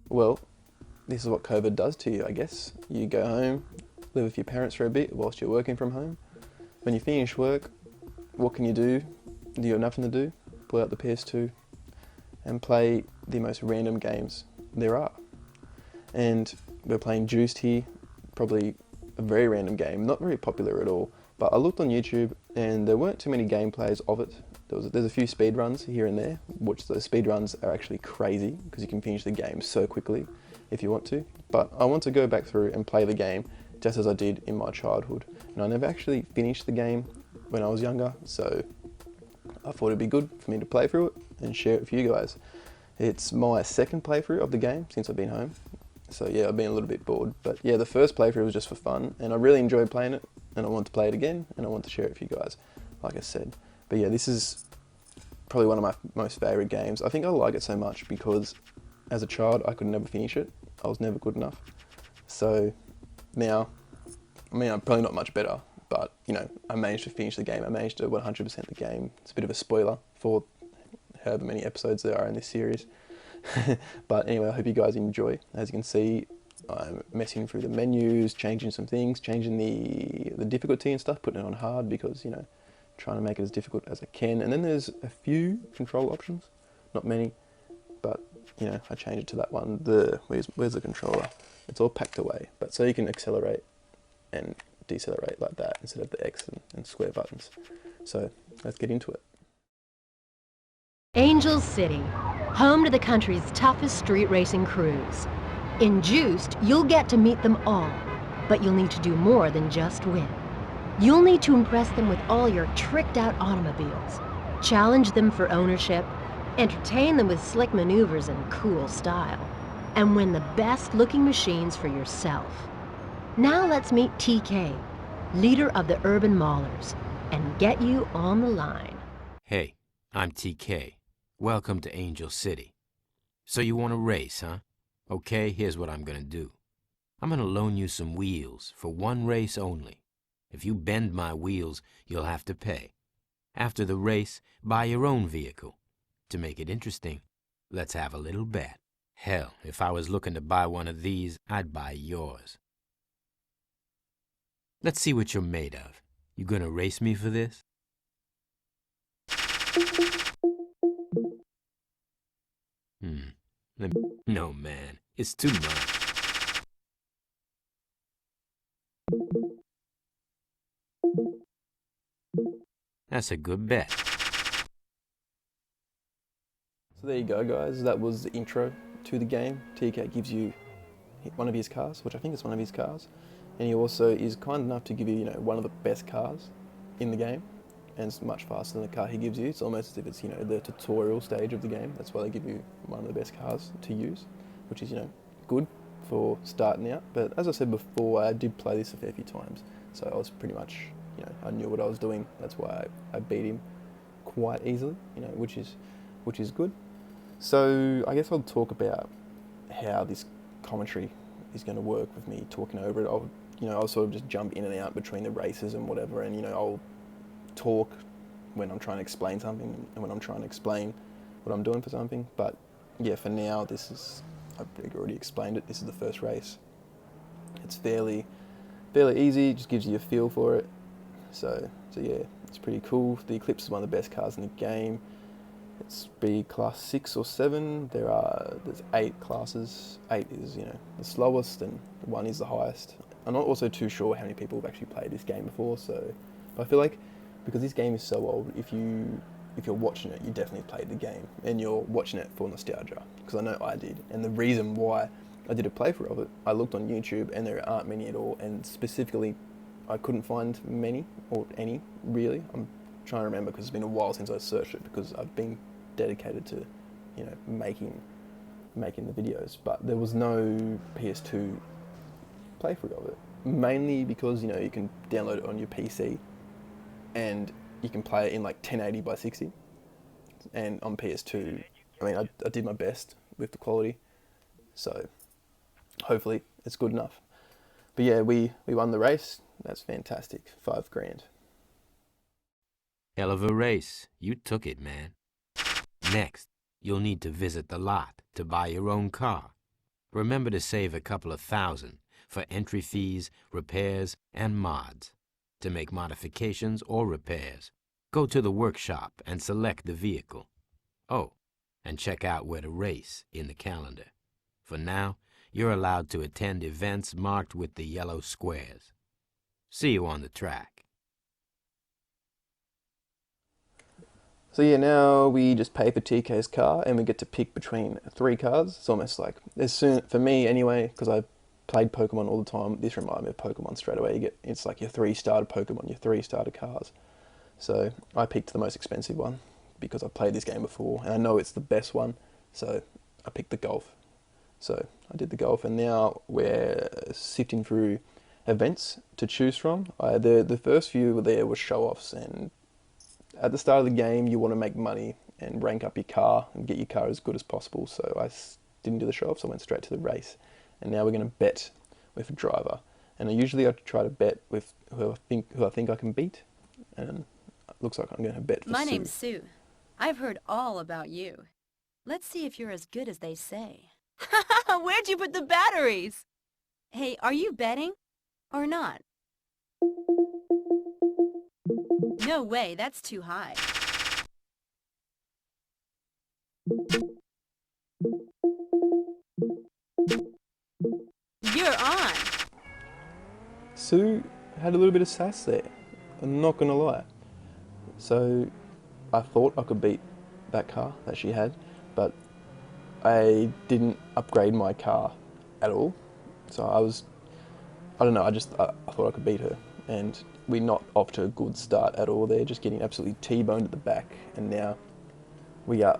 Well, this is what COVID does to you, I guess. You go home, live with your parents for a bit whilst you're working from home. When you finish work, what can you do? You got nothing to do? Pull out the PS2 and play the most random games there are. And we're playing Juiced here, probably a very random game, not very popular at all. But I looked on YouTube and there weren't too many gameplays of it. There's a few speed runs here and there, which the speed runs are actually crazy because you can finish the game so quickly if you want to. But I want to go back through and play the game just as I did in my childhood. And I never actually finished the game when I was younger, so I thought it'd be good for me to play through it and share it with you guys. It's my second playthrough of the game since I've been home. So yeah, I've been a little bit bored. But yeah, the first playthrough was just for fun and I really enjoyed playing it and I want to play it again and I want to share it with you guys, like I said. But yeah, this is probably one of my most favourite games. I think I like it so much because as a child I could never finish it. I was never good enough. So now, I mean, I'm probably not much better, but you know, I managed to finish the game. I managed to 100% the game. It's a bit of a spoiler for however many episodes there are in this series. But anyway, I hope you guys enjoy. As you can see, I'm messing through the menus, changing some things, changing the difficulty and stuff, putting it on hard because, you know, trying to make it as difficult as I can. And then there's a few control options, not many, but you know, I changed it to that one. Where's the controller? It's all packed away, but so you can accelerate and decelerate like that instead of the X and square buttons. So let's get into it. Angel City, home to the country's toughest street racing crews. In Juiced, you'll get to meet them all, but you'll need to do more than just win. You'll need to impress them with all your tricked-out automobiles, challenge them for ownership, entertain them with slick maneuvers and cool style, and win the best-looking machines for yourself. Now let's meet TK, leader of the Urban Maulers, and get you on the line. Hey, I'm TK. Welcome to Angel City. So you want to race, huh? Okay, here's what I'm gonna do. I'm gonna loan you some wheels for one race only. If you bend my wheels, you'll have to pay. After the race, buy your own vehicle. To make it interesting, let's have a little bet. Hell, if I was looking to buy one of these, I'd buy yours. Let's see what you're made of. You gonna race me for this? No, man, it's too much. That's a good bet. So there you go, guys. That was the intro to the game. TK gives you one of his cars, which I think is one of his cars, and he also is kind enough to give you, you know, one of the best cars in the game, and it's much faster than the car he gives you. It's almost as if it's, you know, the tutorial stage of the game. That's why they give you one of the best cars to use, which is, you know, good for starting out. But as I said before, I did play this a fair few times, so I was pretty much, you know, I knew what I was doing. That's why I beat him quite easily, you know, which is good. So I guess I'll talk about how this commentary is going to work with me talking over it. I'll sort of just jump in and out between the races and whatever, and, you know, I'll talk when I'm trying to explain something and when I'm trying to explain what I'm doing for something. But yeah, for now, I've already explained it. This is the first race. It's fairly easy, just gives you a feel for it. So yeah, it's pretty cool. The Eclipse is one of the best cars in the game. It's be class 6 or 7. There's 8 classes. 8 is, you know, the slowest, and 1 is the highest. I'm not also too sure how many people have actually played this game before, so but I feel like because this game is so old, if you're watching it, you definitely played the game, and you're watching it for nostalgia, because I know I did. And the reason why I did a playthrough of it, I looked on YouTube, and there aren't many at all, and specifically, I couldn't find many, or any, really. I'm trying to remember, because it's been a while since I searched it, because I've been dedicated to, making the videos, but there was no PS2 playthrough of it, mainly because, you can download it on your PC, and you can play it in like 1080 by 60, and on PS2, I mean, I did my best with the quality, so hopefully it's good enough. But yeah, we won the race. That's fantastic. $5,000. Hell of a race. You took it, man. Next, you'll need to visit the lot to buy your own car. Remember to save a couple of $1,000 for entry fees, repairs, and mods. To make modifications or repairs, go to the workshop and select the vehicle. Oh, and check out where to race in the calendar. For now, you're allowed to attend events marked with the yellow squares. See you on the track. So yeah, now we just pay for TK's car, and we get to pick between 3 cars. It's almost like, for me anyway, because I played Pokemon all the time, this reminded me of Pokemon straight away. It's like your 3 starter Pokemon, your 3 starter cars. So I picked the most expensive one because I played this game before, and I know it's the best one, so I picked the Golf. So I did the Golf, and now we're sifting through events to choose from. The first few there were show-offs, and at the start of the game you want to make money and rank up your car and get your car as good as possible, so I didn't do the show-offs, I went straight to the race. And now we're going to bet with a driver, and I try to bet with who I think I can beat, and it looks like I'm going to bet for Sue. My name's Sue. I've heard all about you. Let's see if you're as good as they say. Where'd you put the batteries? Hey, are you betting? Or not? No way, that's too high. You're on! Sue had a little bit of sass there, I'm not going to lie. So I thought I could beat that car that she had, but I didn't upgrade my car at all. So I don't know, I thought I could beat her, and we're not off to a good start at all. They're just getting absolutely T-boned at the back, and now we are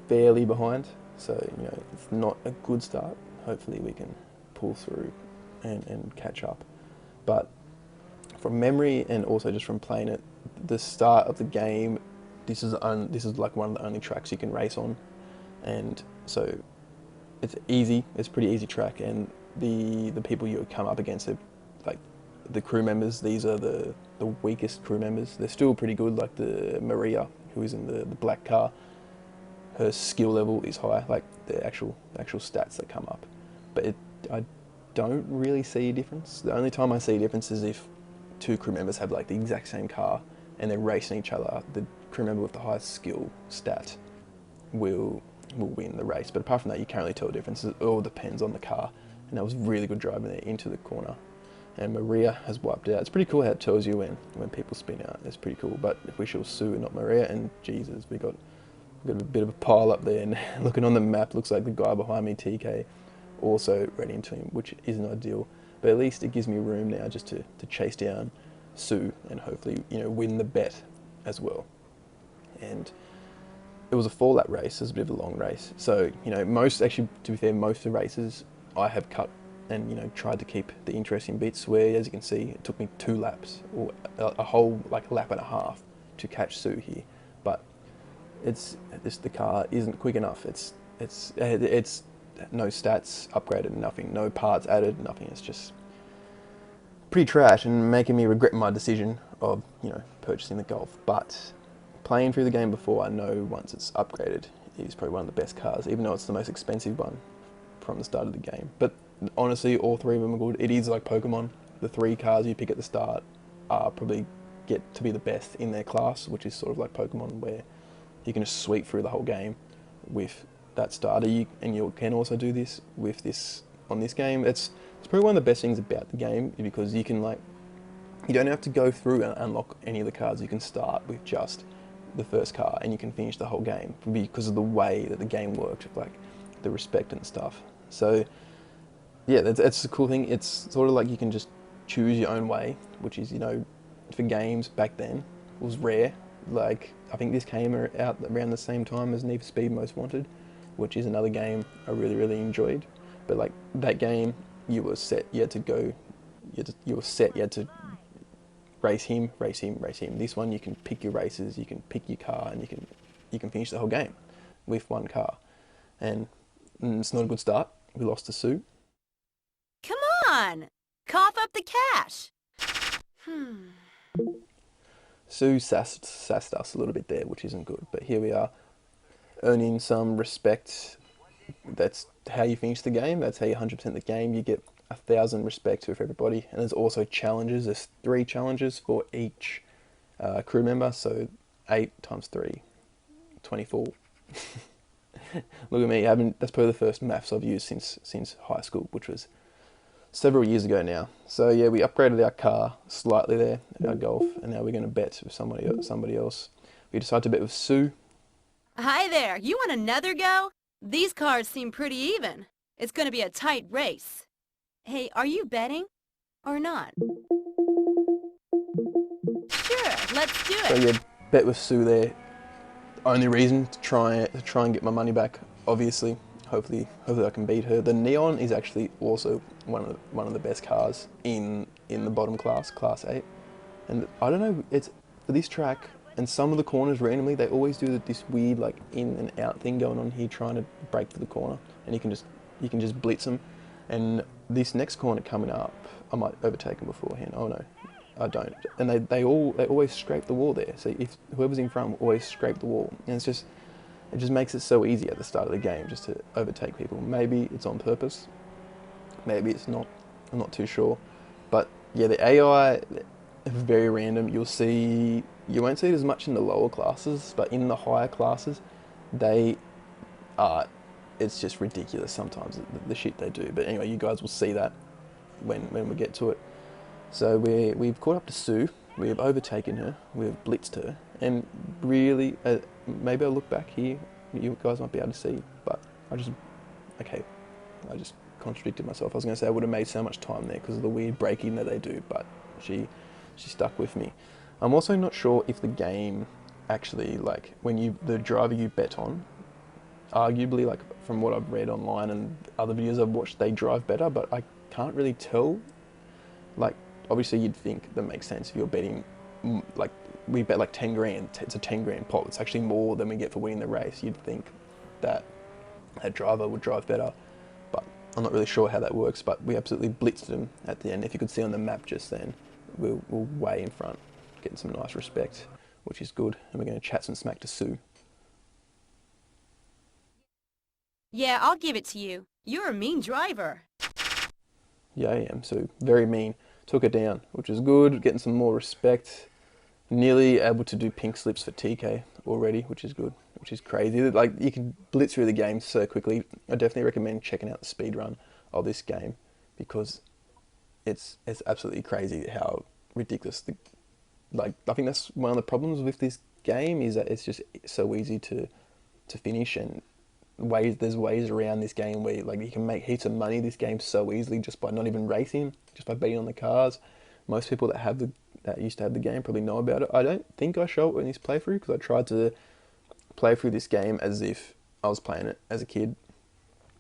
fairly behind. So, it's not a good start. Hopefully we can pull through and catch up. But from memory, and also just from playing it, the start of the game, this is like one of the only tracks you can race on, and so it's easy. It's a pretty easy track, and the people you come up against are like the crew members. These are the weakest crew members. They're still pretty good, like the Maria, who is in the black car. Her skill level is high, like the actual stats that come up. But I don't really see a difference. The only time I see a difference is if 2 crew members have like the exact same car and they're racing each other. The crew member with the highest skill stat will win the race. But apart from that, you can't really tell the difference. It all depends on the car. And that was really good driving there into the corner. And Maria has wiped out. It's pretty cool how it tells you when people spin out. It's pretty cool. But if we shall Sue and not Maria, and Jesus, we got a bit of a pile up there. And looking on the map, looks like the guy behind me, TK, also ran into him, which isn't ideal. But at least it gives me room now just to chase down Sue and hopefully, win the bet as well. And it was a 4-lap race. It was a bit of a long race. So, to be fair, most of the races I have cut and, tried to keep the interesting bits where, as you can see, it took me 2 laps or a whole, like, lap and a half to catch Sue here. But the car isn't quick enough. It's no stats upgraded, nothing, no parts added, nothing. It's just pretty trash and making me regret my decision of, purchasing the Golf. But playing through the game before, I know once it's upgraded, it is probably one of the best cars, even though it's the most expensive one from the start of the game. But honestly, all 3 of them are good. It is like Pokemon. The 3 cars you pick at the start are probably get to be the best in their class, which is sort of like Pokemon, where you can just sweep through the whole game with that starter. You can also do this with this on this game. It's probably one of the best things about the game because you can you don't have to go through and unlock any of the cars. You can start with just the first car and you can finish the whole game because of the way that the game works, with the respect and stuff. So yeah, that's the cool thing. It's sort of like you can just choose your own way, which is, for games back then was rare. I think this came out around the same time as Need for Speed Most Wanted, which is another game I really, really enjoyed. But that game, you were set. You had to go. You were set. You had to race him. This one, you can pick your races. You can pick your car, and you can finish the whole game with one car. And it's not a good start. We lost to Sue. Come on! Cough up the cash! Sue sassed us a little bit there, which isn't good. But here we are, earning some respect. That's how you finish the game. That's how you 100% the game. You get 1,000 respect with everybody. And there's also challenges. There's 3 challenges for each crew member. So 8 times 3, 24. Look at me. That's probably the first maths I've used since high school, which was several years ago now. So yeah, we upgraded our car slightly there, our Golf, and now we're going to bet with somebody else. We decided to bet with Sue. Hi there, you want another go? These cars seem pretty even. It's going to be a tight race. Hey, are you betting? Or not? Sure, let's do it. So yeah, bet with Sue there. Only reason to try and get my money back, obviously. Hopefully I can beat her. The Neon is actually also one of the best cars in the bottom class, Class 8. And I don't know, it's for this track and some of the corners randomly, they always do this weird in and out thing going on here, trying to break to the corner, and you can just blitz them. And this next corner coming up, I might overtake them beforehand. Oh no, I don't. And they always scrape the wall there. So if whoever's in front will always scrape the wall, and it just makes it so easy at the start of the game just to overtake people. Maybe it's on purpose, maybe it's not. I'm not too sure. But yeah, the AI is very random. You won't see it as much in the lower classes, but in the higher classes, it's just ridiculous sometimes, the shit they do. But anyway, you guys will see that when we get to it. So we've caught up to Sue, we've overtaken her, we've blitzed her, and really, maybe I'll look back here, you guys might be able to see, but I just contradicted myself. I was going to say I would have made so much time there because of the weird braking that they do, but she stuck with me. I'm also not sure if the game actually, when the driver you bet on, arguably, from what I've read online and other videos I've watched, they drive better, but I can't really tell. Obviously you'd think that makes sense if you're betting, we bet 10 grand, it's a 10 grand pot. It's actually more than we get for winning the race. You'd think that driver would drive better, but I'm not really sure how that works. But we absolutely blitzed them at the end. If you could see on the map just then, we're way in front, getting some nice respect, which is good. And we're going to chat some smack to Sue. Yeah, I'll give it to you. You're a mean driver. Yeah, I am, Sue. Very mean. Took her down, which is good. Getting some more respect. Nearly able to do pink slips for TK already, which is good, which is crazy. You can blitz through the game so quickly. I definitely recommend checking out the speed run of this game because it's absolutely crazy how ridiculous I think that's one of the problems with this game, is that it's just so easy to finish, and there's ways around this game where you can make heaps of money this game so easily just by not even racing, just by betting on the cars. Most people that used to have the game probably know about it. I don't think I show it in this playthrough because I tried to play through this game as if I was playing it as a kid.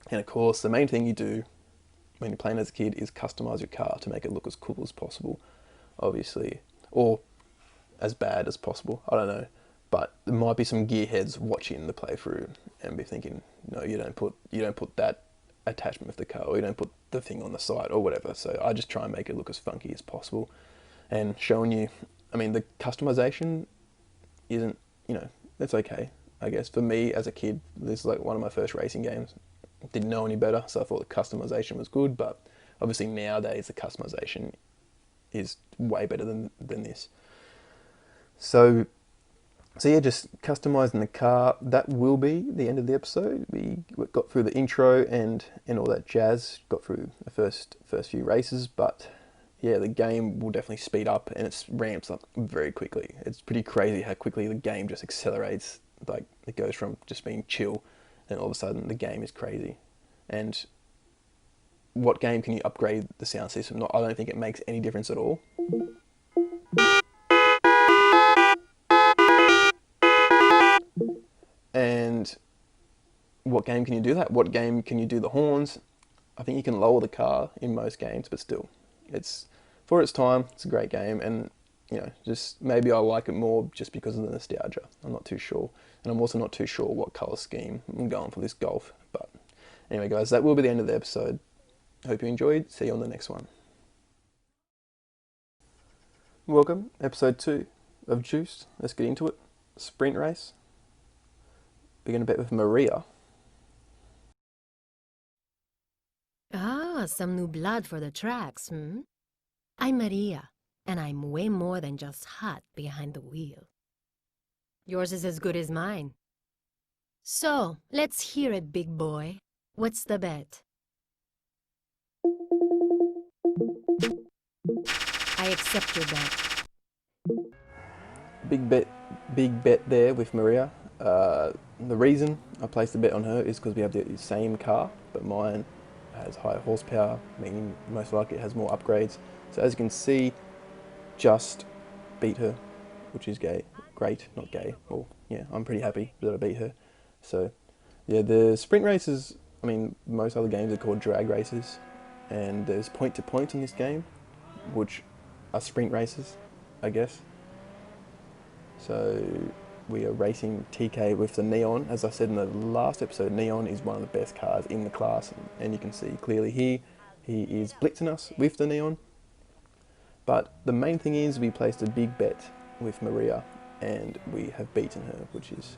And of course, the main thing you do when you're playing as a kid is customize your car to make it look as cool as possible, obviously, or as bad as possible. I don't know. But there might be some gearheads watching the playthrough and be thinking, no, you don't put that attachment with the car, or you don't put the thing on the side or whatever. So I just try and make it look as funky as possible, and showing you, the customization isn't, that's okay, I guess. For me as a kid, this is one of my first racing games. Didn't know any better, so I thought the customization was good, but obviously nowadays the customization is way better than this. So So yeah, just customizing the car. That will be the end of the episode. We got through the intro and all that jazz. Got through the first few races, but yeah, the game will definitely speed up and it ramps up very quickly. It's pretty crazy how quickly the game just accelerates. Like it goes from just being chill, and all of a sudden the game is crazy. And what game can you upgrade the sound system? I don't think it makes any difference at all. And what game can you do that? What game can you do the horns? I think you can lower the car in most games, but still, it's for its time. It's a great game, and just maybe I like it more just because of the nostalgia. I'm not too sure, and I'm also not too sure what color scheme I'm going for this Golf. But anyway, guys, that will be the end of the episode. Hope you enjoyed. See you on the next one. Welcome, episode 2 of Juiced. Let's get into it. Sprint race. We're going to bet with Maria. Ah, some new blood for the tracks, I'm Maria, and I'm way more than just hot behind the wheel. Yours is as good as mine. So, let's hear it, big boy. What's the bet? I accept your bet. Big bet there with Maria. The reason I placed the bet on her is because we have the same car, but mine has higher horsepower, meaning most likely it has more upgrades. So as you can see, just beat her, which is great, not gay. Well, yeah, I'm pretty happy that I beat her. So, yeah, the sprint races, I mean, most other games are called drag races, and there's point to point in this game, which are sprint races, I guess. So we are racing TK with the Neon. As I said in the last episode, Neon is one of the best cars in the class, and you can see clearly here, he is blitzing us with the Neon. But the main thing is we placed a big bet with Maria, and we have beaten her, which is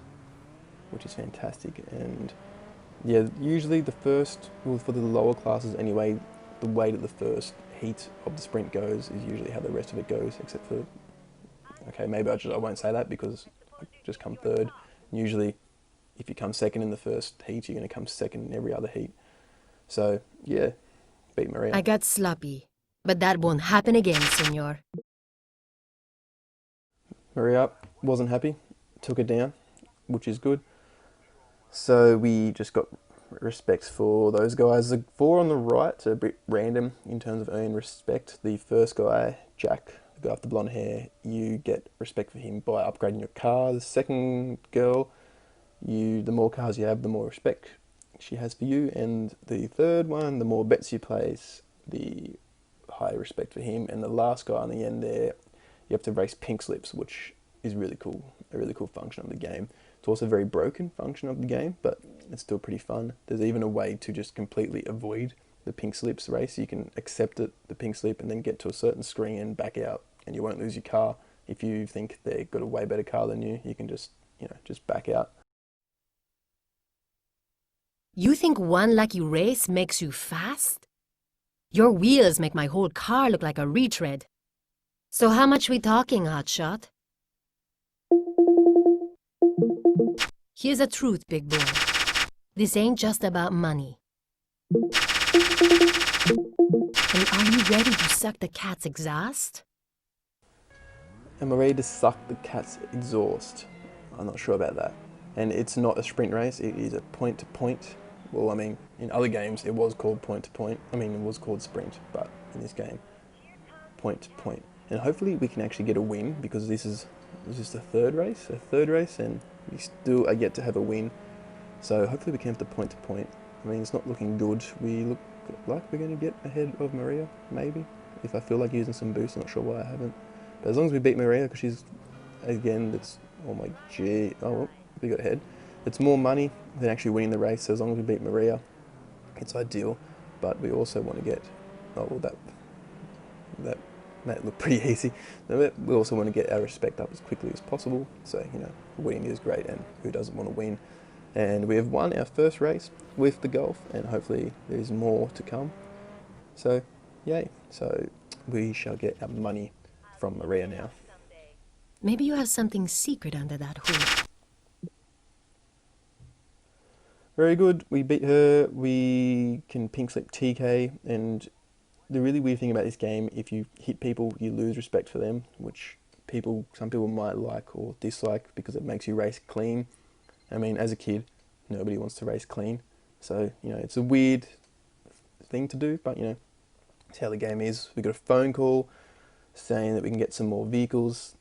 fantastic. And yeah, usually the first, well, for the lower classes anyway, the way that the first heat of the sprint goes is usually how the rest of it goes, except for, okay, maybe I won't say that because I just come third. Usually, if you come second in the first heat, you're going to come second in every other heat. So, yeah, beat Maria. I got sloppy, but that won't happen again, senor. Maria wasn't happy, took it down, which is good. So we just got respects for those guys. The 4 on the right are a bit random in terms of earning respect. The first guy, Jack, the guy with the blonde hair, you get respect for him by upgrading your car. The second girl, the more cars you have, the more respect she has for you. And the third one, the more bets you place, the higher respect for him. And the last guy on the end there, you have to race pink slips, which is really cool, a really cool function of the game. It's also a very broken function of the game, but it's still pretty fun. There's even a way to just completely avoid the pink slips race. You can accept it, the pink slip, and then get to a certain screen and back out, and you won't lose your car. If you think they've got a way better car than you, you can just back out. You think one lucky race makes you fast? Your wheels make my whole car look like a retread. So how much we talking, hotshot? Here's the truth, big boy. This ain't just about money. And are you ready to suck the cat's exhaust? Am I ready to suck the cat's exhaust? I'm not sure about that. And it's not a sprint race, it is a point-to-point. Well, I mean, in other games it was called point-to-point. I mean, it was called sprint, but in this game, point-to-point. And hopefully we can actually get a win, because this is the third race, and we still are yet to have a win. So hopefully we can have the point-to-point. I mean, it's not looking good. We look like we're going to get ahead of Maria, maybe. If I feel like using some boost, I'm not sure why I haven't. But as long as we beat Maria, because she's, again, that's, oh my gee, oh well, we got ahead. It's more money than actually winning the race, so as long as we beat Maria, it's ideal. But we also want to get, oh well, that looked pretty easy. We also want to get our respect up as quickly as possible. So, winning is great, and who doesn't want to win? And we have won our first race with the Golf, and hopefully there's more to come. So, yay. So we shall get our money from Maria now. Maybe you have something secret under that hood. Very good. We beat her. We can pink slip TK. And the really weird thing about this game, if you hit people, you lose respect for them, which some people might like or dislike because it makes you race clean. I mean, as a kid, nobody wants to race clean. So, it's a weird thing to do, but, it's how the game is. We got a phone call saying that we can get some more vehicles.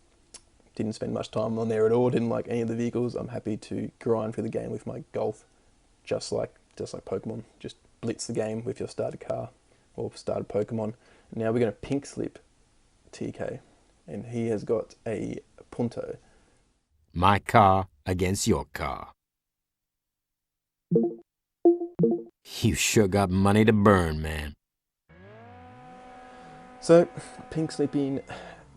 Didn't spend much time on there at all, didn't like any of the vehicles. I'm happy to grind through the game with my Golf, just like Pokemon. Just blitz the game with your starter car or starter Pokemon. Now we're going to pink slip TK, and he has got a Punto. My car against your car. You sure got money to burn, man. So, pink slipping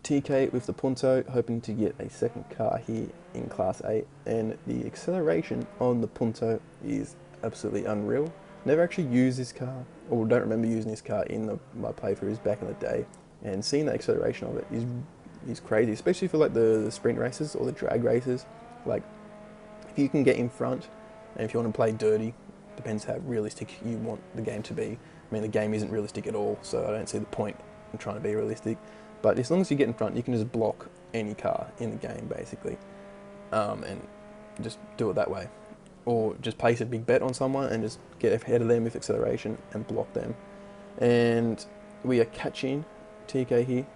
TK with the Punto, hoping to get a second car here in Class 8, and the acceleration on the Punto is absolutely unreal. Never actually used this car, or don't remember using this car in my playthroughs back in the day, and seeing the acceleration of it is crazy, especially for like the sprint races or the drag races. Like, if you can get in front, and if you want to play dirty, depends how realistic you want the game to be. I mean, the game isn't realistic at all, so I don't see the point in trying to be realistic. But as long as you get in front, you can just block any car in the game, basically, and just do it that way. Or just place a big bet on someone and just get ahead of them with acceleration and block them. And we are catching TK here.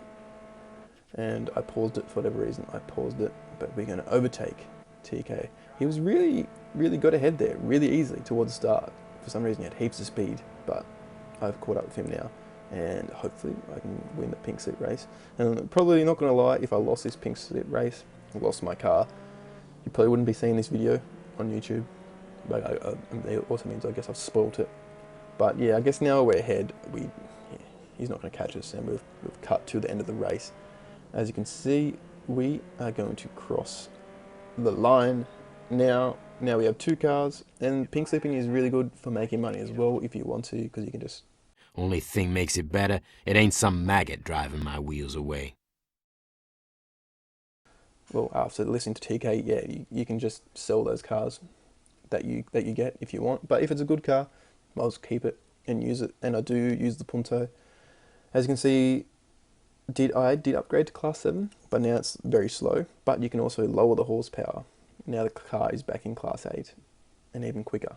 And I paused it for whatever reason. I paused it, but we're going to overtake TK. He was really, really got ahead there, really easily towards the start. For some reason, he had heaps of speed, but I've caught up with him now. And hopefully I can win the pink slip race. And probably not going to lie, if I lost this pink slip race, I lost my car, you probably wouldn't be seeing this video on YouTube. But it also means I guess I've spoilt it. But yeah, I guess now we're ahead. He's not going to catch us, and we've cut to the end of the race. As you can see, we are going to cross the line now. Now we have two cars, and pink slipping is really good for making money as well if you want to, because you can just... Only thing makes it better, it ain't some maggot driving my wheels away. Well, after listening to TK, yeah, you can just sell those cars that you get if you want. But if it's a good car, I'll just keep it and use it. And I do use the Punto. As you can see, I did upgrade to Class 7, but now it's very slow. But you can also lower the horsepower. Now the car is back in Class 8 and even quicker.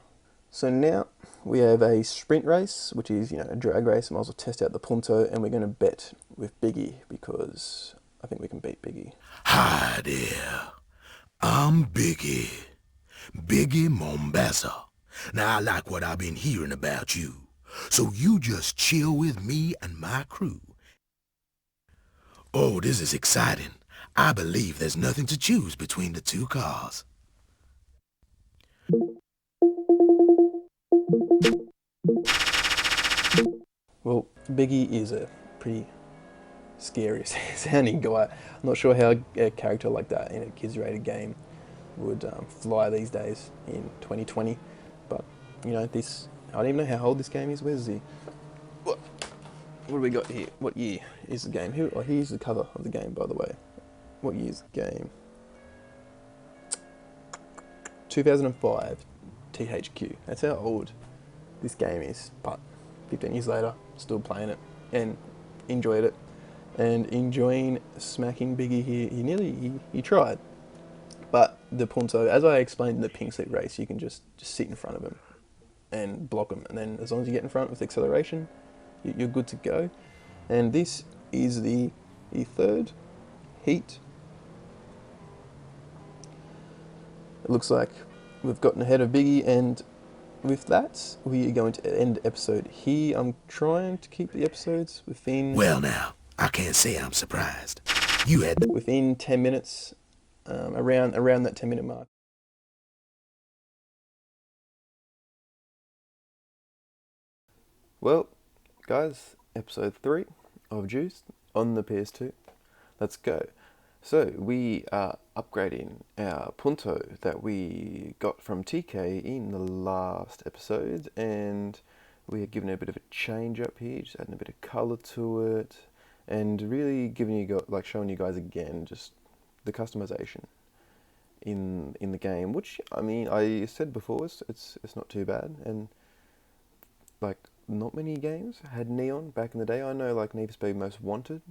So now we have a sprint race, which is, a drag race. Might as well test out the Punto, and we're going to bet with Biggie because I think we can beat Biggie. Hi there, I'm Biggie. Biggie Mombasa. Now I like what I've been hearing about you, so you just chill with me and my crew. Oh, this is exciting. I believe there's nothing to choose between the two cars. Well, Biggie is a pretty scary sounding guy. I'm not sure how a character like that in a kids rated game would fly these days in 2020. But, I don't even know how old this game is. Where's the... What do we got here? What year is the game? Here's the cover of the game, by the way. What year is the game? 2005, THQ. That's how old this game is. But 15 years later, still playing it and enjoyed it. And enjoying smacking Biggie here. He tried. But the Punto, as I explained in the pink slip race, you can just sit in front of him and block him. And then as long as you get in front with acceleration, you're good to go. And this is the third heat. It looks like we've gotten ahead of Biggie, and with that, we are going to end the episode here. I'm trying to keep the episodes within... Well now, I can't say I'm surprised. You had... within 10 minutes, around that 10-minute mark. Well, guys, episode 3 of Juiced on the PS2. Let's go. So, we are upgrading our Punto that we got from TK in the last episode, and we are giving it a bit of a change up here, just adding a bit of colour to it, and really giving you showing you guys again just the customization in the game, which I mean I said before, it's not too bad, and like not many games had neon back in the day. I know like Need for Speed Most Wanted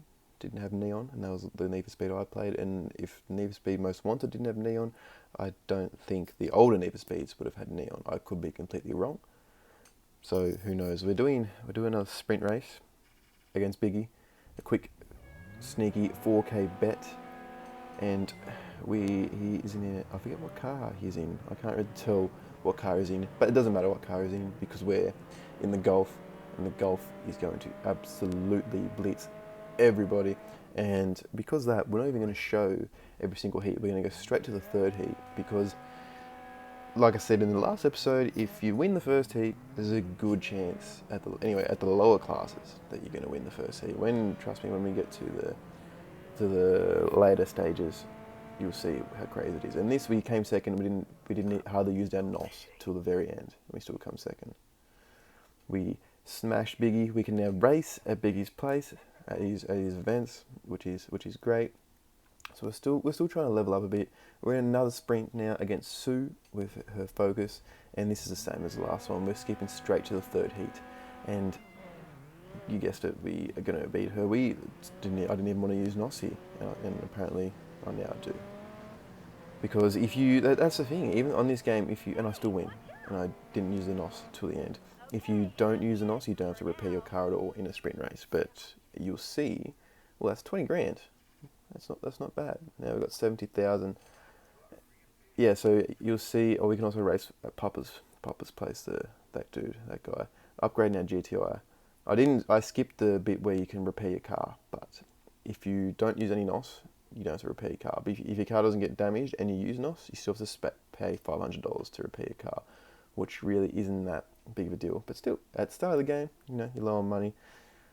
didn't have neon, and that was the Need for Speed I played. And if Need for Speed Most Wanted didn't have neon, I don't think the older Need for Speeds would have had neon. I could be completely wrong. So who knows? We're doing a sprint race against Biggie, a quick, sneaky 4K bet, and he is in I forget what car he's in. I can't really tell what car he's in, but it doesn't matter what car he's in because we're in the Golf, and the Golf is going to absolutely blitz everybody. And because of that, we're not even going to show every single heat. We're going to go straight to the third heat because, like I said in the last episode, if you win the first heat, there's a good chance at the lower classes that you're going to win the first heat. Trust me, when we get to the later stages, you'll see how crazy it is. And this, we came second. We didn't hardly use our NOS till the very end. We still come second. We smashed Biggie. We can now race at Biggie's place at his events, which is great. So we're still trying to level up a bit. We're in another sprint now against Sue with her Focus, and this is the same as the last one. We're skipping straight to the third heat, and you guessed it, we are going to beat her. I didn't even want to use NOS here, and apparently I now do. Because that's the thing, even on this game, and I still win, and I didn't use the NOS till the end. If you don't use the NOS, you don't have to repair your car at all in a sprint race. But you'll see, well, that's 20 grand. That's not bad. Now we've got 70,000. Yeah, so you'll see, or we can also race at Papa's place, that guy. Upgrading our GTI. I skipped the bit where you can repair your car, but if you don't use any NOS, you don't have to repair your car. But if your car doesn't get damaged and you use NOS, you still have to pay $500 to repair your car, which really isn't that big of a deal. But still, at the start of the game, you're low on money.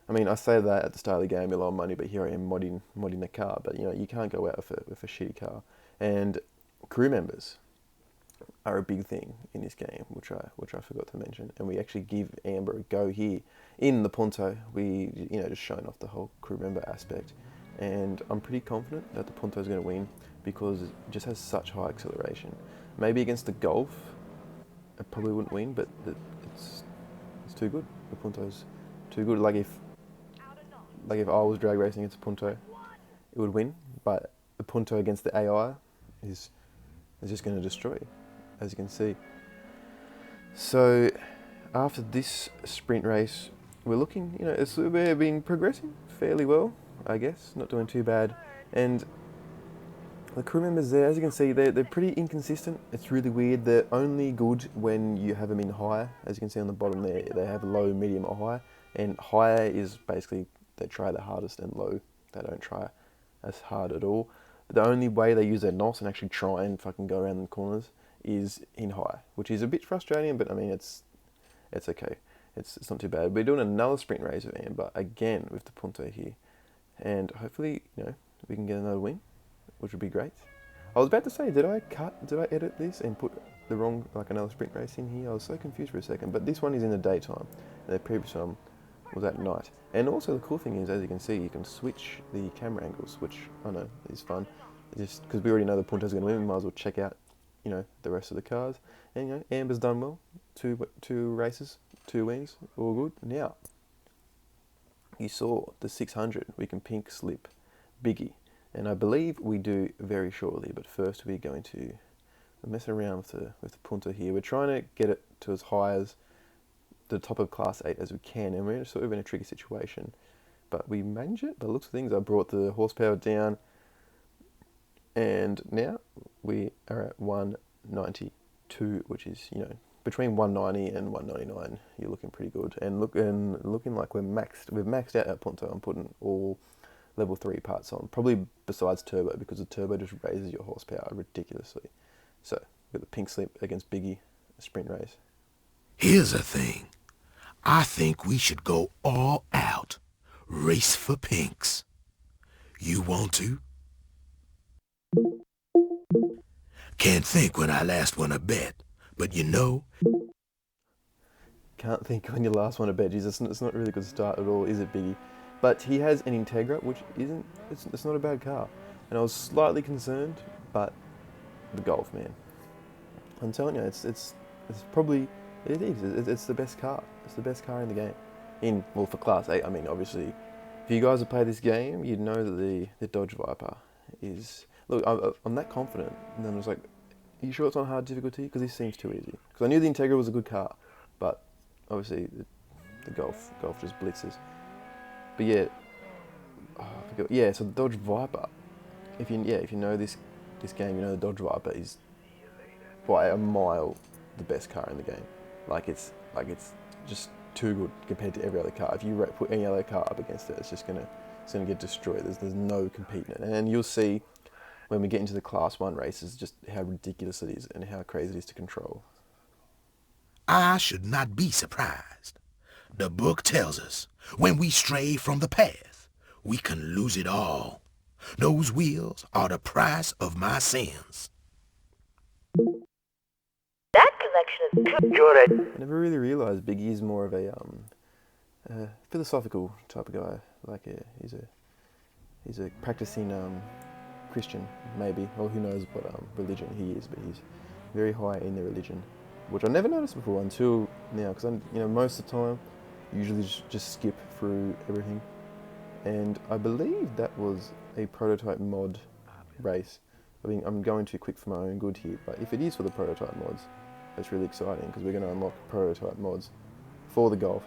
I mean, I say that at the start of the game, you're low on money, but here I am modding the car. But you can't go out with a shitty car. And crew members are a big thing in this game, which I forgot to mention. And we actually give Amber a go here in the Punto. We just showing off the whole crew member aspect. And I'm pretty confident that the Punto is going to win because it just has such high acceleration. Maybe against the Golf, it probably wouldn't win, but it's too good. The Punto's too good. Like if I was drag racing against a Punto, it would win. But the Punto against the AI is just going to destroy, as you can see. So after this sprint race, we're looking, we've been progressing fairly well, I guess, not doing too bad. And the crew members there, as you can see, they're pretty inconsistent. It's really weird. They're only good when you have them in high. As you can see on the bottom there, they have low, medium, or high. And higher is basically they try the hardest, and low, they don't try as hard at all. But the only way they use their NOS and actually try and fucking go around the corners is in high, which is a bit frustrating, but I mean, it's okay. It's not too bad. We're doing another sprint race with Amber, again with the Punto here. And hopefully, we can get another win, which would be great. I was about to say, did I edit this and put the wrong, another sprint race in here? I was so confused for a second, but this one is in the daytime, and the previous one was at night. And also the cool thing is, as you can see, you can switch the camera angles, which I know is fun. Just because we already know the Punto's going to win, we might as well check out, the rest of the cars. And Amber's done well, two races, 2 wins, all good. Now, you saw the 600, we can pink slip Biggie. And I believe we do very shortly, but first we're going to mess around with the Punto here. We're trying to get it to as high as the top of Class 8 as we can, and we're sort of in a tricky situation. But we manage it, by the looks of things. I brought the horsepower down, and now we are at 192, which is, between 190 and 199, you're looking pretty good. And looking like we've maxed out our Punto. I'm putting all level 3 parts on, probably besides turbo, because the turbo just raises your horsepower ridiculously. So, with the pink slip against Biggie, a sprint race. Here's the thing. I think we should go all out. Race for pinks. You want to? Can't think when I last won a bet, but Can't think when your last won a bet. Jesus, it's not a really good start at all, is it, Biggie? But he has an Integra, which it's not a bad car. and I was slightly concerned, but the Golf, man. I'm telling you, it's probably, it's the best car. It's the best car in the game. Well, for Class 8, I mean, obviously, if you guys have played this game, you'd know that the Dodge Viper is... Look, I'm that confident, and then I was like, are you sure it's on hard difficulty? Because this seems too easy. Because I knew the Integra was a good car, but obviously the Golf just blitzes. But yeah, I forgot. Yeah, so the Dodge Viper. If you know this game, you know the Dodge Viper is by a mile the best car in the game. Like it's just too good compared to every other car. If you put any other car up against it, it's gonna get destroyed. There's no competing it. And you'll see when we get into the Class 1 races just how ridiculous it is and how crazy it is to control. I should not be surprised. The book tells us when we stray from the path, we can lose it all. Those wheels are the price of my sins. That collection is too good. I never really realised Biggie is more of a philosophical type of guy. Like he's a practicing Christian, maybe, or who knows what religion he is, but he's very high in the religion, which I never noticed before until now, because most of the time, usually just skip through everything, and I believe that was a prototype mod race. I mean, I'm going too quick for my own good here, but if it is for the prototype mods, it's really exciting because we're going to unlock prototype mods for the Golf.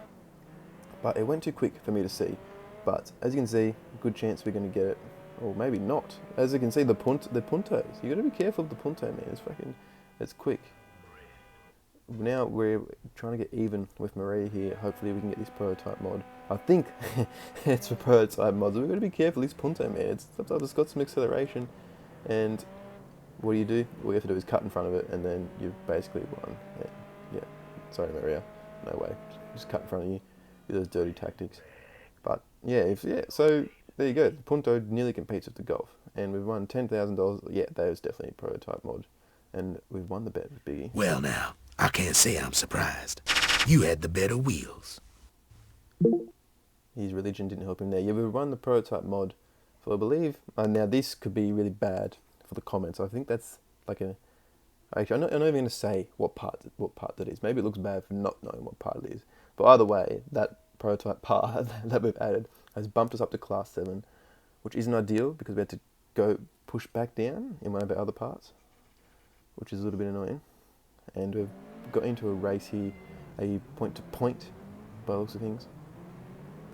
But it went too quick for me to see. But as you can see, good chance we're going to get it, or maybe not. As you can see, the puntos. You got to be careful of the punto, man. It's quick. Now we're trying to get even with Maria here. Hopefully we can get this prototype mod. I think it's for prototype mods. We've got to be careful. This punto, man. Sometimes it's got some acceleration. And what do? All you have to do is cut in front of it, and then you've basically won. Yeah. Sorry, Maria. No way. Just cut in front of you. Do those dirty tactics. But so there you go. The Punto nearly competes with the Golf, and we've won $10,000. Yeah, that was definitely a prototype mod, and we've won the bet with Biggie. Well, now I can't say I'm surprised. You had the better wheels. His religion didn't help him there. Yeah, we've won the prototype mod. So I believe, now this could be really bad for the comments. I think that's like actually, I'm not even going to say what part that is. Maybe it looks bad for not knowing what part it is. But either way, that prototype part that we've added has bumped us up to Class 7, which isn't ideal because we had to go push back down in one of our other parts, which is a little bit annoying. And we've got into a race here, a point-to-point by the looks of things,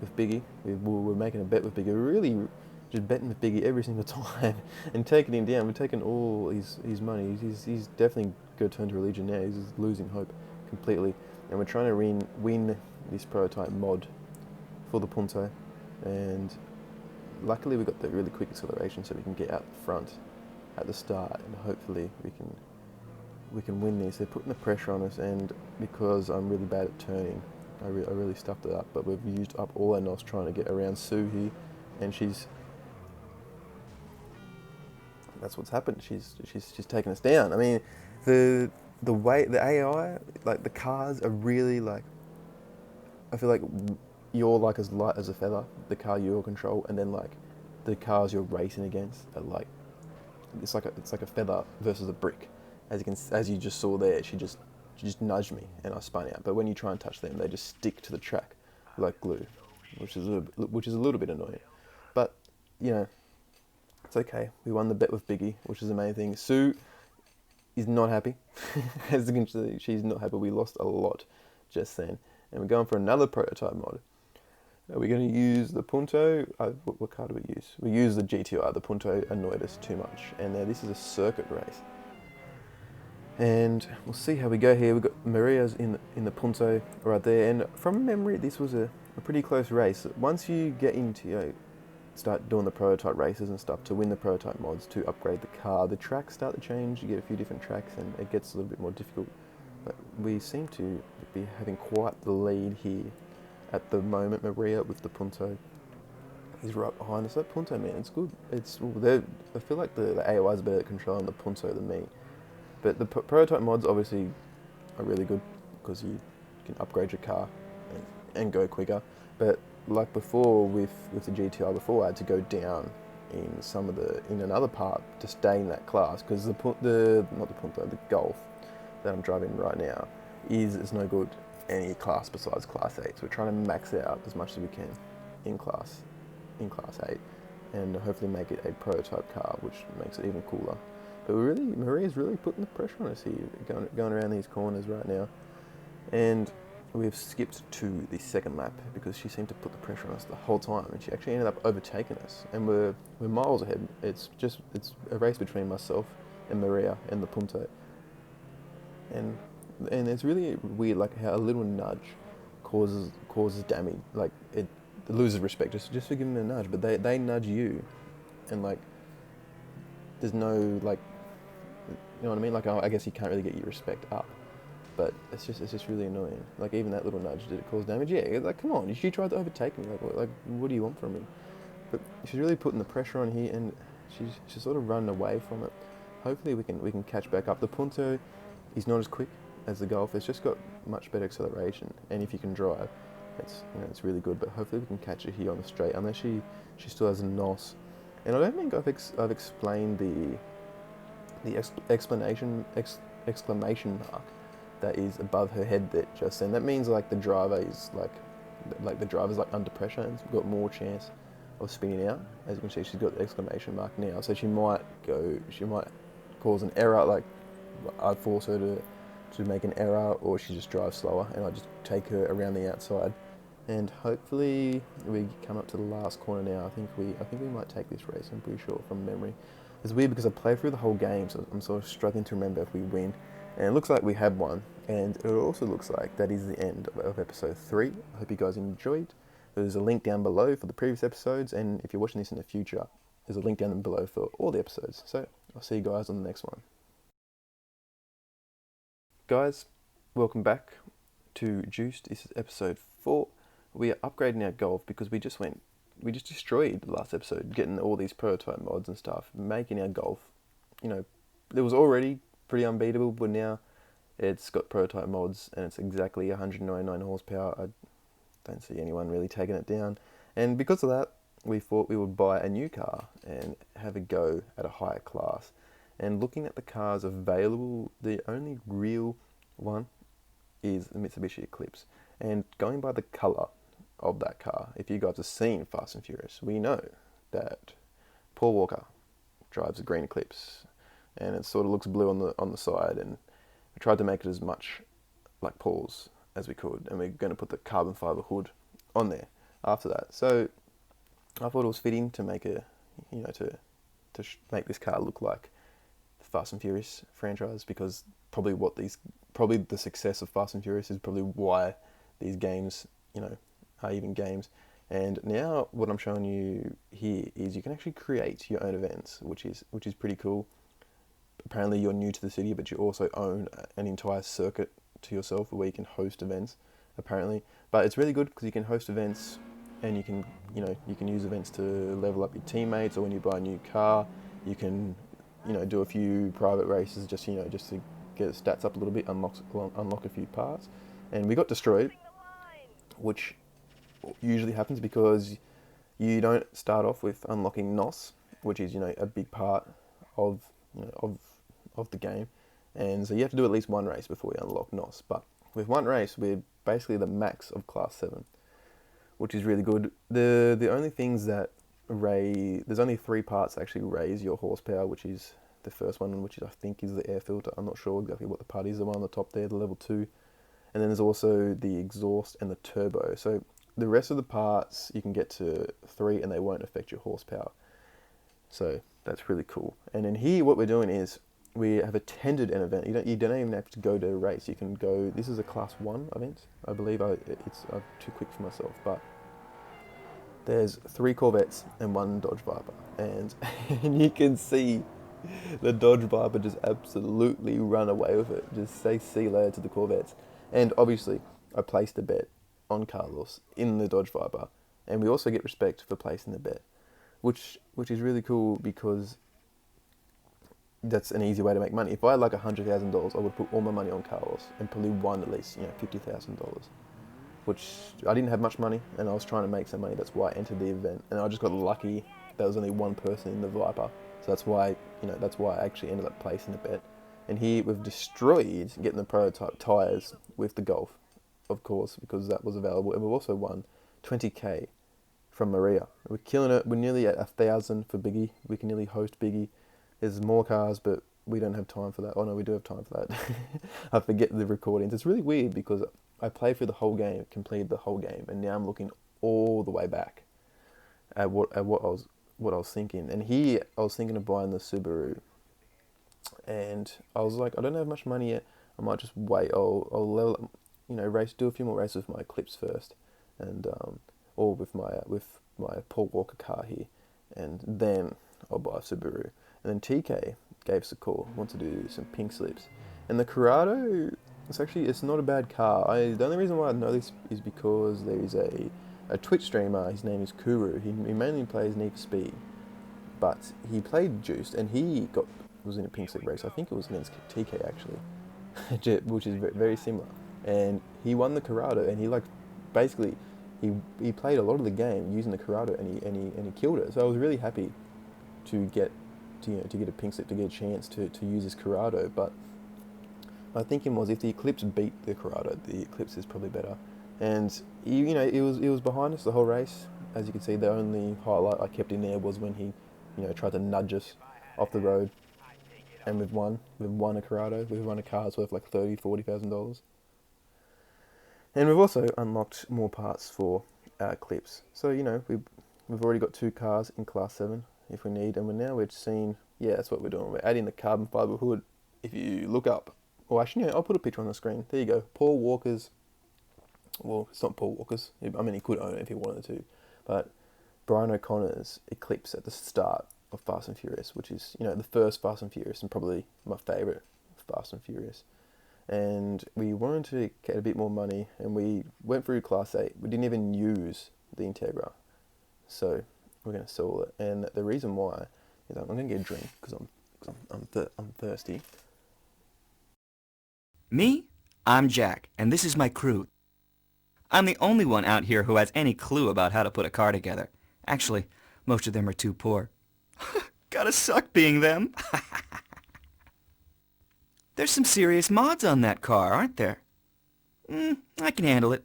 with Biggie. We're making a bet with Biggie. We're really just betting with Biggie every single time and taking him down. We're taking all his money. He's definitely going to turn to religion now. He's losing hope completely. And we're trying to win this prototype mod for the Punto. And luckily we got the really quick acceleration so we can get out front at the start, and hopefully we can win this. They're putting the pressure on us, and because I'm really bad at turning, I really stuffed it up. But we've used up all our NOS trying to get around Sue here, and that's what's happened. She's taken us down. I mean, the way the AI, like the cars are really like, I feel like you're like as light as a feather, the car you control, and then like the cars you're racing against are like, it's like a feather versus a brick. As you just saw there, she just nudged me and I spun out. But when you try and touch them, they just stick to the track like glue, which is a little bit annoying. But it's okay. We won the bet with Biggie, which is the main thing. Sue is not happy. As you can see, she's not happy. We lost a lot just then. And we're going for another prototype mod. Are we going to use the Punto? What car do we use? We use the GTI. The Punto annoyed us too much. And now this is a circuit race. And we'll see how we go here. We've got Maria's in the Punto right there. And from memory, this was a pretty close race. Once you get into, start doing the prototype races and stuff to win the prototype mods to upgrade the car, the tracks start to change. You get a few different tracks and it gets a little bit more difficult. But we seem to be having quite the lead here at the moment. Maria with the Punto is right behind us. That Punto, man, it's good. I feel like the AOI is better at controlling the Punto than me. But the prototype mods obviously are really good because you can upgrade your car and go quicker. But like before with the GTI, before I had to go down in another part to stay in that class, because the Golf that I'm driving right now is no good any class besides Class 8. So we're trying to max it out as much as we can in Class 8, and hopefully make it a prototype car, which makes it even cooler. But Maria's really putting the pressure on us here, going around these corners right now, and we've skipped to the second lap because she seemed to put the pressure on us the whole time, and she actually ended up overtaking us, and we're miles ahead. It's a race between myself and Maria and the Punto, and it's really weird, like how a little nudge causes damage. Like it loses respect just for giving them a nudge, but they nudge you, and like there's no, like, you know what I mean? Like I guess you can't really get your respect up. But it's just really annoying. Like even that little nudge, did it cause damage? Yeah, like come on, she tried to overtake me. Like what do you want from me? But she's really putting the pressure on here, and she's sort of running away from it. Hopefully we can catch back up. The Punto is not as quick as the Golf. It's just got much better acceleration, and if you can drive, it's really good. But hopefully we can catch her here on the straight, unless she still has a NOS. And I don't think I've explained the exclamation mark that is above her head there, just, and that means like the driver is like the driver's like under pressure and has got more chance of spinning out. As you can see, she's got the exclamation mark now, so she might cause an error, like I force her to make an error, or she just drives slower and I just take her around the outside, and hopefully we come up to the last corner now. I think we might take this race, I'm pretty sure, from memory. It's weird because I played through the whole game, so I'm sort of struggling to remember if we win. And it looks like we have won, and it also looks like that is the end of episode 3. I hope you guys enjoyed. There's a link down below for the previous episodes, and if you're watching this in the future, there's a link down below for all the episodes. So I'll see you guys on the next one. Guys, welcome back to Juiced. This is episode 4. We are upgrading our Golf because we just destroyed the last episode, getting all these prototype mods and stuff, making our Golf, it was already pretty unbeatable, but now it's got prototype mods and it's exactly 199 horsepower. I don't see anyone really taking it down, and because of that, we thought we would buy a new car and have a go at a higher class. And looking at the cars available, the only real one is the Mitsubishi Eclipse, and going by the colour of that car, if you guys have seen Fast and Furious, we know that Paul Walker drives a green Eclipse, and it sort of looks blue on the side, and we tried to make it as much like Paul's as we could, and we're going to put the carbon fibre hood on there after that. So I thought it was fitting to make to make this car look like the Fast and Furious franchise, because probably the success of Fast and Furious is probably why these games, are even games. And now what I'm showing you here is you can actually create your own events, which is pretty cool. Apparently you're new to the city, but you also own an entire circuit to yourself where you can host events, apparently. But it's really good because you can host events, and you can use events to level up your teammates, or when you buy a new car, you can do a few private races just to get the stats up a little bit, unlock a few parts. And we got destroyed, which usually happens because you don't start off with unlocking NOS, which is a big part of the game, and so you have to do at least one race before you unlock NOS. But with one race, we're basically the max of Class 7, which is really good. The only things that there's only 3 parts that actually raise your horsepower, which is the first one, which I think is the air filter. I'm not sure exactly what the part is. The one on the top there, the level 2, and then there's also the exhaust and the turbo. So the rest of the parts you can get to 3, and they won't affect your horsepower. So that's really cool. And then here, what we're doing is we have attended an event. You don't even have to go to a race. You can go. This is a Class 1 event, I believe. I'm too quick for myself, but there's 3 Corvettes and 1 Dodge Viper, and you can see the Dodge Viper just absolutely run away with it. Just say see you later to the Corvettes. And obviously, I placed a bet on Carlos in the Dodge Viper, and we also get respect for placing the bet, which is really cool because that's an easy way to make money. If I had like $100,000, I would put all my money on Carlos and probably won at least $50,000, which I didn't have much money, and I was trying to make some money. That's why I entered the event, and I just got lucky there was only one person in the Viper, so that's why I actually ended up placing a bet. And here we've destroyed getting the prototype tyres with the Golf, of course, because that was available, and we've also won 20k from Maria. We're killing it. We're nearly at 1,000 for Biggie. We can nearly host Biggie. There's more cars, but we don't have time for that. Oh no, we do have time for that. I forget the recordings. It's really weird because I played through the whole game, completed the whole game, and now I'm looking all the way back at what I was thinking. And here I was thinking of buying the Subaru, and I was like, I don't have much money yet. I might just wait. I'll level up, do a few more races with my Eclipse first, and or with my Paul Walker car here, and then I'll buy a Subaru. And then TK gave us a call, wants to do some pink slips. And the Corrado, it's not a bad car. The only reason why I know this is because there is a Twitch streamer, his name is Kuru. He mainly plays Need for Speed, but he played Juiced, and he was in a pink slip race. I think it was against TK actually, which is very similar. And he won the Corrado, and he played a lot of the game using the Corrado, and he killed it. So I was really happy to get a pink slip, to get a chance to use this Corrado. But my thinking was, if the Eclipse beat the Corrado, the Eclipse is probably better. And it was behind us the whole race. As you can see, the only highlight I kept in there was when he tried to nudge us off the road. And we've won a Corrado. We've won a car that's worth like $30,000-$40,000. And we've also unlocked more parts for our Eclipse. So we've already got 2 cars in Class 7 if we need, and we're seeing, that's what we're doing. We're adding the carbon fibre hood. If you look up, I'll put a picture on the screen. There you go. Paul Walker's, well, it's not Paul Walker's. I mean, he could own it if he wanted to, but Brian O'Connor's Eclipse at the start of Fast and Furious, which is, the first Fast and Furious and probably my favourite Fast and Furious. And we wanted to get a bit more money, and we went through Class 8. We didn't even use the Integra, so we're going to sell it. And the reason why is I'm going to get a drink because I'm thirsty. Me? I'm Jack, and this is my crew. I'm the only one out here who has any clue about how to put a car together. Actually, most of them are too poor. Gotta suck being them. There's some serious mods on that car, aren't there? I can handle it.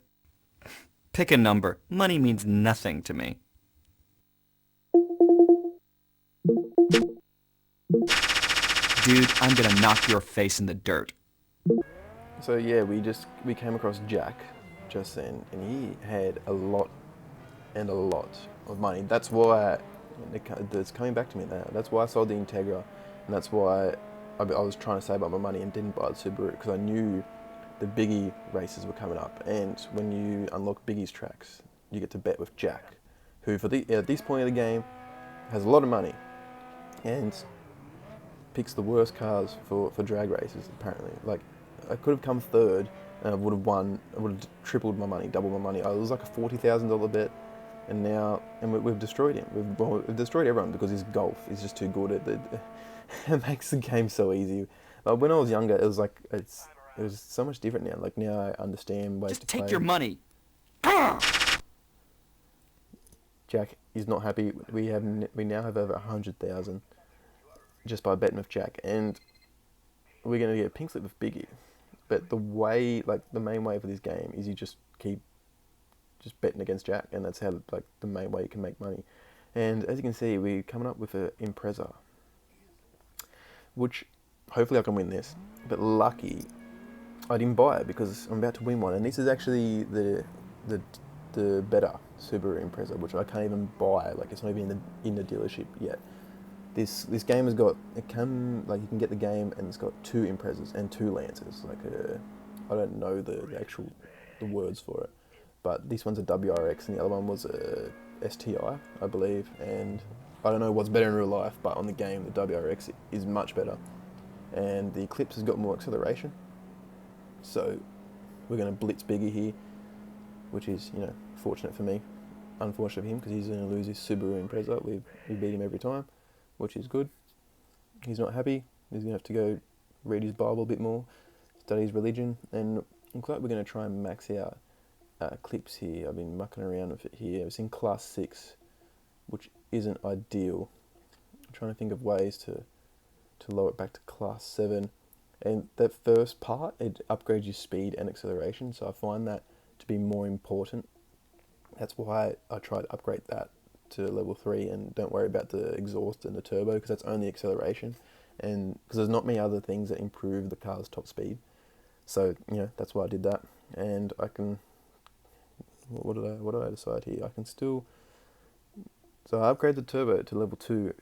Pick a number. Money means nothing to me. Dude, I'm gonna knock your face in the dirt. So we came across Jack just then, and he had a lot of money. That's why it's coming back to me now. That's why I sold the Integra, and that's why I was trying to save up my money and didn't buy the Subaru, because I knew the Biggie races were coming up. And when you unlock Biggie's tracks, you get to bet with Jack, who at this point of the game has a lot of money and picks the worst cars for drag races, apparently. Like, I could have come third and I would have won. I would have tripled my money, doubled my money. It was like a $40,000 bet, and we've destroyed him. We've destroyed everyone because his Golf is just too good. It makes the game so easy. But when I was younger, it was so much different now. Like, now I understand ways to play. Just take your money. Jack is not happy. We now have over 100,000 just by betting with Jack, and we're gonna get a pink slip with Biggie. But the main way for this game is you just keep betting against Jack, and that's how the main way you can make money. And as you can see, we're coming up with an Impreza, which hopefully I can win this. But lucky, I didn't buy it because I'm about to win one, and this is actually the better Subaru Impreza, which I can't even buy. Like, it's not even in the dealership yet. This game has got, you can get the game, and it's got 2 Imprezas and 2 Lancers. I don't know the words for it, but this one's a WRX and the other one was a STI, I believe. And I don't know what's better in real life, but on the game, the WRX is much better. And the Eclipse has got more acceleration. So we're going to blitz Biggie here, which is, fortunate for me. Unfortunate for him, because he's going to lose his Subaru Impreza. We beat him every time, which is good. He's not happy. He's going to have to go read his Bible a bit more, study his religion, and looks like we're going to try and max out Eclipse here. I've been mucking around with it here. It's in Class 6, which isn't ideal. I'm trying to think of ways to lower it back to class 7. And that first part, it upgrades your speed and acceleration, so I find that to be more important. That's why I try to upgrade that to level 3 and don't worry about the exhaust and the turbo, because that's only acceleration, and because there's not many other things that improve the car's top speed. So that's why I did that. And I can, what did I decide here? I can still, so I upgrade the turbo to level 2.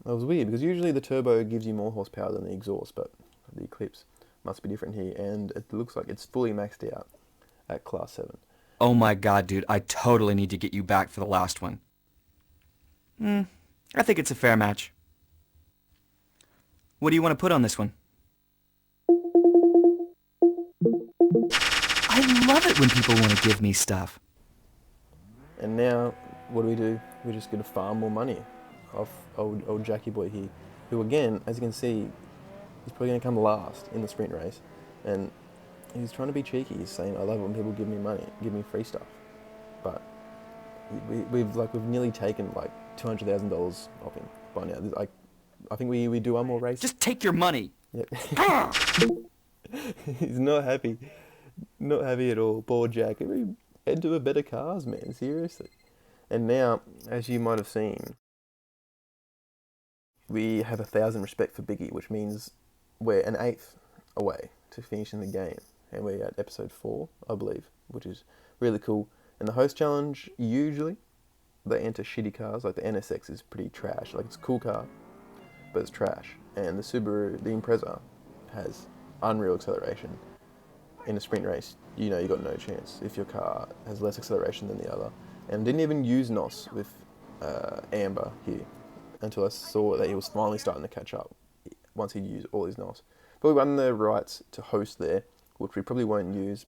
That was weird, because usually the turbo gives you more horsepower than the exhaust, but the Eclipse must be different here, and it looks like it's fully maxed out at class 7. Oh my god, dude, I totally need to get you back for the last one. I think it's a fair match. What do you want to put on this one? I love it when people want to give me stuff. And now, what do? We're just going to farm more money off old Jackie boy here, who again, as you can see, he's probably going to come last in the sprint race. And he's trying to be cheeky. He's saying, I love it when people give me money, give me free stuff. But we've nearly taken like $200,000 off him by now. I think we do one more race. Just take your money. Yep. He's not happy. Not happy at all. Poor Jack. We head to a better cars, man. Seriously. And now, as you might have seen, we have 1,000 respect for Biggie, which means we're an 8th away to finishing the game. And we're at episode 4, I believe, which is really cool. And the host challenge, usually, they enter shitty cars. Like the NSX is pretty trash. Like, it's a cool car, but it's trash. And the Subaru, the Impreza, has unreal acceleration. In a sprint race, you got no chance if your car has less acceleration than the other. And didn't even use NOS with Amber here until I saw that he was finally starting to catch up once he'd used all his NOS. But we won the rights to host there, which we probably won't use.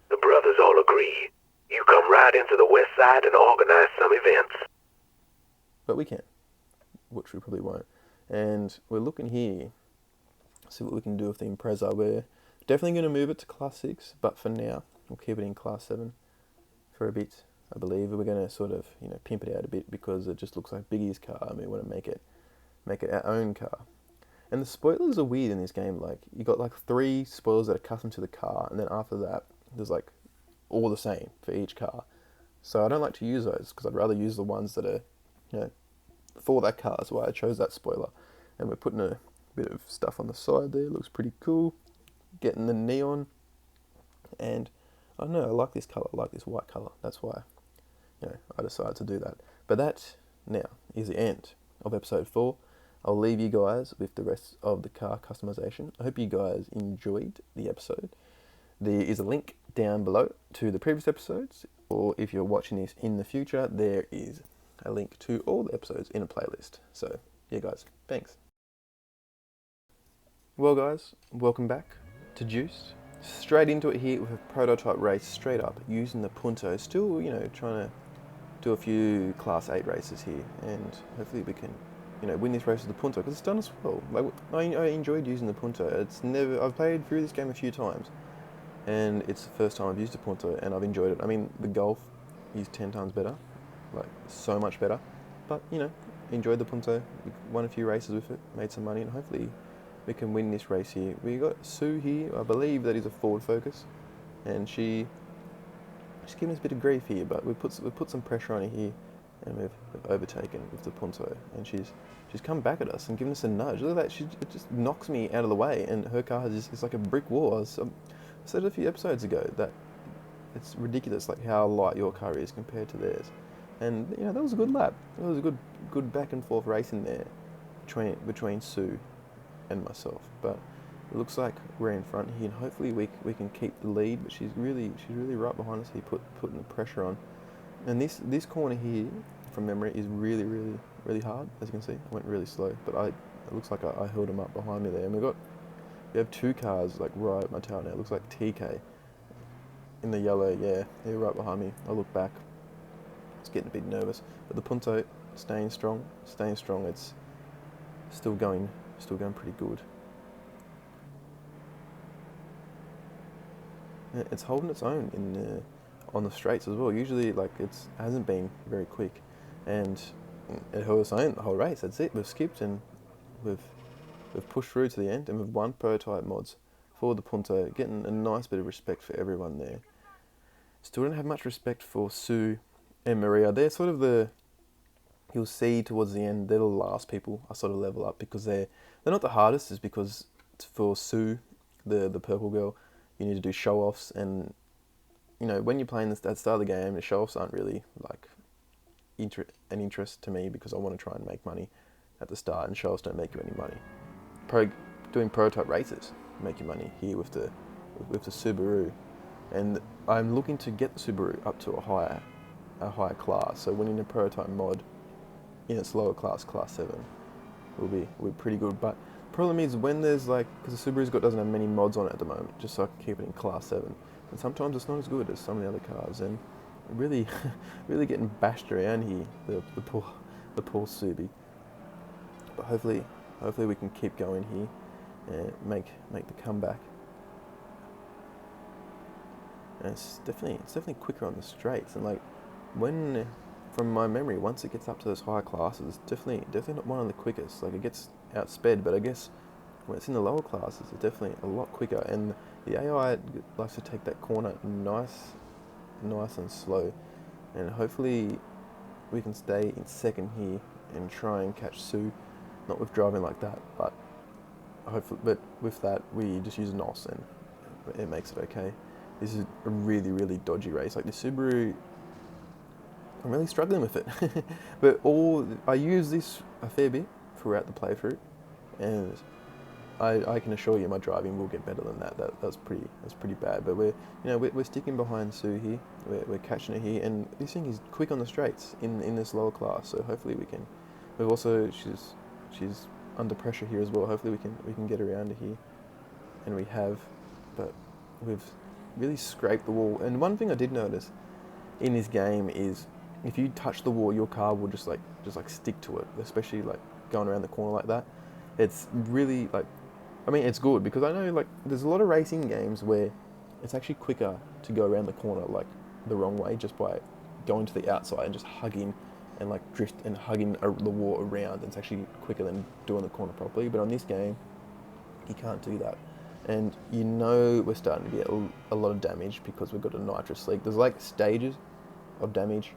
The brothers all agree. You come right into the west side and organize some events. But we can, which we probably won't. And we're looking here, see what we can do with the Impreza. We're definitely going to move it to class 6, but for now, we'll keep it in class 7 for a bit, I believe. We're going to sort of, pimp it out a bit because it just looks like Biggie's car, and we want to make it our own car. And the spoilers are weird in this game. Like, you got like 3 spoilers that are custom to the car, and then after that, there's like all the same for each car. So I don't like to use those because I'd rather use the ones that are, for that car. That's why I chose that spoiler. And we're putting a bit of stuff on the side there. Looks pretty cool. Getting the neon. And I don't know, I like this colour. I like this white colour. That's why, I decided to do that. But that now is the end of episode 4. I'll leave you guys with the rest of the car customization. I hope you guys enjoyed the episode. There is a link down below to the previous episodes, or if you're watching this in the future, there is a link to all the episodes in a playlist. So, yeah guys, thanks. Well guys, welcome back to Juice. Straight into it here with a prototype race straight up using the Punto. Still, trying to do a few Class 8 races here, and hopefully we can, win this race with the Punto, because it's done as well. Like, I enjoyed using the Punto. I've played through this game a few times, and it's the first time I've used a Punto, and I've enjoyed it. I mean, the Golf is 10 times better, like, so much better, but, enjoyed the Punto. We won a few races with it, made some money, and hopefully we can win this race here. We got Sue here, I believe that is a Ford Focus, and she's giving us a bit of grief here, but we put some pressure on her here, and we've overtaken with the Punto, and she's come back at us and given us a nudge. Look at that, it just knocks me out of the way, and her car is like a brick wall. I said a few episodes ago that it's ridiculous, like how light your car is compared to theirs. And that was a good lap. It was a good back and forth racing there between Sue and myself. But it looks like we're in front here, and hopefully we can keep the lead. But she's really right behind us here, putting the pressure on. And this corner here, from memory, is really hard. As you can see, I went really slow, but it looks like I held them up behind me there. And we have 2 cars like right at my tail now. It looks like TK in the yellow. Yeah, they're right behind me. I look back. It's getting a bit nervous, but the Punto staying strong. It's still going pretty good. It's holding its own on the straights as well. Usually, like, it hasn't been very quick, and it held us own the whole race. That's it. We've skipped and we've pushed through to the end, and we've won prototype mods for the Punto, getting a nice bit of respect for everyone there. Still don't have much respect for Sue and Maria. They're sort of you'll see towards the end, they're the last people I sort of level up, because they're not the hardest. Is because for Sue, the purple girl, you need to do show-offs, and you know, when you're playing this at the start of the game, the show-offs aren't really like an interest to me, because I want to try and make money at the start, and show-offs don't make you any money. Doing prototype races make you money here with the Subaru, and I'm looking to get the Subaru up to a higher class. So winning a prototype mod in its lower class, class 7, will be pretty good. But problem is when there's because the Subaru's doesn't have many mods on it at the moment, just so I can keep it in class 7. And sometimes it's not as good as some of the other cars, and really, really getting bashed around here, the poor Subi. But hopefully we can keep going here and make the comeback. And it's definitely quicker on the straights, and when, from my memory, once it gets up to those higher classes, it's definitely not one of the quickest. It gets outsped, but I guess when it's in the lower classes, it's definitely a lot quicker. And the AI likes to take that corner nice and slow. And hopefully we can stay in second here and try and catch Sue. Not with driving like that, but with that we just use NOS and it makes it okay. This is a really, really dodgy race. The Subaru, I'm really struggling with it. But I use this a fair bit throughout the playthrough, and I can assure you my driving will get better than that. That's pretty bad. But we're sticking behind Sue here. We're catching her here, and this thing is quick on the straights in this lower class. So hopefully we can. We've also she's under pressure here as well. Hopefully we can get around her here, and we have, but we've really scraped the wall. And one thing I did notice in this game is if you touch the wall, your car will just stick to it, especially going around the corner like that. It's really it's good, because I know there's a lot of racing games where it's actually quicker to go around the corner the wrong way, just by going to the outside and just hugging and drift and hugging the wall around. It's actually quicker than doing the corner properly. But on this game, you can't do that. And we're starting to get a lot of damage because we've got a nitrous leak. There's stages of damage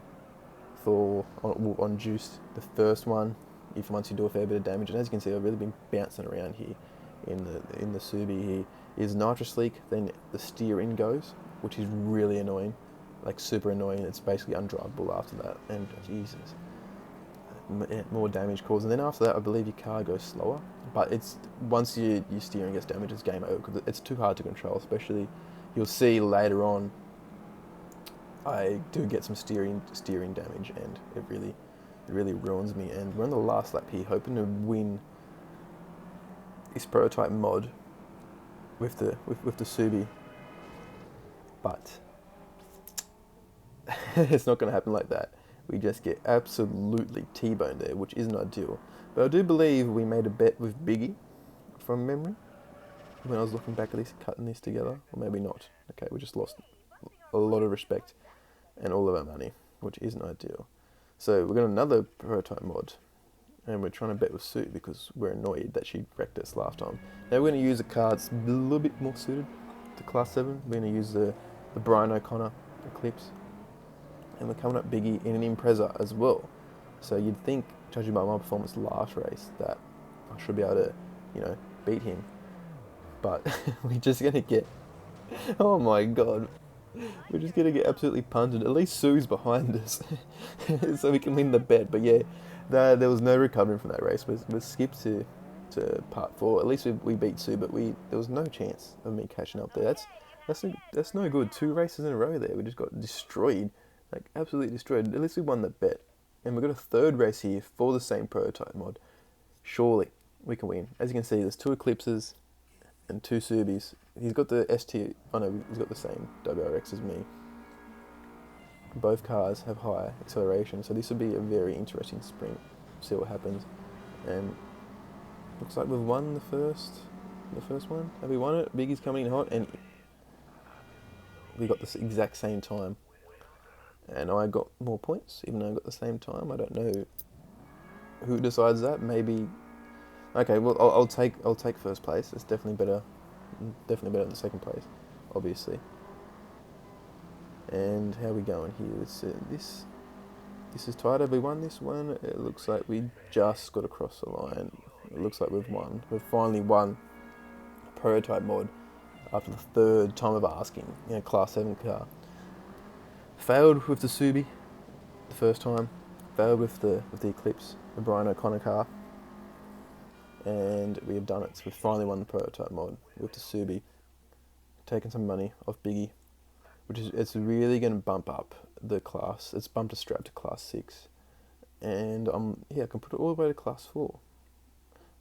on Juice. The first one, once you do a fair bit of damage, and as you can see, I've really been bouncing around here in the Subi here, is nitrous leak, then the steer-in goes, which is really annoying, super annoying. It's basically undrivable after that, and Jesus, more damage caused. And then after that, I believe your car goes slower, but it's once your steering gets damaged, it's game over, because it's too hard to control. Especially, you'll see later on, I do get some steering damage, and it really ruins me. And we're on the last lap here, hoping to win this prototype mod with the Subi, but it's not going to happen like that. We just get absolutely T-boned there, which isn't ideal. But I do believe we made a bet with Biggie, from memory, when I was looking back at this, cutting this together, or maybe not. Okay, we just lost a lot of respect and all of our money, which isn't ideal. So we've got another prototype mod, and we're trying to bet with Sue because we're annoyed that she wrecked us last time. Now we're going to use a car that's a little bit more suited to Class 7. We're going to use the Brian O'Connor Eclipse, and we're coming up Biggie in an Impreza as well. So you'd think, judging by my performance last race, that I should be able to, beat him. But we're just going to get, oh my god, we're just going to get absolutely punted. At least Sue's behind us, so we can win the bet. But yeah, there was no recovering from that race. We skipped to part 4. At least we beat Sue, but there was no chance of me catching up there. That's no good. 2 races in a row there. We just got destroyed, absolutely destroyed. At least we won the bet. And we've got a 3rd race here for the same prototype mod. Surely we can win. As you can see, there's 2 Eclipses and 2 Subis. He's got the ST. Oh no, he's got the same WRX as me. Both cars have high acceleration, so this will be a very interesting sprint. See what happens. And looks like we've won the first one. Have we won it? Biggie's coming in hot, and we got the exact same time. And I got more points, even though I got the same time. I don't know who decides that? Maybe. Okay, well, I'll take first place. It's definitely better than second place, obviously. And how are we going here? This is tight. Have we won this one? It looks like we just got across the line. It looks like we've won. We've finally won a prototype mod after the third time of asking in a Class 7 car. Failed with the Subi the first time. Failed with the Eclipse, the Brian O'Connor car. And we have done it. So we've finally won the prototype mod with the Subi. Taken some money off Biggie, which is, it's really going to bump up the class. It's bumped a strap to Class 6. And I can put it all the way to Class 4,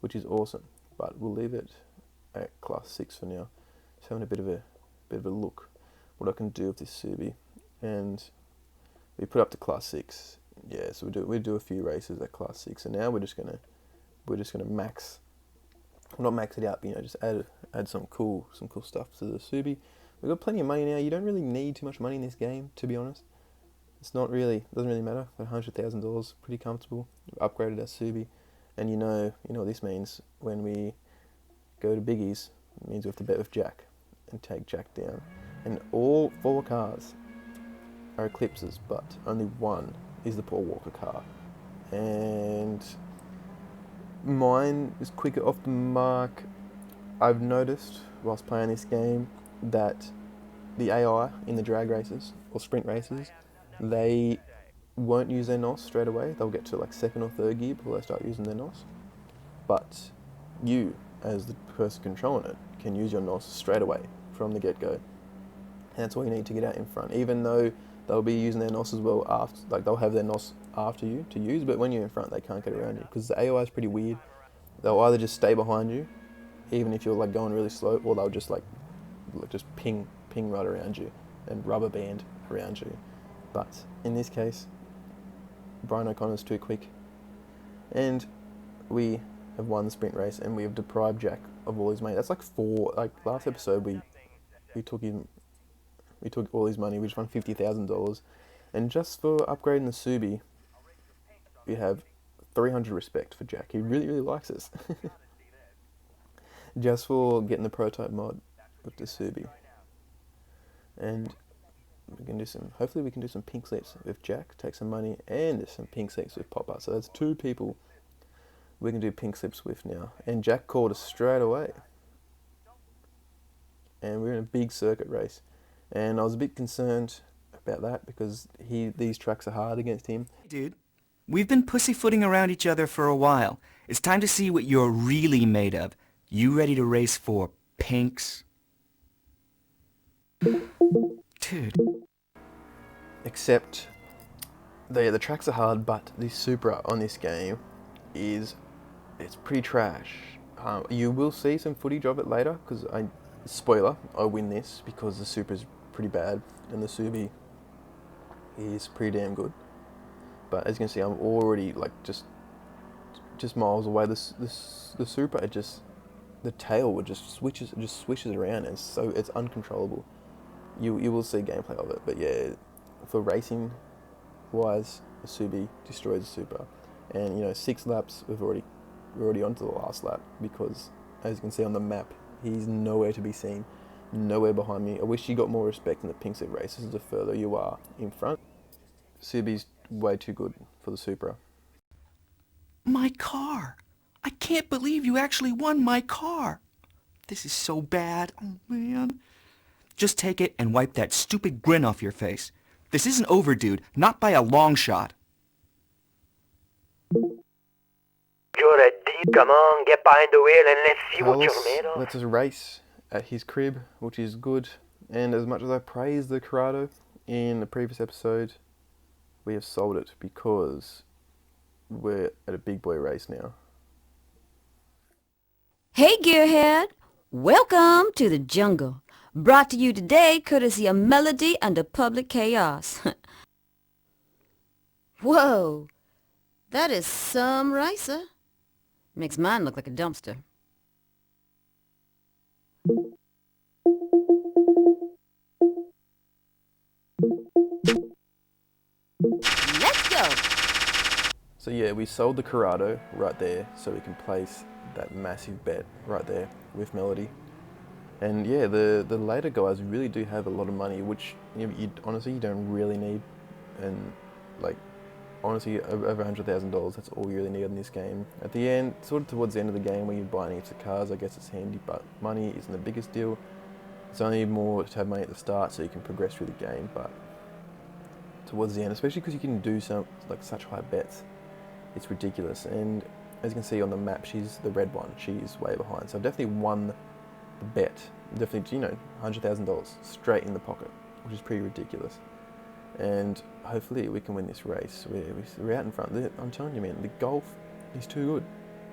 which is awesome. But we'll leave it at Class 6 for now. Just having a bit of a look what I can do with this Subi. And we put up to Class 6. Yeah, so we do a few races at Class 6, and now we're just gonna max, well, not max it out, but just add some cool stuff to the Subi. We've got plenty of money now. You don't really need too much money in this game, to be honest. Doesn't really matter. For $100,000, pretty comfortable. We've upgraded our Subi, and you know what this means when we go to Biggie's. It means we have to bet with Jack and take Jack down. And all 4 cars are Eclipses, but only one is the Paul Walker car. And mine is quicker off the mark. I've noticed whilst playing this game that the AI in the drag races or sprint races, they won't use their NOS straight away. They'll get to like 2nd or 3rd gear before they start using their NOS. But you, as the person controlling it, can use your NOS straight away from the get-go. And that's all you need to get out in front. Even though they'll be using their NOS as well after, like they'll have their NOS after you to use, but when you're in front, they can't get around you because the AI is pretty weird. They'll either just stay behind you, even if you're like going really slow, or they'll just just ping right around you and rubber band around you. But in this case, Brian O'Connor's too quick, and we have won the sprint race, and we have deprived Jack of all his money. That's like 4. Like last episode, we took all his money. We just won $50,000, and just for upgrading the Subi, we have 300 respect for Jack. He really likes us. Just for getting the prototype mod with the Subi. And we can do hopefully we can do some pink slips with Jack, take some money, and some pink slips with Popper. So that's 2 people we can do pink slips with now. And Jack called us straight away. And we're in a big circuit race. And I was a bit concerned about that because these tracks are hard against him. Dude, we've been pussyfooting around each other for a while. It's time to see what you're really made of. You ready to race for pinks? Dude. Except the tracks are hard, but the Supra on this game it's pretty trash. You will see some footage of it later because spoiler, I win this because the Supra is pretty bad and the Subi is pretty damn good. But as you can see, I'm already like just miles away. The Supra, the tail would just swishes around, and so it's uncontrollable. You will see gameplay of it, but yeah, for racing wise, the Subi destroys the Supra. And 6 laps, we're already onto the last lap because, as you can see on the map, he's nowhere to be seen, nowhere behind me. I wish you got more respect in the pink slip races the further you are in front. Subi's way too good for the Supra. My car! I can't believe you actually won my car! This is so bad. Oh, man. Just take it and wipe that stupid grin off your face. This isn't over, dude. Not by a long shot. You're a deep. Come on, get behind the wheel and let's see what you're made of. Lets us race at his crib, which is good. And as much as I praised the Corrado in the previous episode, we have sold it because we're at a big boy race now. Hey, Gearhead! Welcome to the jungle. Brought to you today courtesy of Melody under Public Chaos. Whoa! That is some racer. Makes mine look like a dumpster. Let's go! So yeah, we sold the Corrado right there so we can place that massive bet right there with Melody. And yeah, the later guys really do have a lot of money, which honestly you don't really need. And like honestly, over $100,000, that's all you really need in this game. At the end, sort of towards the end of the game when you're buying heaps of cars, I guess it's handy, but money isn't the biggest deal. It's only more to have money at the start so you can progress through the game, but towards the end, especially because you can do such high bets, it's ridiculous. And as you can see on the map, she's the red one, she's way behind. So I've definitely won the bet, definitely, $100,000 straight in the pocket, which is pretty ridiculous. And hopefully we can win this race. We're out in front. I'm telling you, man, the golf is too good.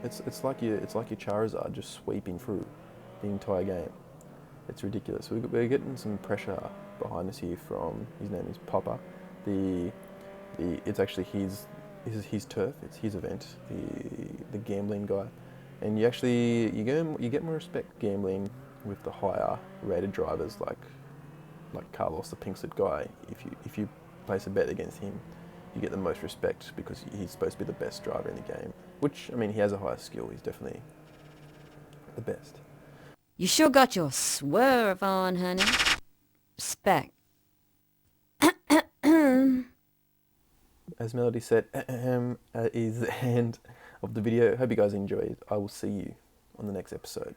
It's like your Charizard just sweeping through the entire game. It's ridiculous. We're getting some pressure behind us here from, his name is Popper. It's actually this is his turf. It's his event. The gambling guy, and you get more respect gambling with the higher rated drivers like Carlos, the pink slip guy. If you place a bet against him, you get the most respect because he's supposed to be the best driver in the game. Which, I mean, he has a higher skill. He's definitely the best. You sure got your swerve on, honey. Respect. As Melody said, is the end of the video. Hope you guys enjoyed. I will see you on the next episode.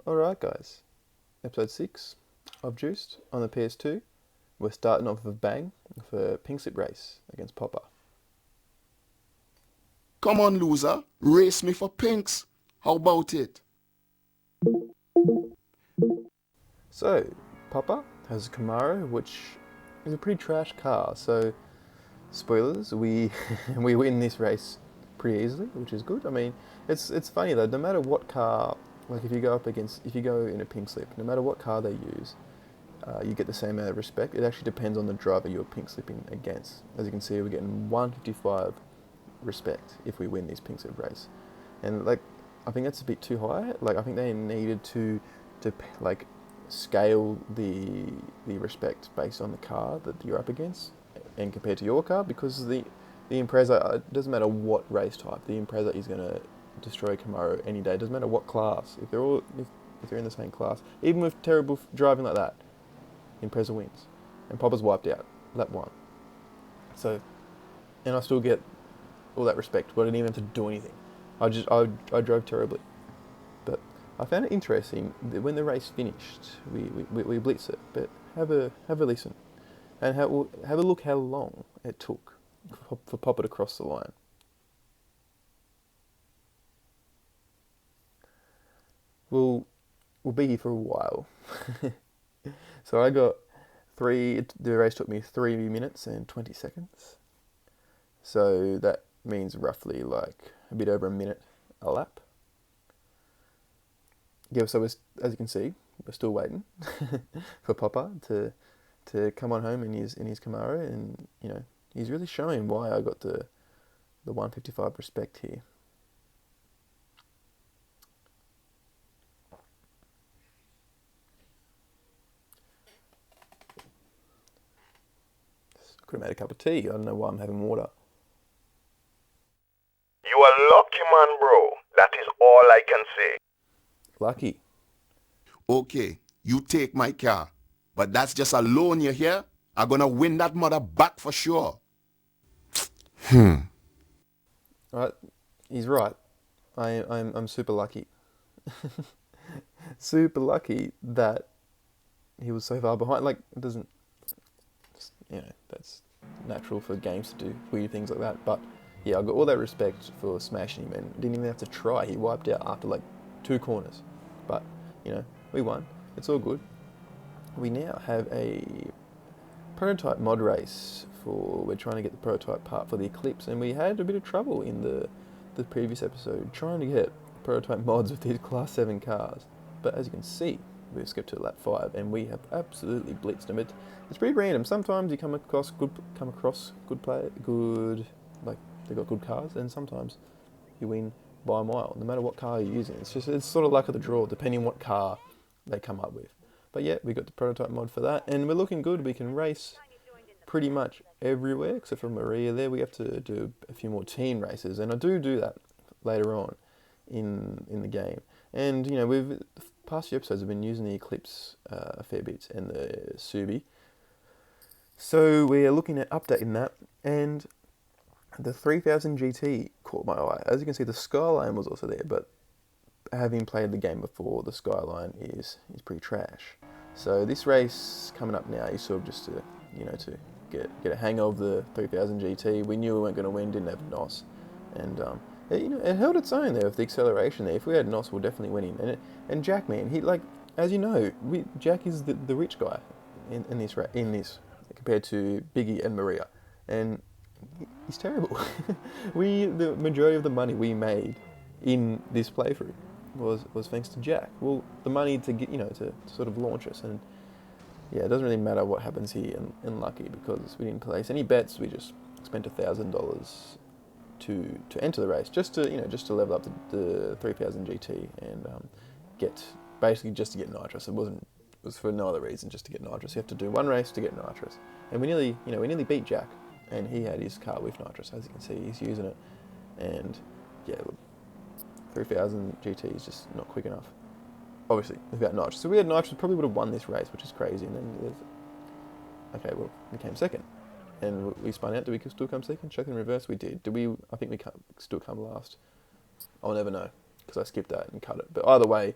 Alright guys, episode 6 of Juiced on the PS2. We're starting off with a bang for a pink slip race against Popper. Come on, loser. Race me for pinks. How about it? So, Popper has a Camaro, which is a pretty trash car. So, spoilers, we win this race pretty easily, which is good. I mean, it's funny though. No matter what car, like if you go in a pink slip, no matter what car they use, you get the same amount of respect. It actually depends on the driver you're pink slipping against. As you can see, we're getting 155 respect if we win this pink slip race, and like I think that's a bit too high. Like I think they needed to like scale the respect based on the car that you're up against and compared to your car, because the Impreza, it doesn't matter what race type, the Impreza is going to destroy Camaro any day. It doesn't matter what class. If they're in the same class, even with terrible driving like that, Impreza wins. And Popper's wiped out lap 1. So, and I still get all that respect, but I didn't even have to do anything. I drove terribly. But I found it interesting that when the race finished, we blitzed it. But have a listen, and have a look how long it took for Popper to cross the line. We'll be here for a while. So the race took me 3 minutes and 20 seconds. So that means roughly like a bit over a minute a lap. Yeah, so as you can see, we're still waiting for Popper to come on home in his Camaro, and he's really showing why I got the 155 respect here. Could have made a cup of tea. I don't know why I'm having water. You are lucky, man, bro. That is all I can say. Lucky. Okay, you take my car. But that's just a loan, you hear? I'm gonna win that mother back for sure. Right, he's right. I'm super lucky. Super lucky that he was so far behind. Like, it doesn't... that's natural for games to do weird things like that. But yeah, I got all that respect for smashing him and didn't even have to try. He wiped out after like 2 corners. But, we won. It's all good. We now have a prototype mod race we're trying to get the prototype part for the Eclipse, and we had a bit of trouble in the previous episode trying to get prototype mods with these Class 7 cars. But as you can see, we've skipped to lap 5 and we have absolutely blitzed them. It's pretty random. Sometimes you come across good player, like they've got good cars, and sometimes you win by a mile, no matter what car you're using. It's sort of luck of the draw, depending on what car they come up with. But yeah, we got the prototype mod for that, and we're looking good. We can race pretty much everywhere except for Maria there. We have to do a few more team races, and I do that later on in the game. And we've the past few episodes have been using the Eclipse a fair bit and the Subi. So we're looking at updating that, and the 3000 GT caught my eye. As you can see, the Skyline was also there, but having played the game before, the Skyline is pretty trash. So this race coming up now is sort of just to to get a hang of the 3000 GT. We knew we weren't going to win, didn't have NOS, and it held its own there with the acceleration there. If we had NOS, we're definitely winning. And Jack, man, he as you know, Jack is the rich guy in this compared to Biggie and Maria, and he's terrible. The majority of the money we made in this playthrough was thanks to Jack. Well, the money to get to sort of launch us, and yeah, it doesn't really matter what happens here in Lucky because we didn't place any bets. We just spent $1,000 to enter the race just to level up the 3000 GT and get just to get nitrous. It was for no other reason, just to get nitrous. You have to do one race to get nitrous, and we nearly beat Jack, and he had his car with nitrous. As you can see, he's using it, and yeah, look, 3000 GT is just not quick enough. Obviously, without nitrous. So we had nitrous, probably would have won this race, which is crazy. And then we came second, and we spun out. Did we still come second? Check in reverse. We did. I think we still come last. I'll never know because I skipped that and cut it. But either way,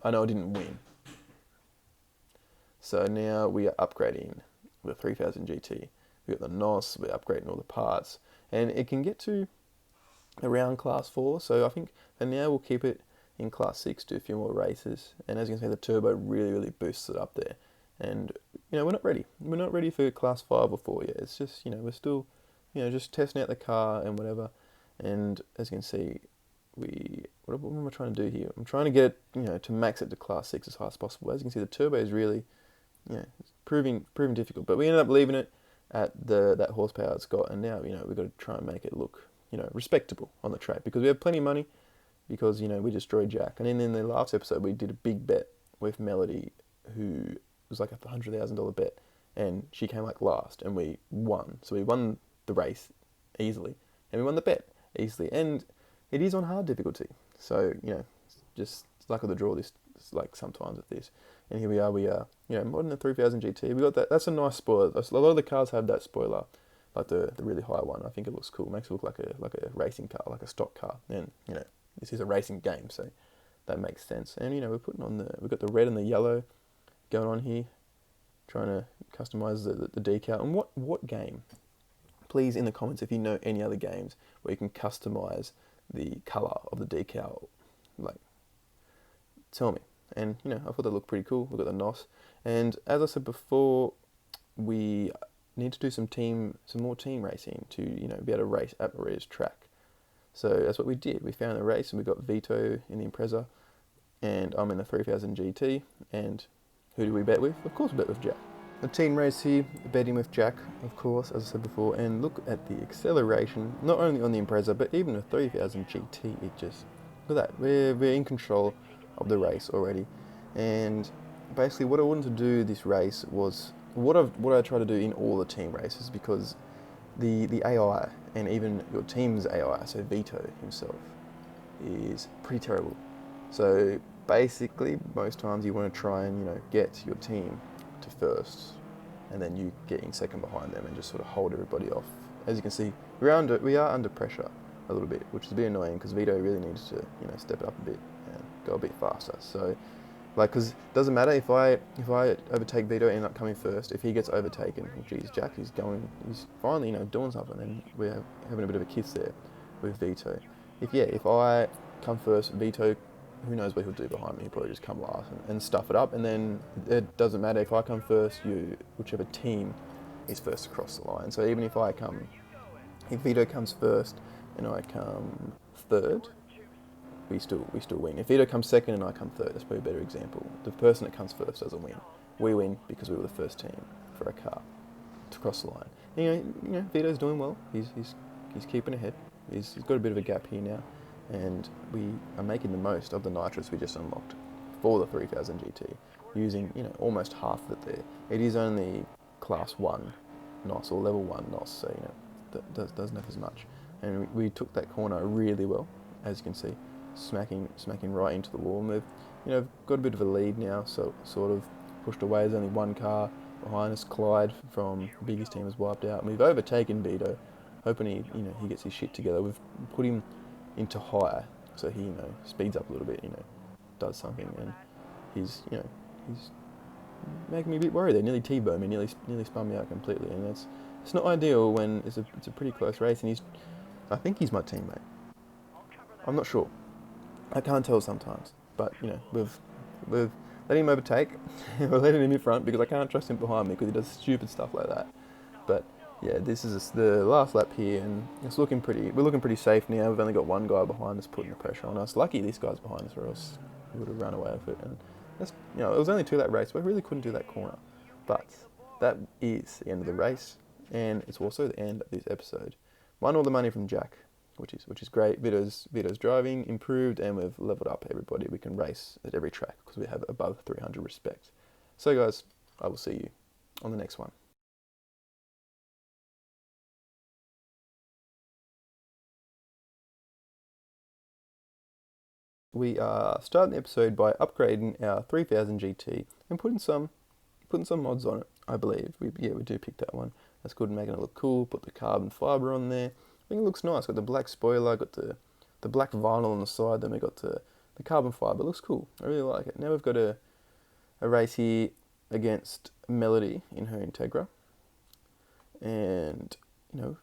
I know I didn't win. So now we are upgrading the 3000 GT. We got the NOS. We're upgrading all the parts, and it can get to around class 4. So I think, and now we'll keep it in class 6, do a few more races, and as you can see, the turbo really boosts it up there. And we're not ready. We're not ready for class 5 or 4 yet. It's just we're still just testing out the car and whatever. And as you can see, what am I trying to do here? I'm trying to get it to max it to class 6 as high as possible. As you can see, the turbo is really it's proving difficult, but we ended up leaving it at that horsepower it's got, and now we've got to try and make it look respectable on the track because we have plenty of money. Because we destroyed Jack, and then in the last episode we did a big bet with Melody, who was like $100,000 bet, and she came like last, and we won. So we won the race easily, and we won the bet easily, and it is on hard difficulty. So just luck of the draw. This like sometimes with this, and here we are. We are more than the 3000 GT. We got that. That's a nice spoiler. A lot of the cars have that spoiler, like the really high one. I think it looks cool. It makes it look like a racing car, like a stock car, and this is a racing game, so that makes sense. And we're putting on we've got the red and the yellow going on here, trying to customize the decal. And what game? Please in the comments if you know any other games where you can customize the color of the decal. Like, tell me. And I thought that looked pretty cool. We've got the NOS, and as I said before, we need to do some more team racing to be able to race at Maria's track. So that's what we did. We found the race, and we got Vito in the Impreza, and I'm in the 3000 GT. And who do we bet with? Of course, we bet with Jack. The team race here, betting with Jack, of course, as I said before. And look at the acceleration, not only on the Impreza, but even the 3000 GT. It just look at that. We're in control of the race already. And basically, what I wanted to do this race was what I try to do in all the team races, because the AI and even your team's AI, so Vito himself, is pretty terrible. So basically, most times you want to try and get your team to first, and then you getting second behind them, and just sort of hold everybody off. As you can see, we are under pressure a little bit, which is a bit annoying because Vito really needs to step it up a bit and go a bit faster. So because it doesn't matter if I overtake Vito and end up coming first. If he gets overtaken, geez, Jack he's finally doing something, and we're having a bit of a kiss there with Vito. If I come first, Vito, who knows what he'll do behind me? He'll probably just come last and stuff it up, and then it doesn't matter if I come first. Whichever team is first across the line. So even if Vito comes first and I come third, we still win. If Vito comes second and I come third, that's probably a better example. The person that comes first doesn't win. We win because we were the first team for a car to cross the line. And, Vito's doing well. He's keeping ahead. He's got a bit of a gap here now, and we are making the most of the nitrous we just unlocked for the 3000 GT, using almost half of it there. It is only class 1 NOS or level 1 NOS, so doesn't have as much. And we took that corner really well, as you can see, smacking right into the wall. And we've got a bit of a lead now, so sort of pushed away. There's only one car behind us. Clyde from Biggie's team has wiped out, and we've overtaken Beto, hoping he gets his shit together. We've put him into higher, so he speeds up a little bit, does something, and he's making me a bit worried. They nearly T-boned me, nearly spun me out completely, and it's not ideal when it's a pretty close race, and I think he's my teammate. I'm not sure. I can't tell sometimes, but we've let him overtake. We're letting him in front because I can't trust him behind me because he does stupid stuff like that. But yeah, this is the last lap here, and we're looking pretty safe now. We've only got one guy behind us putting the pressure on us. Lucky this guy's behind us, or else we would have run away with it. And that's, it was only 2 lap race, but I really couldn't do that corner. But that is the end of the race, and it's also the end of this episode. Won all the money from Jack, which is great. Vito's driving improved, and we've leveled up everybody. We can race at every track because we have above 300 respect. So guys, I will see you on the next one. We are starting the episode by upgrading our 3000 GT and putting some mods on it, I believe. We do pick that one. That's good, making it look cool. Put the carbon fibre on there. I think it looks nice. Got the black spoiler, got the black vinyl on the side, then we got the carbon fibre. It looks cool. I really like it. Now we've got a race here against Melody in her Integra. And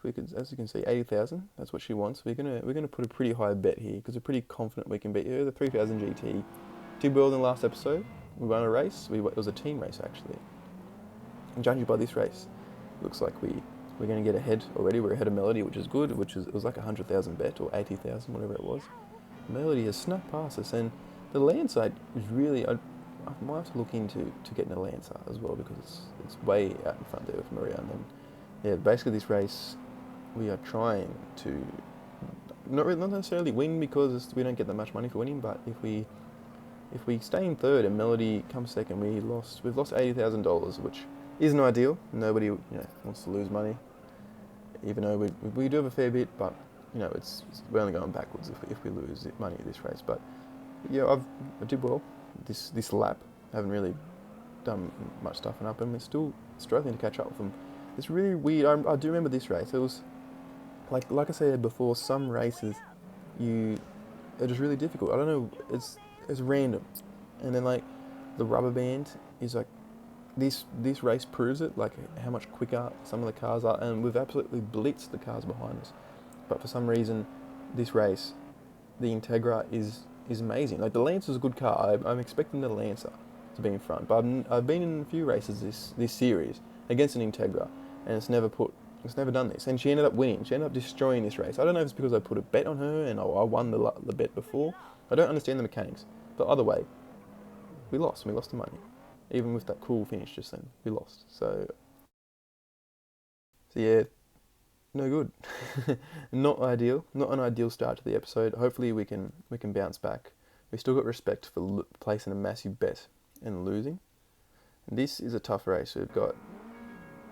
we could, as you can see, 80,000. That's what she wants. We're gonna put a pretty high bet here because we're pretty confident we can beat her. The 3000 GT did well in the last episode. We won a race. It was a team race actually. And judging by this race, looks like we're going to get ahead already. We're ahead of Melody, which is good. It was like 100,000 bet or 80,000, whatever it was. Melody has snuck past us, and the Lancer is really. I might have to look into getting a Lancer as well because it's way out in front there with Maria. And then, yeah, basically this race we are trying to not necessarily win because we don't get that much money for winning, but if we stay in third and Melody comes second, we've lost $80,000, which isn't ideal. Nobody wants to lose money, even though we do have a fair bit, but we're only going backwards if we lose money at this race. But yeah, I did well this lap. I haven't really done much stuffing up, and we're still struggling to catch up with them. It's really weird. I do remember this race. It was like I said before, some races are just really difficult. I don't know. It's random, and then like the rubber band is like. This race proves it, like how much quicker some of the cars are, and we've absolutely blitzed the cars behind us. But for some reason, this race, the Integra is amazing. Like the Lancer's a good car. I'm expecting the Lancer to be in front, but I've been in a few races this series against an Integra, and it's never done this. And she ended up winning. She ended up destroying this race. I don't know if it's because I put a bet on her and I won the bet before. I don't understand the mechanics, but either way, we lost. We lost the money. Even with that cool finish just then, we lost. So yeah, no good. Not ideal. Not an ideal start to the episode. Hopefully we can bounce back. We still got respect for placing a massive bet and losing. And this is a tough race. We've got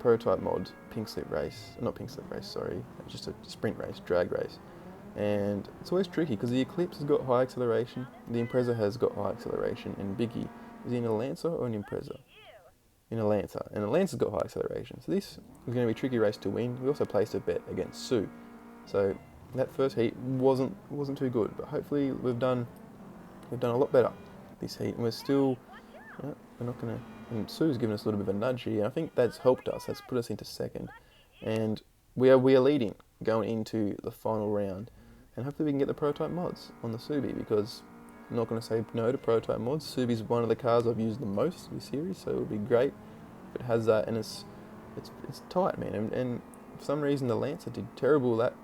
prototype mod, just a sprint race, drag race. And it's always tricky because the Eclipse has got high acceleration, the Impreza has got high acceleration, and Biggie is he in a Lancer or an Impreza? In a Lancer, and the Lancer's got high acceleration. So this is going to be a tricky race to win. We also placed a bet against Sue, so that first heat wasn't too good. But hopefully we've done a lot better this heat, and we're still we're not going to. And Sue's given us a little bit of a nudge here. I think that's helped us. That's put us into second, and we are leading going into the final round. And hopefully we can get the prototype mods on the Subi because. I'm not going to say no to prototype mods. Subi's one of the cars I've used the most this series, so it would be great if it has that. And it's tight, man. And for some reason the Lancer did terrible that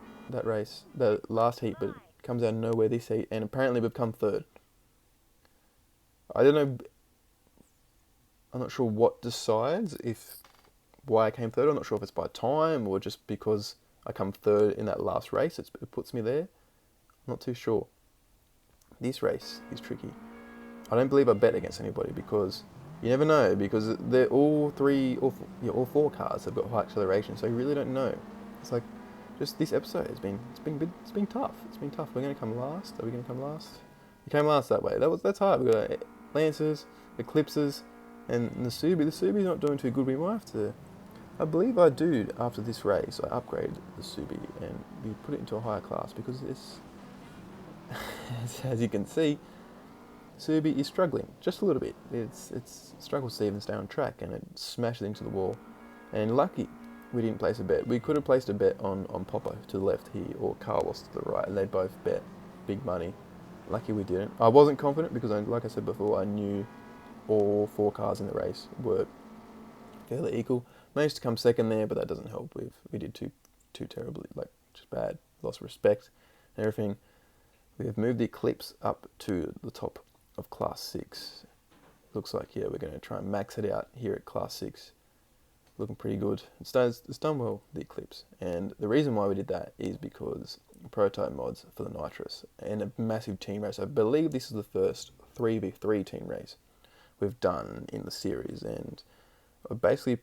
race, the last heat, but it comes out of nowhere this heat, and apparently we've come third. I don't know. I'm not sure what decides why I came third. I'm not sure if it's by time or just because I come third in that last race. It puts me there. I'm not too sure. This race is tricky. I don't believe I bet against anybody because You never know, because they're all four cars have got high acceleration, so you really don't know. It's like, just this episode it's been tough. It's been tough. We're gonna come last. Are we gonna come last? We came last that way. That's hard. We got Lancers, Eclipses, and the Subi. The Subi's not doing too good. We might have to. I believe I do after this race. I upgrade the Subi and we put it into a higher class because this, as you can see, Subi is struggling just a little bit. It's struggles to even stay on track and it smashes into the wall. And lucky we didn't place a bet. We could have placed a bet on Popper to the left here or Carlos to the right, and they both bet big money. Lucky we didn't. I wasn't confident because, like I said before, I knew all four cars in the race were fairly equal. Managed to come second there, but that doesn't help. We did too terribly, like just bad. Lost respect and everything. We have moved the Eclipse up to the top of Class 6. Looks like, yeah, we're going to try and max it out here at Class 6. Looking pretty good. It's done well, the Eclipse. And the reason why we did that is because prototype mods for the Nitrous and a massive team race. I believe this is the first 3v3 team race we've done in the series. And I basically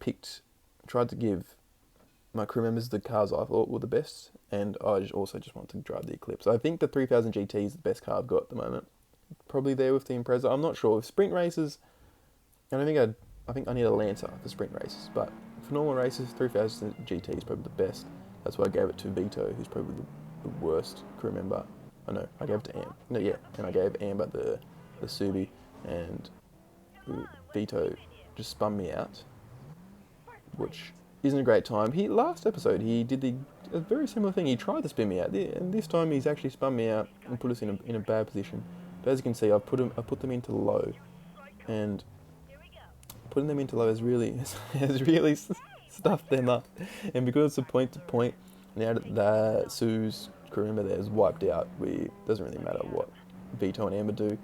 tried to give my crew members the cars I thought were the best. And I also just wanted to drive the Eclipse. I think the 3000 GT is the best car I've got at the moment. Probably there with the Impreza. I'm not sure. With sprint races, I think I need a Lancer for sprint races, but for normal races, 3000 GT is probably the best. That's why I gave it to Vito, who's probably the worst crew member. I know, I gave it to and I gave Amber the Subi, and Vito just spun me out, which isn't a great time. Last episode he did a very similar thing. He tried to spin me out, and this time he's actually spun me out and put us in a bad position. But as you can see, I put them into low, and putting them into low has really stuffed them up. And because it's a point to point, now that Sue's crew member there is wiped out, doesn't really matter what Vito and Amber do.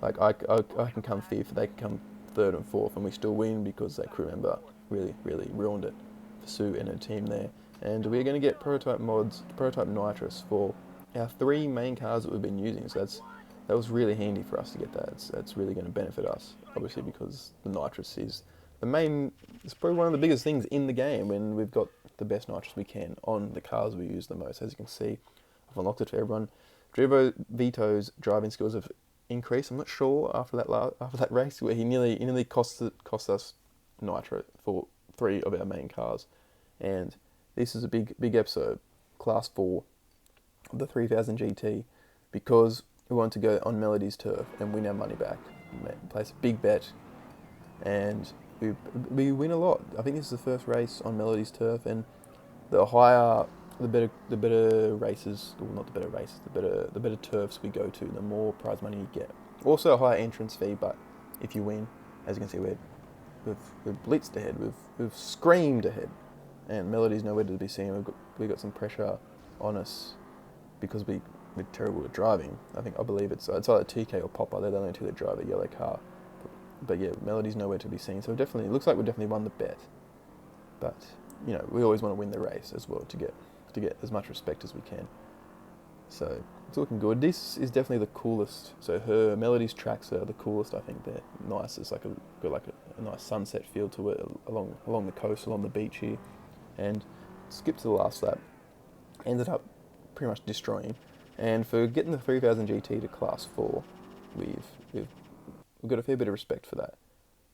Like I can come fifth, they can come third and fourth, and we still win because that crew member really ruined it for Sue and her team there. And we're going to get prototype Nitrous for our three main cars that we've been using. So that was really handy for us to get that. That's really going to benefit us, obviously, because the Nitrous is it's probably one of the biggest things in the game when we've got the best Nitrous we can on the cars we use the most. As you can see, I've unlocked it for everyone. Vito's driving skills have increased. I'm not sure after that race where he nearly cost us Nitro for 3 of our main cars. And this is a big episode, Class 4 of the 3000 GT, because we want to go on Melody's turf and win our money back. Place a big bet, and we win a lot. I think this is the first race on Melody's turf, and the better races, well, not the better races, the better turfs we go to, the more prize money you get. Also a higher entrance fee, but if you win, as you can see, we've blitzed ahead, we've screamed ahead, and Melody's nowhere to be seen. We've got some pressure on us because we're terrible at driving. I believe it's either TK or Popper. They're the only two that drive a yellow car. But yeah, Melody's nowhere to be seen. So it looks like we definitely won the bet. But you know, we always want to win the race as well to get as much respect as we can. So it's looking good. This is definitely the coolest. So her Melody's tracks are the coolest. I think they're nice. It's got a nice sunset feel to it along the coast, along the beach here. And skipped to the last lap. Ended up pretty much destroying. And for getting the 3000 GT to Class 4, we've got a fair bit of respect for that,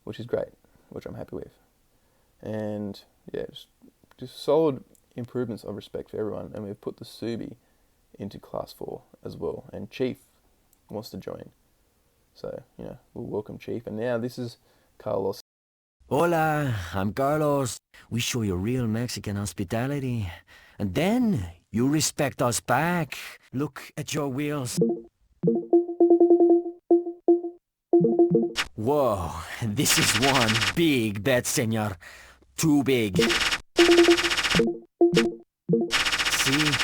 which is great, which I'm happy with. And yeah, just solid improvements of respect for everyone. And we've put the Subi into Class 4 as well. And Chief wants to join. So, you know, we'll welcome Chief. And now this is Carlos. Hola, I'm Carlos. We show you real Mexican hospitality. And then you respect us back. Look at your wheels. Whoa, this is one big bet, senor. Too big. See,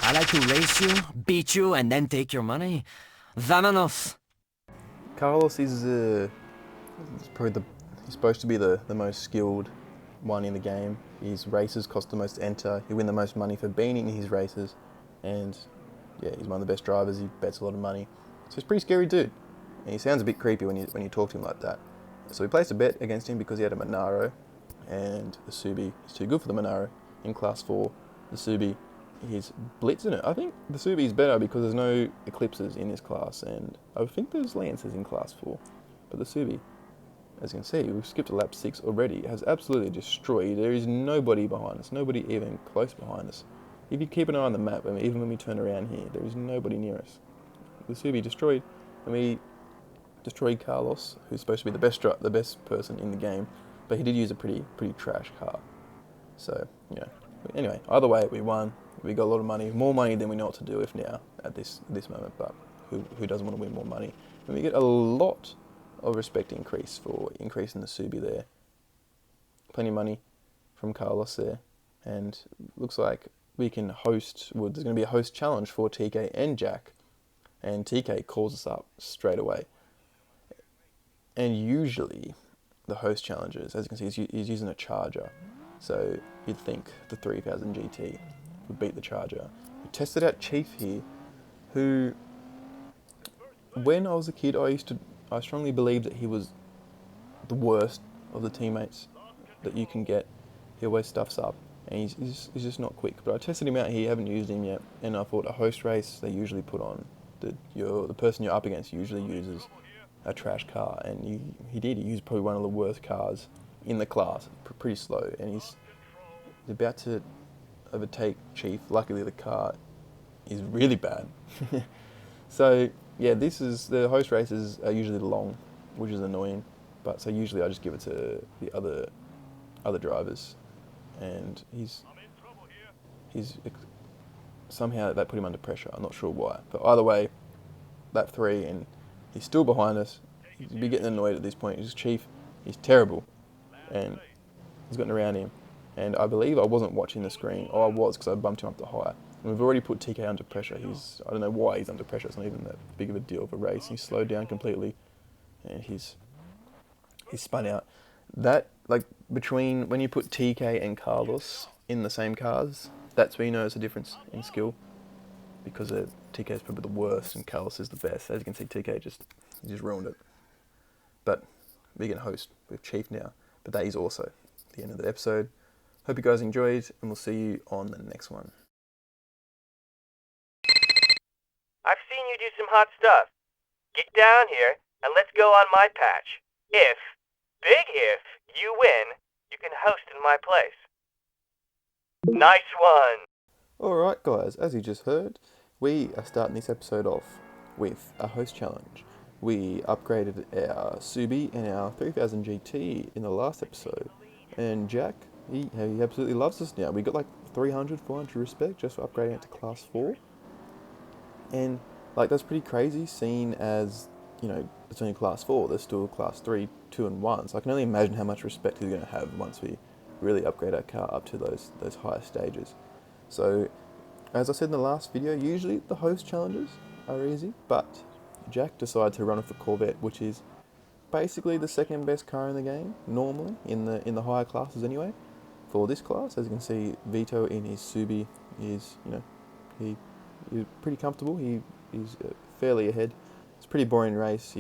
I like to race you, beat you, and then take your money. Vámonos. Carlos is probably he's supposed to be the most skilled one in the game. His races cost the most to enter. He win the most money for being in his races. And yeah, he's one of the best drivers. He bets a lot of money. So he's a pretty scary dude. And he sounds a bit creepy when you talk to him like that. So we placed a bet against him because he had a Monaro, and the Subi is too good for the Monaro. In Class 4, the Subi is blitzing it. I think the Subi is better because there's no Eclipses in this class, and I think there's Lancers in Class 4. But the Subi, as you can see, we've skipped to lap 6 already, has absolutely destroyed. There is nobody behind us, nobody even close behind us. If you keep an eye on the map, even when we turn around here, there is nobody near us. The Subi destroyed, and we destroyed Carlos, who's supposed to be the best person in the game, but he did use a pretty trash car. So, yeah. Anyway, either way, we won. We got a lot of money, more money than we know what to do with now at this moment. But who doesn't want to win more money? And we get a lot of respect increase for increasing the Subi there. Plenty of money from Carlos there, and looks like we can host. Well, there's going to be a host challenge for TK and Jack, and TK calls us up straight away. And usually, the host challenges, as you can see, he's using a Charger. So you'd think the 3000 GT would beat the Charger. We tested out Chief here, who, when I was a kid, I strongly believed that he was the worst of the teammates that you can get. He always stuffs up, and he's just not quick. But I tested him out here, haven't used him yet, and I thought a host race, they usually put on, the person you're up against usually uses a trash car, and he did. He used probably one of the worst cars in the class, pretty slow, and he's about to overtake Chief. Luckily the car is really bad. So yeah, the host races are usually long, which is annoying, but so usually I just give it to the other drivers, and he's somehow they put him under pressure. I'm not sure why, but either way, lap 3 and he's still behind us. He'd be getting annoyed at this point. He's Chief. He's terrible, and he's gotten around him. And I believe I wasn't watching the screen. Oh, I was, because I bumped him up to high. And we've already put TK under pressure. I don't know why he's under pressure. It's not even that big of a deal of a race. He's slowed down completely, and he's spun out. That, like, between when you put TK and Carlos in the same cars, that's where you know there's a difference in skill, because TK is probably the worst and Carlos is the best. As you can see, TK just ruined it. But we can host with Chief now. But that is also the end of the episode. Hope you guys enjoyed, and we'll see you on the next one. I've seen you do some hot stuff. Get down here, and let's go on my patch. Big if, you win, you can host in my place. Nice one! Alright guys, as you just heard, we are starting this episode off with a host challenge. We upgraded our Subi and our 3000 GT in the last episode, and Jack, he absolutely loves us now. We got like 300, 400 respect just for upgrading it to Class 4, and like that's pretty crazy, seeing as, you know, it's only Class 4, there's still Class 3, 2 and 1, so I can only imagine how much respect he's going to have once we really upgrade our car up to those higher stages. So, as I said in the last video, usually the host challenges are easy, but Jack decided to run with the Corvette, which is basically the second best car in the game, normally, in the higher classes anyway. For this class, as you can see, Vito in his Subi is, you know, he's pretty comfortable, he's fairly ahead. It's a pretty boring race,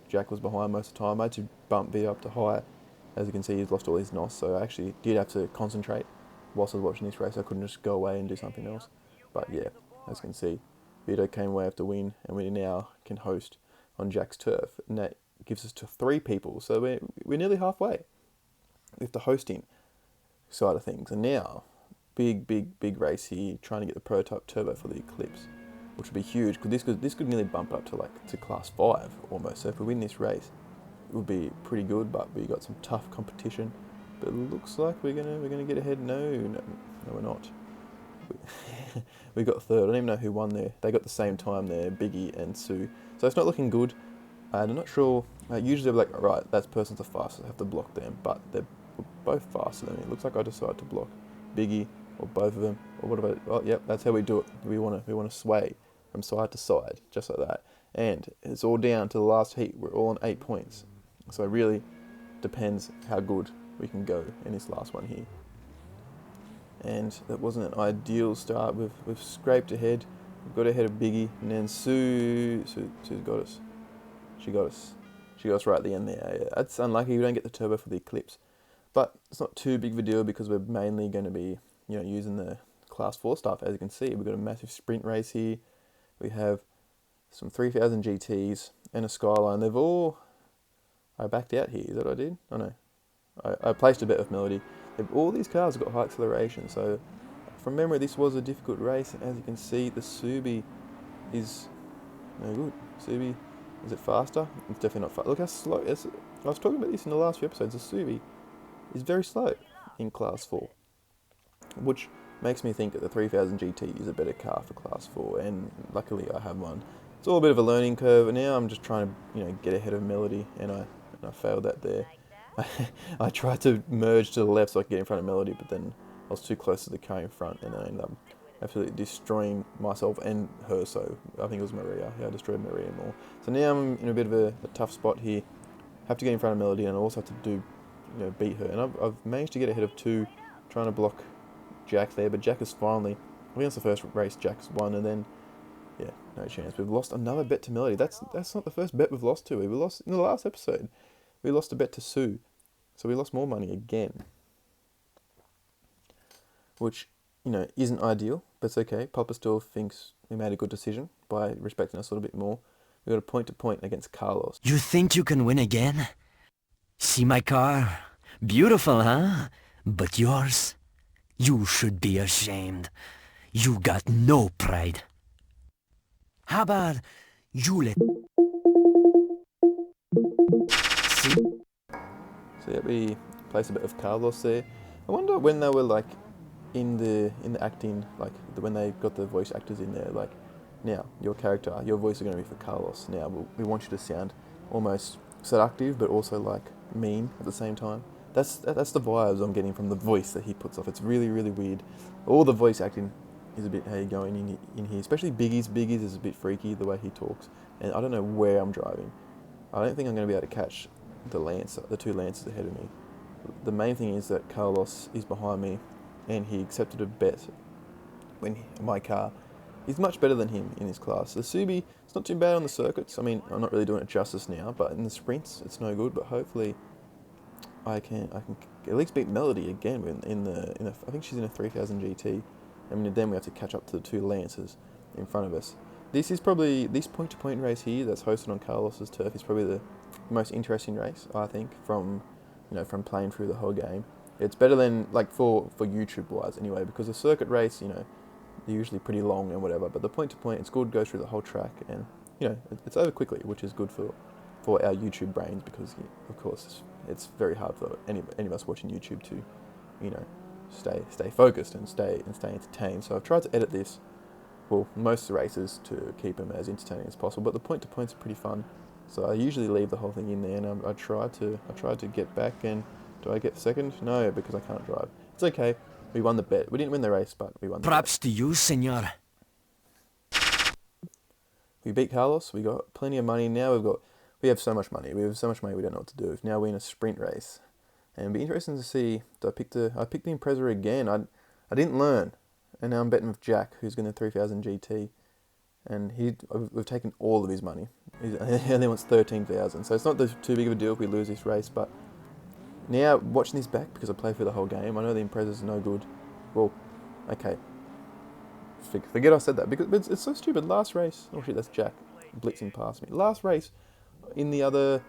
Jack was behind most of the time. I had to bump Vito up to high. As you can see, he's lost all his NOS, so I actually did have to concentrate whilst I was watching this race. I couldn't just go away and do something else. But yeah, as you can see, Vito came away after win, and we now can host on Jack's turf, and that gives us to 3 people, so we're nearly halfway with the hosting side of things. And now, big race here, trying to get the prototype turbo for the Eclipse, which would be huge, because this could nearly bump up to Class 5 almost. So if we win this race, it would be pretty good, but we got some tough competition. But it looks like we're gonna get ahead. No, we're not. We got third. I don't even know who won there. They got the same time there, Biggie and Sue. So it's not looking good. And I'm not sure. Usually they're like, right, that person's the fastest. I have to block them, but they're both faster than me. It looks like I decided to block Biggie or both of them. Or what about? Oh, yep, that's how we do it. We want to sway from side to side, just like that. And it's all down to the last heat. We're all on 8 points. So it really depends how good we can go in this last one here. And that wasn't an ideal start. We've scraped ahead. We've got ahead of Biggie, and then Sue's got us. She got us. She got us right at the end there. Yeah, that's unlucky. We don't get the turbo for the Eclipse. But it's not too big of a deal because we're mainly going to be, using the Class 4 stuff. As you can see, we've got a massive sprint race here. We have some 3000 GTs and a Skyline. They've all... I backed out here. Is that what I did? Oh no. I placed a bet with Melody. All these cars have got high acceleration, so from memory this was a difficult race. As you can see, the Subi is no good. Subi, is it faster? It's definitely not fast. Look how slow. I was talking about this in the last few episodes. The Subi is very slow in Class 4, which makes me think that the 3000 GT is a better car for Class 4, and luckily I have one. It's all a bit of a learning curve, and now I'm just trying to, get ahead of Melody, and I failed that there. I tried to merge to the left so I could get in front of Melody, but then I was too close to the car in front, and I ended up absolutely destroying myself and her. So I think it was Maria. Yeah, I destroyed Maria more. So now I'm in a bit of a tough spot here. Have to get in front of Melody, and I also have to do, beat her. And I've managed to get ahead of 2, trying to block Jack there, but Jack is finally... I think that's the first race Jack's won, and then yeah, no chance. We've lost another bet to Melody. That's not the first bet we've lost to. We lost in the last episode. We lost a bet to Sue. So we lost more money again. Which, isn't ideal, but it's okay. Papa still thinks we made a good decision by respecting us a little bit more. We got a point-to-point against Carlos. You think you can win again? See my car? Beautiful, huh? But yours? You should be ashamed. You got no pride. How about you let... See? So yeah, we placed a bit of Carlos there. I wonder when they were in the acting, when they got the voice actors in there, now your character, your voice is going to be for Carlos. Now we want you to sound almost seductive, but also mean at the same time. That's the vibes I'm getting from the voice that he puts off. It's really, really weird. All the voice acting is a bit how you're going in here, especially Biggie's. Biggie's is a bit freaky the way he talks, and I don't know where I'm driving. I don't think I'm going to be able to catch the 2 Lancers ahead of me. The main thing is that Carlos is behind me, and he accepted a bet when my car is much better than him in his class. The Subi, it's not too bad on the circuits. I mean, I'm not really doing it justice now, but in the sprints, it's no good. But hopefully, I can at least beat Melody again I think she's in a 3000 GT. I mean, then we have to catch up to the 2 Lancers in front of us. This point-to-point race here that's hosted on Carlos's turf is probably the most interesting race, I think, from playing through the whole game. It's better than, for YouTube-wise anyway, because the circuit race, they're usually pretty long and whatever, but the point-to-point, it's good, goes through the whole track, and, it's over quickly, which is good for our YouTube brains, because, of course, it's very hard for any of us watching YouTube to, stay focused and stay entertained. So I've tried to edit this, most of the races, to keep them as entertaining as possible, but the point-to-points are pretty fun. So I usually leave the whole thing in there, and I tried to get back, and do I get second? No, because I can't drive. It's okay. We won the bet. We didn't win the race, but we won the Props to you, senor. We beat Carlos. We got plenty of money. Now we have so much money. We have so much money we don't know what to do. Now we're in a sprint race. And it'd be interesting to see, I picked the Impreza again. I didn't learn. And now I'm betting with Jack, who's going to 3000 GT. And we've taken all of his money. He only wants 13,000. So it's not too big of a deal if we lose this race. But now, watching this back, because I played through the whole game, I know the Impreza's no good. Well, okay. Forget I said that, because it's so stupid. Last race... Oh shit, that's Jack blitzing past me. Last race, in the other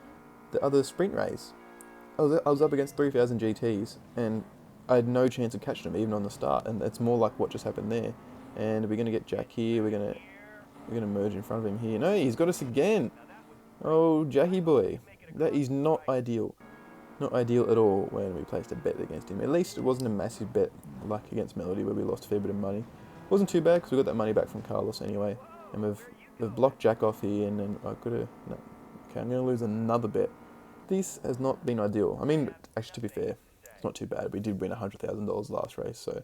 sprint race, I was up against 3000 GTs, and I had no chance of catching him, even on the start. And it's more like what just happened there. And we're going to get Jack here. We're going to merge in front of him here. No, he's got us again. Oh, Jackie boy. That is not ideal. Not ideal at all when we placed a bet against him. At least it wasn't a massive bet like against Melody, where we lost a fair bit of money. It wasn't too bad, because we got that money back from Carlos anyway. And we've blocked Jack off here, and then I'm going to lose another bet. This has not been ideal. I mean, actually, to be fair, it's not too bad. We did win $100,000 last race, so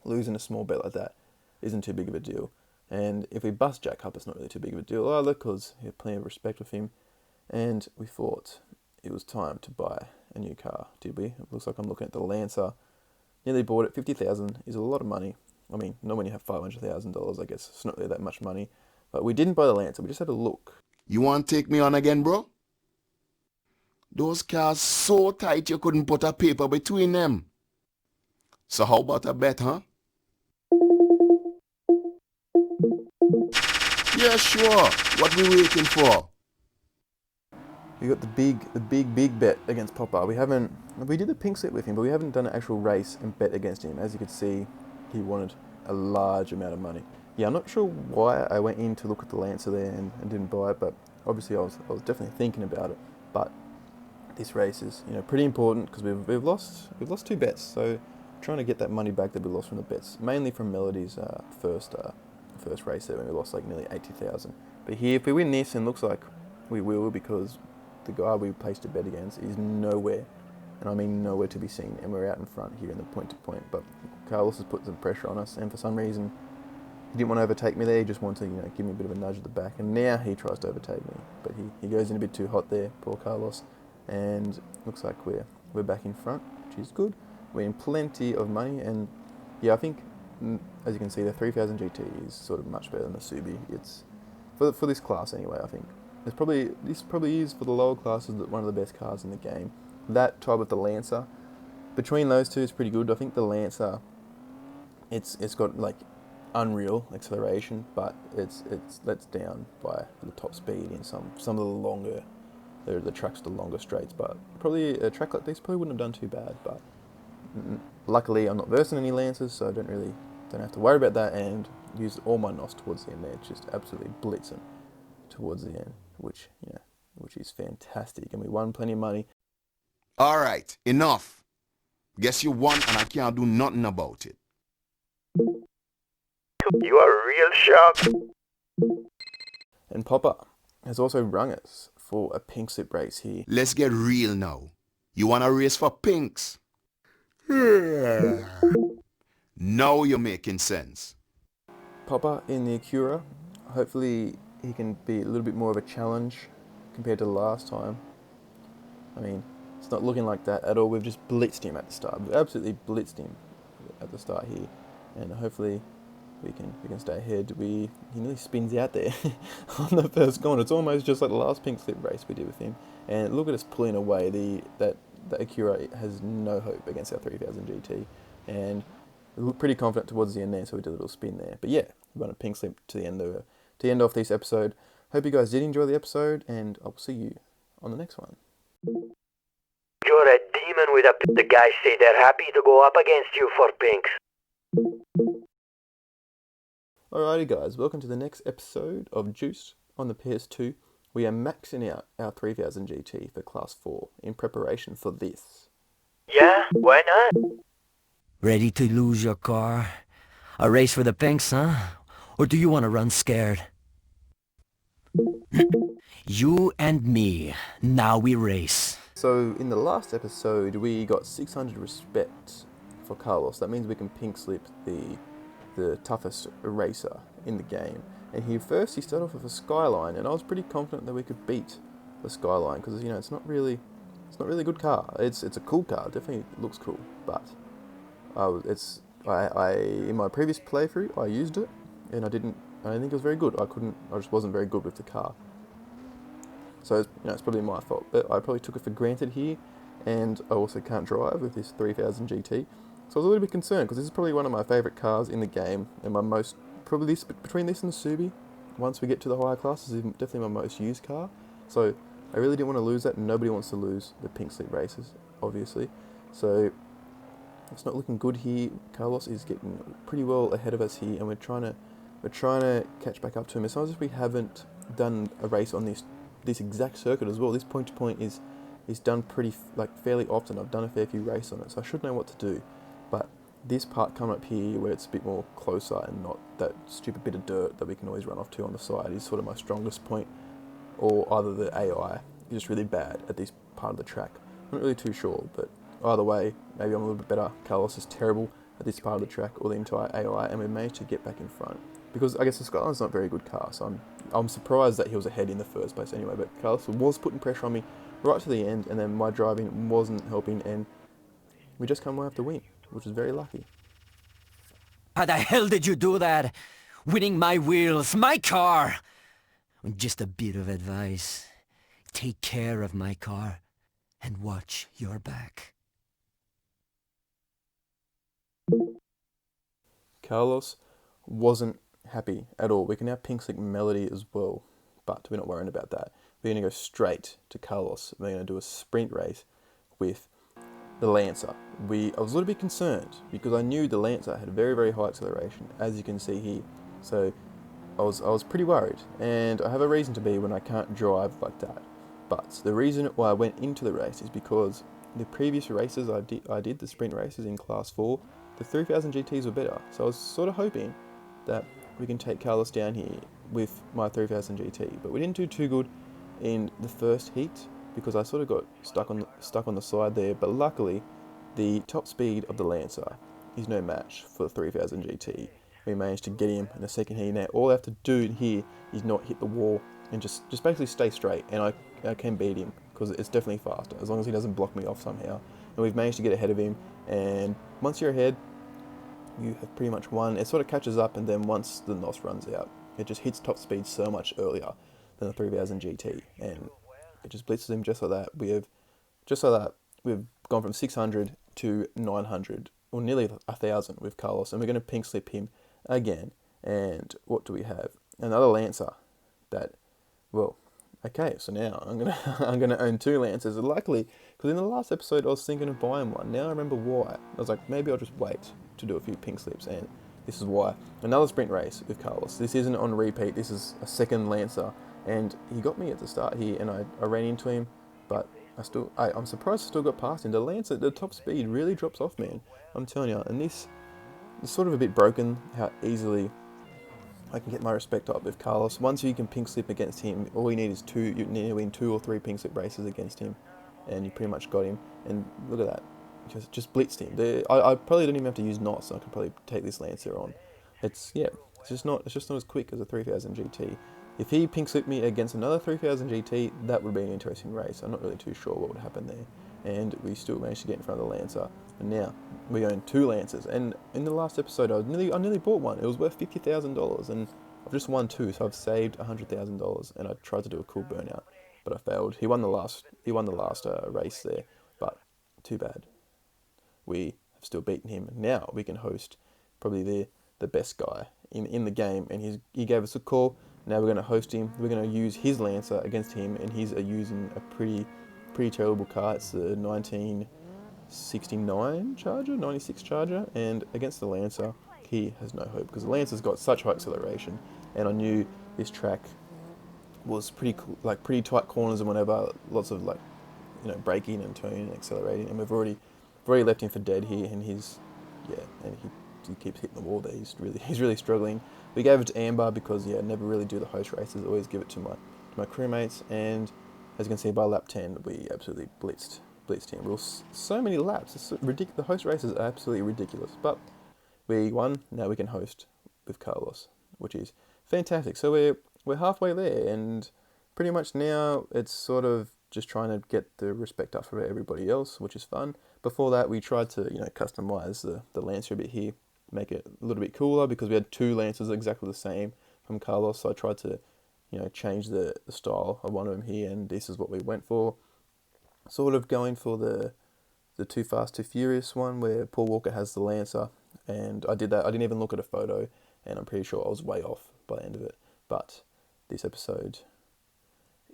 losing a small bet like that isn't too big of a deal. And if we bust Jack up, it's not really too big of a deal either, because he had plenty of respect with him. And we thought it was time to buy a new car, did we? It looks like I'm looking at the Lancer. Nearly bought it. 50,000 is a lot of money. I mean, not when you have $500,000, I guess. It's not really that much money. But we didn't buy the Lancer. We just had a look. You want to take me on again, bro? Those cars so tight you couldn't put a paper between them. So how about a bet, huh? Yeah, sure. What we waiting for? We got the big bet against Popper. We did the pink slip with him, but we haven't done an actual race and bet against him. As you could see, he wanted a large amount of money. Yeah, I'm not sure why I went in to look at the Lancer there and didn't buy it, but obviously I was definitely thinking about it. But this race is, pretty important because we've lost 2 bets, so trying to get that money back that we lost from the bets, mainly from Melody's first race there when we lost like nearly 80,000. But here, if we win this, and looks like we will, because the guy we placed a bet against is nowhere, and I mean nowhere to be seen, and we're out in front here in the point-to-point. But Carlos has put some pressure on us, and for some reason he didn't want to overtake me there. He just wanted to give me a bit of a nudge at the back, and now he tries to overtake me, but he goes in a bit too hot there, poor Carlos, and looks like we're back in front, which is good. We're in plenty of money, and yeah, I think as you can see, the 3000 GT is sort of much better than the Subi. It's for this class anyway. I think this probably is for the lower classes one of the best cars in the game. That tied with the Lancer, between those two, is pretty good. I think the Lancer, it's got like unreal acceleration, but it's lets down by the top speed in some of the longer the tracks, the longer straights. But probably a track like this probably wouldn't have done too bad. But luckily I'm not versed in any Lancers, so I don't have to worry about that, and use all my NOS towards the end there, just absolutely blitzing towards the end, which is fantastic, and we won plenty of money. Alright, enough. Guess you won and I can't do nothing about it. You are real sharp. And Popper has also rung us for a pink slip race here. Let's get real now. You wanna race for pinks? Now you're making sense. Popper in the Acura, hopefully he can be a little bit more of a challenge compared to the last time. I mean, it's not looking like that at all. We've just blitzed him at the start. We've absolutely blitzed him at the start here, and hopefully we can stay ahead. He nearly spins out there on the first corner. It's almost just like the last pink slip race we did with him. And look at us pulling away. The Acura has no hope against our 3000 GT, and we looked pretty confident towards the end there, so we did a little spin there. But yeah, we won a pink slip to end off this episode. Hope you guys did enjoy the episode, and I'll see you on the next one. You're a demon with a... The guys say they're happy to go up against you for pinks. Alrighty guys, welcome to the next episode of Juice on the PS2. We are maxing out our 3000 GT for Class 4 in preparation for this. Yeah, why not? Ready to lose your car? A race for the pinks, huh? Or do you want to run scared? You and me, now we race. So in the last episode we got 600 respect for Carlos. That means we can pink slip the toughest racer in the game. And he started off with a Skyline, and I was pretty confident that we could beat the Skyline, because it's not really a good car. It's a cool car, definitely looks cool, but in my previous playthrough I used it, and I didn't think it was very good. I just wasn't very good with the car. So it's probably my fault, but I probably took it for granted here, and I also can't drive with this 3000 GT. So I was a little bit concerned, because this is probably one of my favourite cars in the game, and probably between this and the Subi, once we get to the higher classes, is definitely my most used car. So I really didn't want to lose that, and nobody wants to lose the pink slip races, obviously. So it's not looking good here. Carlos is getting pretty well ahead of us here, and we're trying to catch back up to him. As long as we haven't done a race on this exact circuit as well. This point to point is done fairly often. I've done a fair few races on it, so I should know what to do. But this part coming up here, where it's a bit more closer and not that stupid bit of dirt that we can always run off to on the side, is sort of my strongest point. Or either the AI is just really bad at this part of the track. I'm not really too sure, but either way, maybe I'm a little bit better. Carlos is terrible at this part of the track, or the entire AI, and we managed to get back in front. Because I guess the Skyline's not a very good car, so I'm surprised that he was ahead in the first place anyway. But Carlos was putting pressure on me right to the end, and then my driving wasn't helping, and we just come away after win, which is very lucky. How the hell did you do that? Winning my wheels, my car! Just a bit of advice. Take care of my car. and watch your back. Carlos wasn't happy at all. We can now pink slip Melody as well, but we're not worrying about that. We're going to go straight to Carlos. We're going to do a sprint race with the Lancer. I was a little bit concerned because I knew the Lancer had very, very high acceleration, as you can see here. So I was pretty worried, and I have a reason to be when I can't drive like that. But the reason why I went into the race is because the previous races I did the sprint races in Class 4, the 3000 GTs were better. So I was sort of hoping that we can take Carlos down here with my 3000 GT, but we didn't do too good in the first heat because I sort of got stuck on the side there. But luckily, the top speed of the Lancer is no match for the 3000 GT. We managed to get him in the second heat. Now all I have to do here is not hit the wall and just basically stay straight, and I can beat him because it's definitely faster as long as he doesn't block me off somehow. And we've managed to get ahead of him, and once you're ahead, you have pretty much won. It sort of catches up, and then once the NOS runs out, it just hits top speed so much earlier than the 3000 GT, and it just blitzes him just like that. We've gone from 600 to 900, or nearly 1,000 with Carlos, and we're going to pink slip him again. And what do we have? Another Lancer that, well, okay, so now I'm gonna own 2 Lancers. And luckily, because in the last episode I was thinking of buying one. Now I remember why. I was like, maybe I'll just wait to do a few pink slips, and this is why. Another sprint race with Carlos. This isn't on repeat. This is a second Lancer, and he got me at the start here, and I ran into him, but I'm surprised I still got past him. The Lancer, the top speed really drops off, man. I'm telling you, and this is sort of a bit broken how easily I can get my respect up with Carlos. Once you can pink slip against him, all you need is you need to win 2 or 3 pink slip races against him, and you pretty much got him. And look at that, just blitzed him. I probably don't even have to use NOS, so I can probably take this Lancer on. It's just not as quick as a 3000 GT. If he pink slipped me against another 3000 GT, that would be an interesting race. I'm not really too sure what would happen there. And we still managed to get in front of the Lancer. And now we own 2 Lancers. And in the last episode, I nearly bought one. It was worth $50,000, and I've just won 2, so I've saved $100,000. And I tried to do a cool burnout, but I failed. He won the last race there, but too bad. We have still beaten him. Now we can host probably the best guy in the game, and he gave us a call. Now we're going to host him. We're going to use his Lancer against him, and he's using a pretty terrible car. It's the 1969 Charger, 96 Charger, and against the Lancer, he has no hope because the Lancer's got such high acceleration, and I knew this track was pretty cool, like pretty tight corners and whatever, lots of braking and turning and accelerating, and we've already left him for dead here, and he keeps hitting the wall there. He's really struggling. We gave it to Amber because I never really do the host races. I always give it to my crewmates, and as you can see by lap 10, we absolutely blitzed him. We were so many laps. It's ridiculous. The host races are absolutely ridiculous, but we won. Now we can host with Carlos, which is fantastic. So we're halfway there, and pretty much now it's sort of just trying to get the respect up for everybody else, which is fun. Before that, we tried to customize the Lancer a bit here, make it a little bit cooler because we had 2 Lancers exactly the same from Carlos. So I tried to change the style of one of them here, and this is what we went for. Sort of going for the Too Fast, Too Furious one where Paul Walker has the Lancer, and I did that. I didn't even look at a photo, and I'm pretty sure I was way off by the end of it. But this episode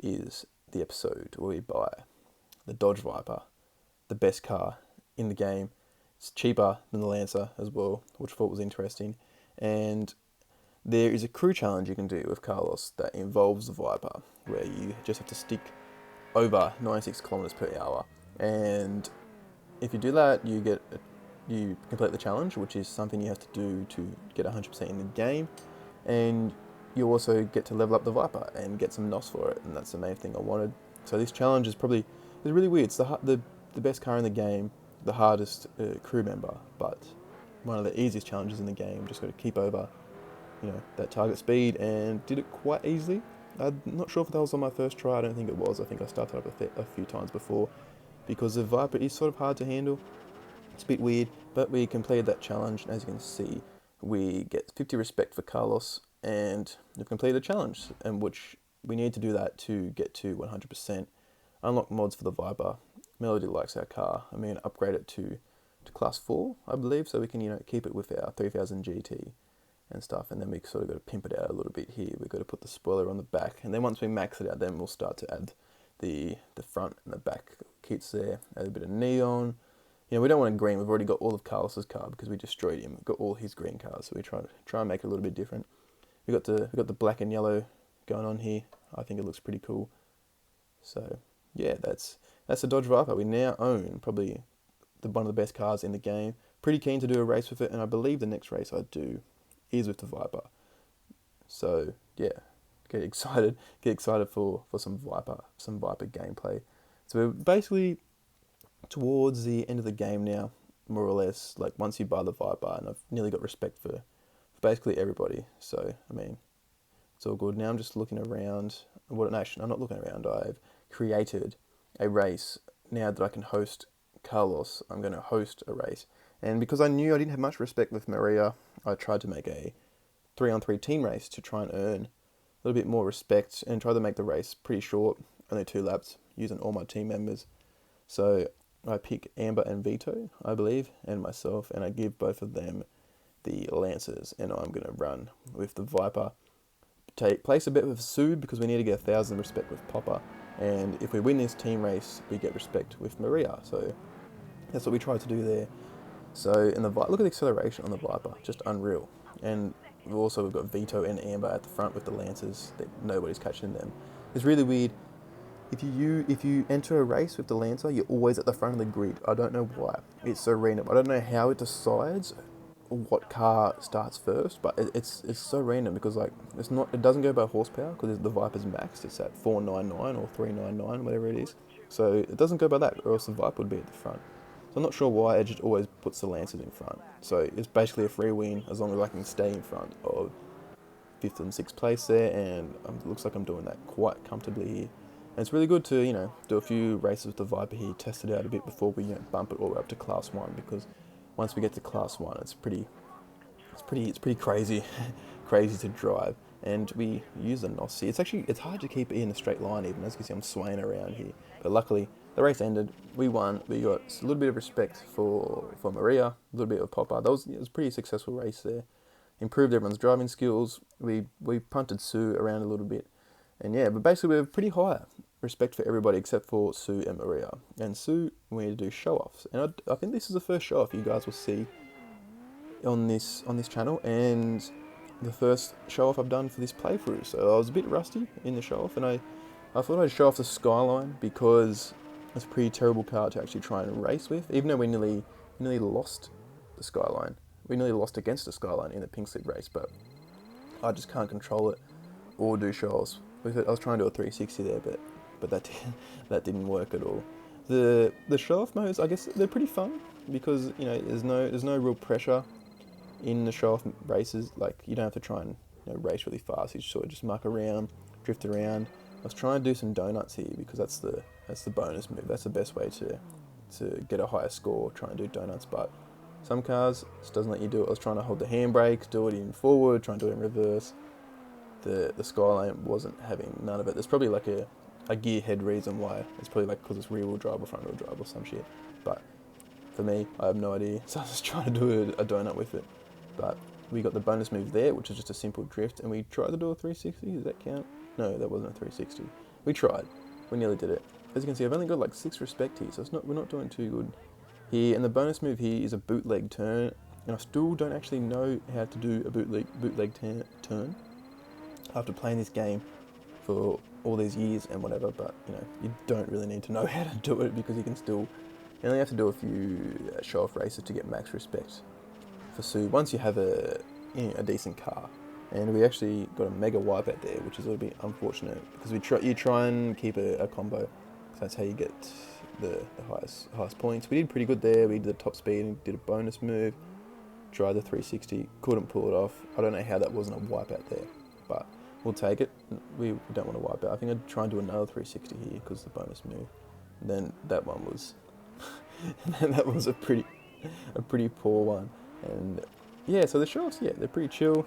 is the episode where we buy the Dodge Viper, the best car in the game. It's cheaper than the Lancer as well, which I thought was interesting. And there is a crew challenge you can do with Carlos that involves the Viper, where you just have to stick over 96 kilometers per hour. And if you do that, you complete the challenge, which is something you have to do to get 100% in the game. And you also get to level up the Viper and get some NOS for it, and that's the main thing I wanted. So this challenge is really weird. It's the best car in the game, the hardest crew member, but one of the easiest challenges in the game. Just got to keep over, that target speed, and did it quite easily. I'm not sure if that was on my first try. I don't think it was. I think I started up a few times before, because the Viper is sort of hard to handle. It's a bit weird, but we completed that challenge, and as you can see, we get 50 respect for Carlos, and we've completed the challenge, and which we need to do that to get to 100%. Unlock mods for the Viper, Melody likes our car, and we're going to upgrade it to class 4, I believe, so we can, keep it with our 3000 GT and stuff. And then we sort of got to pimp it out a little bit here. We've got to put the spoiler on the back, and then once we max it out, then we'll start to add the front and the back kits there. Add a bit of neon. We don't want a green. We've already got all of Carlos's car because we destroyed him. We've got all his green cars, so we try and make it a little bit different. We got the black and yellow going on here. I think it looks pretty cool. So yeah, that's the Dodge Viper. We now own probably one of the best cars in the game. Pretty keen to do a race with it, and I believe the next race I do is with the Viper. So yeah, get excited for some Viper gameplay. So we're basically towards the end of the game now, more or less. Like once you buy the Viper, and I've nearly got respect for basically everybody. So I mean, it's all good. Now I'm just looking around. I'm not looking around. I've created a race now that I can host Carlos. I'm going to host a race, and because I knew I didn't have much respect with Maria, I tried to make a 3-on-3 team race to try and earn a little bit more respect, and try to make the race pretty short, only 2 laps, using all my team members. So I pick Amber and Vito, I believe, and myself, and I give both of them the Lancers, and I'm going to run with the Viper. Place a bet with Sue because we need to get 1,000 respect with Popper, and if we win this team race, we get respect with Maria. So that's what we tried to do there. So look at the acceleration on the Viper, just unreal. And we've got Vito and Amber at the front with the Lancers. That nobody's catching them. It's really weird. If you enter a race with the Lancer, you're always at the front of the grid. I don't know why. It's so random. I don't know how it decides what car starts first, but it's so random because it doesn't go by horsepower because the Viper's maxed. It's at 499 or 399, whatever it is. So it doesn't go by that, or else the Viper would be at the front. So I'm not sure why it just always puts the Lancers in front. So it's basically a free win as long as I can stay in front of 5th and 6th place there, and it looks like I'm doing that quite comfortably here. And it's really good to do a few races with the Viper here, test it out a bit before we bump it all the way up to class 1, because once we get to class 1, it's pretty crazy, crazy to drive. And we use the NOS here. It's hard to keep it in a straight line even. As you can see, I'm swaying around here. But luckily, the race ended. We won. We got a little bit of respect for Maria, a little bit of Popper. It was a pretty successful race there. Improved everyone's driving skills. We punted Sue around a little bit. And yeah, but basically we have pretty high respect for everybody except for Sue and Maria. And Sue, we need to do show-offs. And I think this is the first show-off you guys will see on this channel, and the first show-off I've done for this playthrough. So I was a bit rusty in the show-off, and I thought I'd show off the Skyline because it's a pretty terrible car to actually try and race with, even though we nearly lost the Skyline. We nearly lost against the Skyline in the pink slip race, but I just can't control it or do show-offs. I was trying to do a 360 there, but that didn't work at all. The show-off modes, I guess they're pretty fun because there's no real pressure in the show-off races. Like you don't have to try and race really fast. You sort of just muck around, drift around. I was trying to do some donuts here because that's the bonus move. That's the best way to get a higher score. Try and do donuts, but some cars just doesn't let you do it. I was trying to hold the handbrake, do it in forward, try and do it in reverse. The Skyline wasn't having none of it. There's probably like a gearhead reason why. It's probably like because it's rear-wheel drive or front-wheel drive or some shit. But for me, I have no idea. So I was just trying to do a donut with it. But we got the bonus move there, which is just a simple drift, and we tried to do a 360. Does that count? No, that wasn't a 360. We tried. We nearly did it. As you can see, I've only got like 6 respect here, so we're not doing too good here. And the bonus move here is a bootleg turn, and I still don't actually know how to do a bootleg turn after playing this game for all these years and whatever. But you don't really need to know how to do it because you only have to do a few show-off races to get max respect for Sue once you have a decent car. And we actually got a mega wipeout there, which is a little bit unfortunate because you try and keep a combo, so that's how you get the highest points. We did pretty good there. We did the top speed and did a bonus move, tried the 360, couldn't pull it off. I don't know how that wasn't a wipeout there, but we'll take it. We don't want to wipe out. I think I'd try and do another 360 here because the bonus move. And then that one was that was a pretty poor one. And yeah, so the shots, they're pretty chill.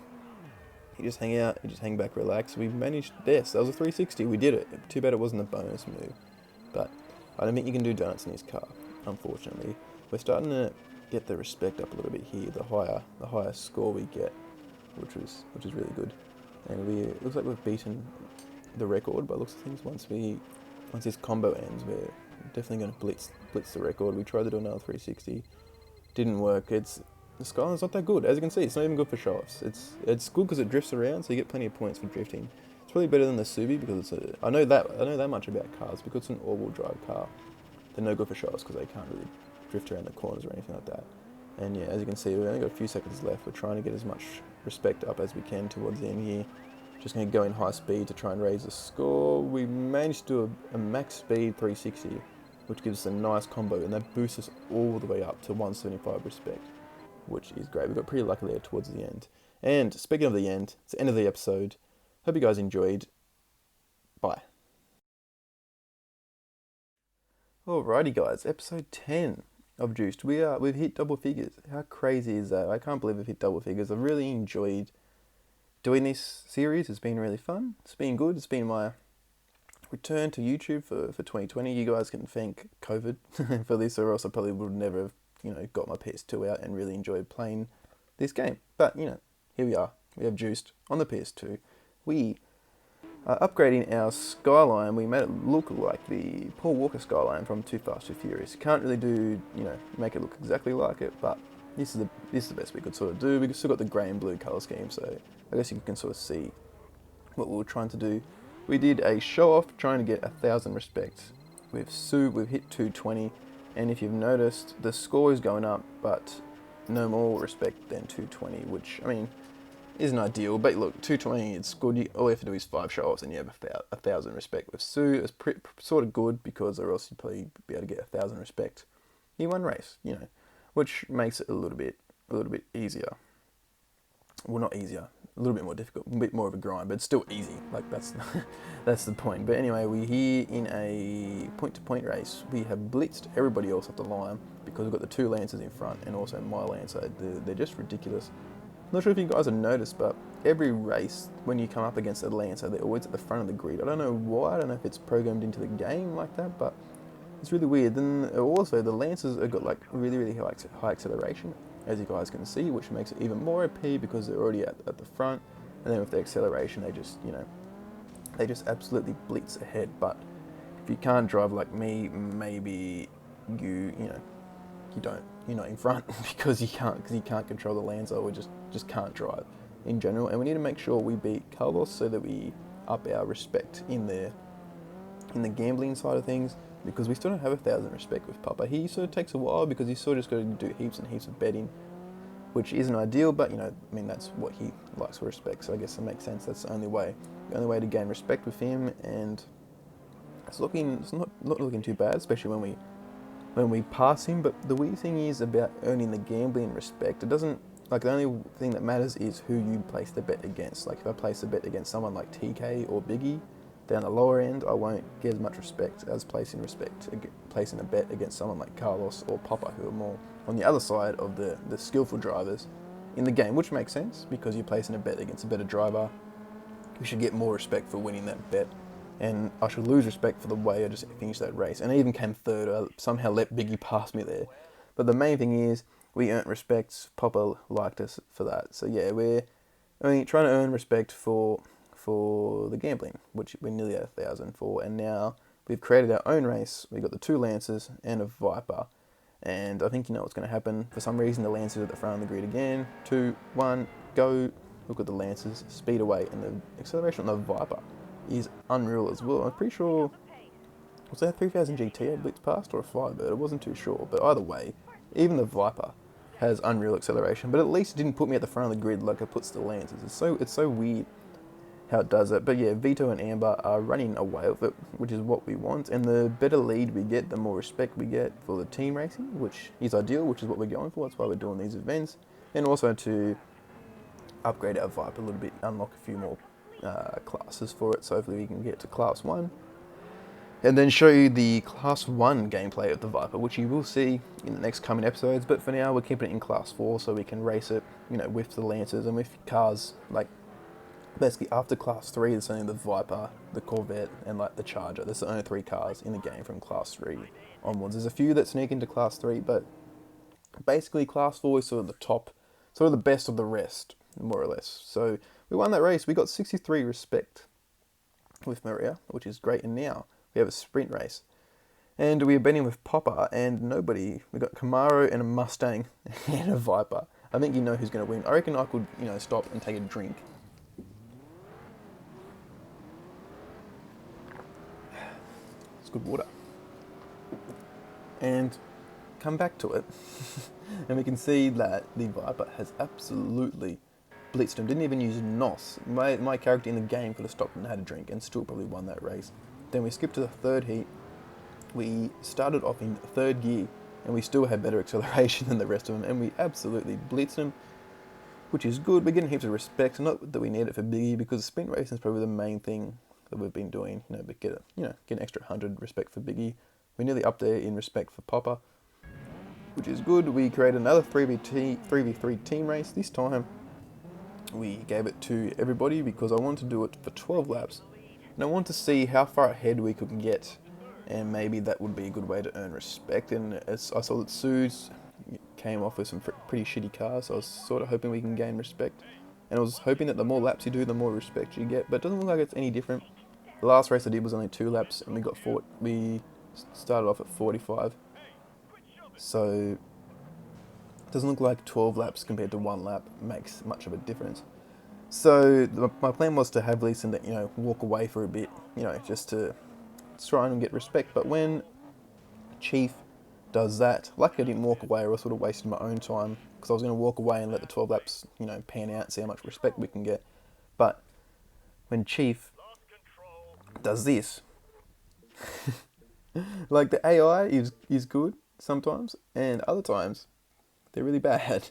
You just hang out, you just hang back, relax. We managed this. That was a 360. We did it. Too bad it wasn't a bonus move. But I don't think you can do donuts in this car, unfortunately. We're starting to get the respect up a little bit here. The higher score we get, which is really good. And it looks like we've beaten the record by looks of things. Once this combo ends, we're definitely going to blitz the record. We tried to do another 360, didn't work. The Skyline's not that good, as you can see. It's not even good for show-offs. It's good because it drifts around, so you get plenty of points for drifting. It's probably better than the Subi because I know that much about cars. Because it's an all-wheel drive car, they're no good for show-offs because they can't really drift around the corners or anything like that. And yeah, as you can see, we've only got a few seconds left. We're trying to get as much respect up as we can towards the end here. Just going to go in high speed to try and raise the score. We managed to do a max speed 360, which gives us a nice combo, and that boosts us all the way up to 175 respect, which is great. We got pretty lucky there towards the end. And speaking of the end, it's the end of the episode. Hope you guys enjoyed. Bye. Alrighty guys, episode 10 of Juiced. We've hit double figures. How crazy is that? I can't believe we've hit double figures. I've really enjoyed doing this series. It's been really fun. It's been good. It's been my return to YouTube for 2020. You guys can thank COVID for this, or else I probably would never have, got my PS2 out and really enjoyed playing this game. But, here we are. We have Juiced on the PS2. We are upgrading our Skyline. We made it look like the Paul Walker Skyline from Too Fast, Too Furious. Can't really do, make it look exactly like it, but this is the best we could sort of do. We've still got the grey and blue colour scheme, so I guess you can sort of see what we were trying to do. We did a show-off trying to get 1,000 respect. We've hit 220, and if you've noticed, the score is going up, but no more respect than 220, which, isn't ideal, but look, 220, it's good. All you have to do is 5 show-offs and you have 1,000 respect. With Sue, it's sort of good, because or else you'd probably be able to get 1,000 respect in one race, which makes it a little bit easier. Well, not easier, a little bit more difficult, a bit more of a grind, but it's still easy. Like, that's the point. But anyway, we're here in a point-to-point race. We have blitzed everybody else off the line because we've got the 2 Lancers in front and also my Lancer. They're just ridiculous. Not sure if you guys have noticed, but every race, when you come up against a Lancer, they're always at the front of the grid. I don't know why. I don't know if it's programmed into the game like that, but it's really weird. Then also, the Lancers have got like really, really high acceleration, as you guys can see, which makes it even more OP because they're already at the front. And then with the acceleration, they just absolutely blitz ahead. But if you can't drive like me, maybe you're not in front because you can't control the Lancer, or just can't drive in general. And we need to make sure we beat Carlos so that we up our respect in the gambling side of things, because we still don't have 1,000 respect with Papa. He sort of takes a while because he's sort of just got to do heaps and heaps of betting, which isn't ideal, but that's what he likes for respect, so I guess it makes sense. That's the only way to gain respect with him, and it's not looking too bad, especially when we pass him. But the weird thing is about earning the gambling respect, it doesn't, like, the only thing that matters is who you place the bet against. Like, if I place a bet against someone like TK or Biggie, down the lower end, I won't get as much respect as placing a bet against someone like Carlos or Papa, who are more on the other side of the skillful drivers in the game, which makes sense, because you're placing a bet against a better driver. You should get more respect for winning that bet, and I should lose respect for the way I just finished that race. And I even came third. I somehow let Biggie pass me there. But the main thing is, we earned respect. Papa liked us for that. So yeah, we're trying to earn respect for the gambling, which we're nearly at 1,000 for. And now we've created our own race. We've got the 2 Lancers and a Viper. And I think you know what's going to happen. For some reason, the Lancers are at the front of the grid again. 2, 1, go. Look at the Lancers, speed away. And the acceleration on the Viper is unreal as well. I'm pretty sure, was that a 3000 GT I blitzed past, or a Firebird? I wasn't too sure, but either way, even the Viper has unreal acceleration, but at least it didn't put me at the front of the grid like it puts the Lancers. It's so weird how it does it. But yeah, Vito and Amber are running away with it, which is what we want, and the better lead we get, the more respect we get for the team racing, which is ideal, which is what we're going for. That's why we're doing these events, and also to upgrade our Viper a little bit, unlock a few more classes for it, so hopefully we can get to Class 1, and then show you the Class 1 gameplay of the Viper, which you will see in the next coming episodes. But for now, we're keeping it in Class 4 so we can race it, with the Lancers and with cars like basically after Class 3, it's only the Viper, the Corvette, and like the Charger. There's the only 3 cars in the game from Class 3 onwards. There's a few that sneak into Class 3, but basically Class 4 is sort of the top, sort of the best of the rest, more or less. So we won that race. We got 63 respect with Maria, which is great. And now we have a sprint race. And we are betting with Popper and nobody. We got Camaro and a Mustang and a Viper. I think you know who's going to win. I reckon I could, stop and take a drink. It's good water. And come back to it. And we can see that the Viper has absolutely blitzed him. Didn't even use NOS. My character in the game could have stopped and had a drink and still probably won that race. Then we skipped to the third heat. We started off in third gear and we still had better acceleration than the rest of them, and we absolutely blitzed them, which is good. We're getting heaps of respect. Not that we need it for Biggie, because sprint racing is probably the main thing that we've been doing. But get an extra 100 respect for Biggie. We're nearly up there in respect for Popper, which is good. We created another 3v3 team race. This time we gave it to everybody because I wanted to do it for 12 laps, and I wanted to see how far ahead we could get. And maybe that would be a good way to earn respect. And as I saw that Sue's came off with some pretty shitty cars, so I was sort of hoping we can gain respect. And I was hoping that the more laps you do, the more respect you get. But it doesn't look like it's any different. The last race I did was only 2 laps, and we started off at 45. So it doesn't look like 12 laps compared to 1 lap makes much of a difference. So my plan was to have Lee walk away for a bit, just to try and get respect. But when Chief does that, luckily I didn't walk away, or I was sort of wasting my own time, because I was going to walk away and let the 12 laps pan out and see how much respect we can get. But when Chief does this, like, the AI is good sometimes, and other times they're really bad.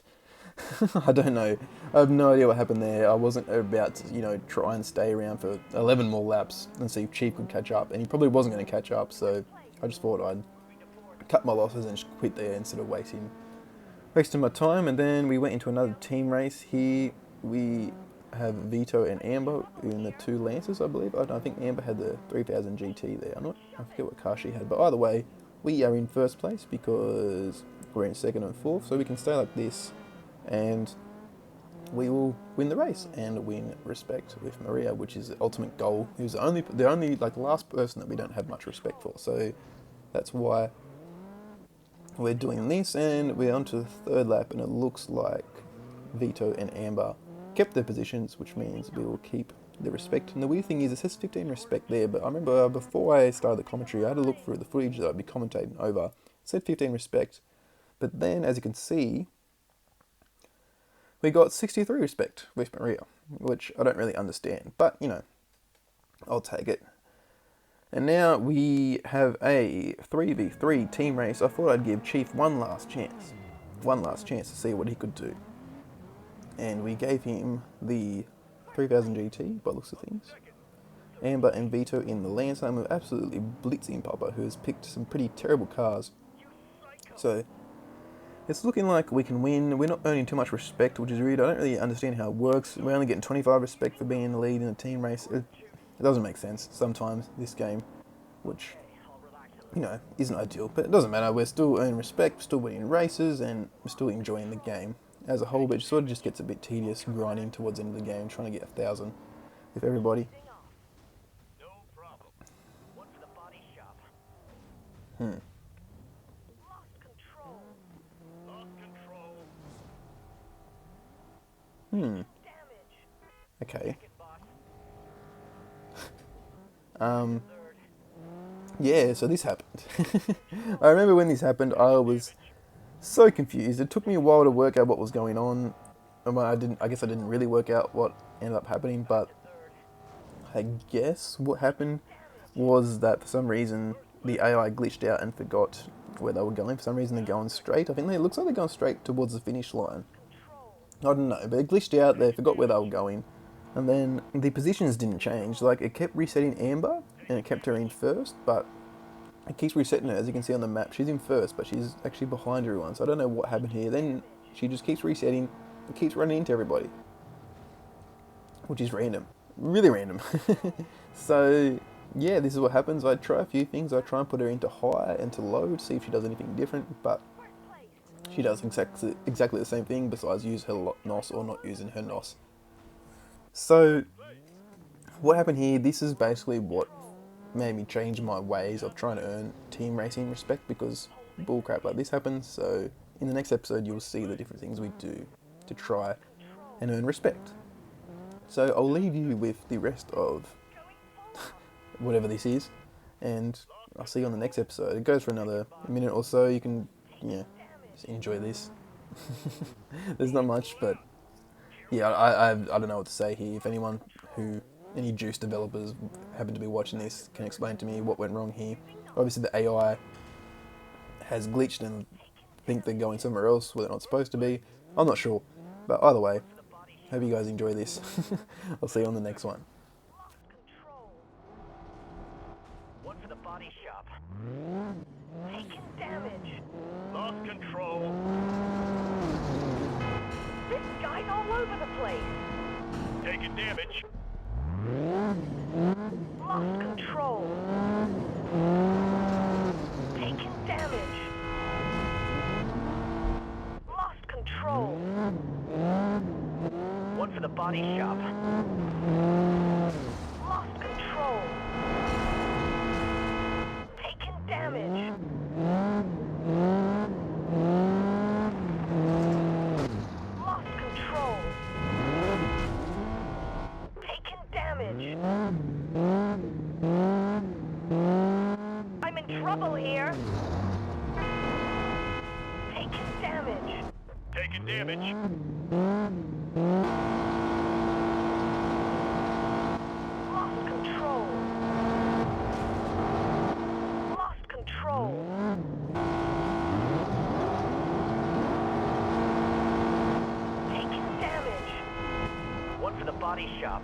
I don't know. I have no idea what happened there. I wasn't about to, try and stay around for 11 more laps and see if Chief could catch up. And he probably wasn't going to catch up, so I just thought I'd cut my losses and just quit there instead of wasting my time. And then we went into another team race. Here we have Vito and Amber in the 2 Lancers, I believe. I think Amber had the 3000 GT there. I forget what car she had. But either way, we are in first place because we're in second and fourth. So we can stay like this, and we will win the race and win respect with Maria, which is the ultimate goal. Who's the only last person that we don't have much respect for. So that's why we're doing this, and we're on to the third lap, and it looks like Vito and Amber kept their positions, which means we will keep the respect. And the weird thing is, it says 15 respect there, but I remember before I started the commentary, I had to look through the footage that I'd be commentating over. It said 15 respect, but then, as you can see, we got 63 respect with Maria, which I don't really understand, but, I'll take it. And now we have a 3v3 team race. I thought I'd give Chief one last chance to see what he could do. And we gave him the 3000 GT, by looks of things. Amber and Vito in the Lancer, and we're absolutely blitzing Papa, who has picked some pretty terrible cars. So it's looking like we can win. We're not earning too much respect, which is weird. I don't really understand how it works. We're only getting 25 respect for being in the lead in a team race. It doesn't make sense sometimes, this game, which, isn't ideal. But it doesn't matter. We're still earning respect, we're still winning races, and we're still enjoying the game as a whole. But it sort of just gets a bit tedious grinding towards the end of the game, trying to get 1,000 with everybody. Okay. Yeah, so this happened. I remember when this happened, I was so confused. It took me a while to work out what was going on. I guess I didn't really work out what ended up happening, but I guess what happened was that for some reason the AI glitched out and forgot where they were going. For some reason they're going straight. I think it looks like they're going straight towards the finish line. I don't know, but it glitched out, they forgot where they were going. And then the positions didn't change. Like, it kept resetting Amber, and it kept her in first, but it keeps resetting her. As you can see on the map, she's in first, but she's actually behind everyone. So I don't know what happened here. Then she just keeps resetting and keeps running into everybody. which is random, really random. So yeah, this is what happens. I try a few things. I try and put her into high and to low to see if she does anything different, but she does exactly the same thing besides use her NOS or not using her NOS. So what happened here, this is basically what made me change my ways of trying to earn team racing respect, because bullcrap like this happens. So in the next episode you'll see the different things we do to try and earn respect. So I'll leave you with the rest of whatever this is, and I'll see you on the next episode. It goes for another minute or so. You can, just enjoy this. There's not much, but yeah, I don't know what to say here. If any Juice developers happen to be watching this, can explain to me what went wrong here. Obviously the AI has glitched and think they're going somewhere else where they're not supposed to be. I'm not sure, but either way, hope you guys enjoy this. I'll see you on the next one. One for the body shop. Taking damage. Lost control. This guy's all over the place. Taking damage. Lost control. Taking damage. Lost control. One for the body shop. Lost control. Taking damage. Lost control. Taking damage. I'm in trouble here. Taking damage. Taking damage. Lost control. Lost control. Taking damage. One for the body shop.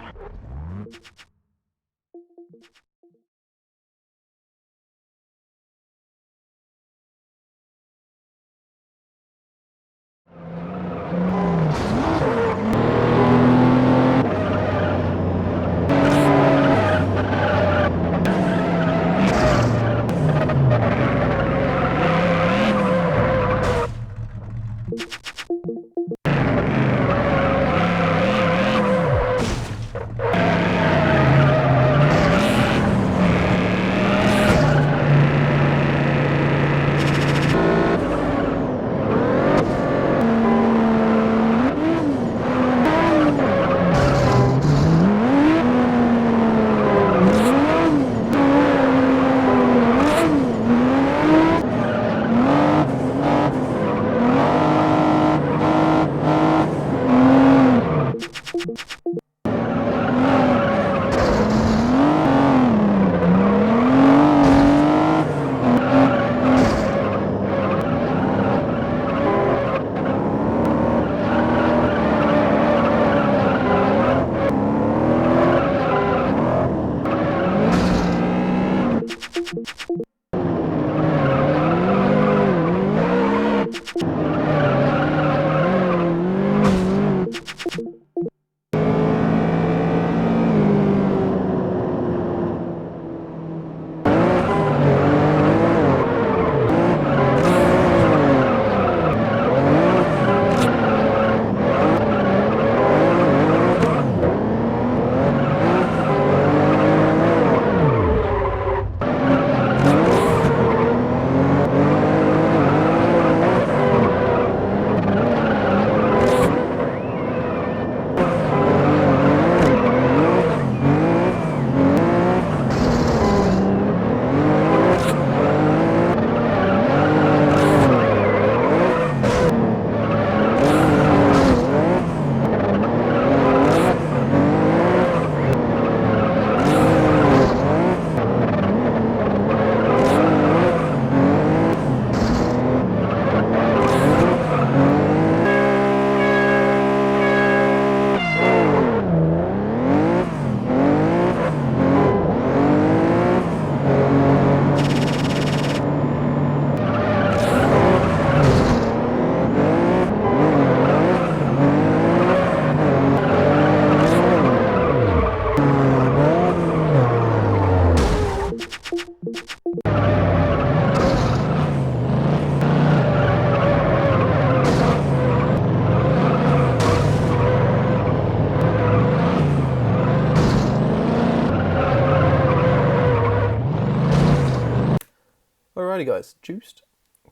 Alrighty guys, Juiced,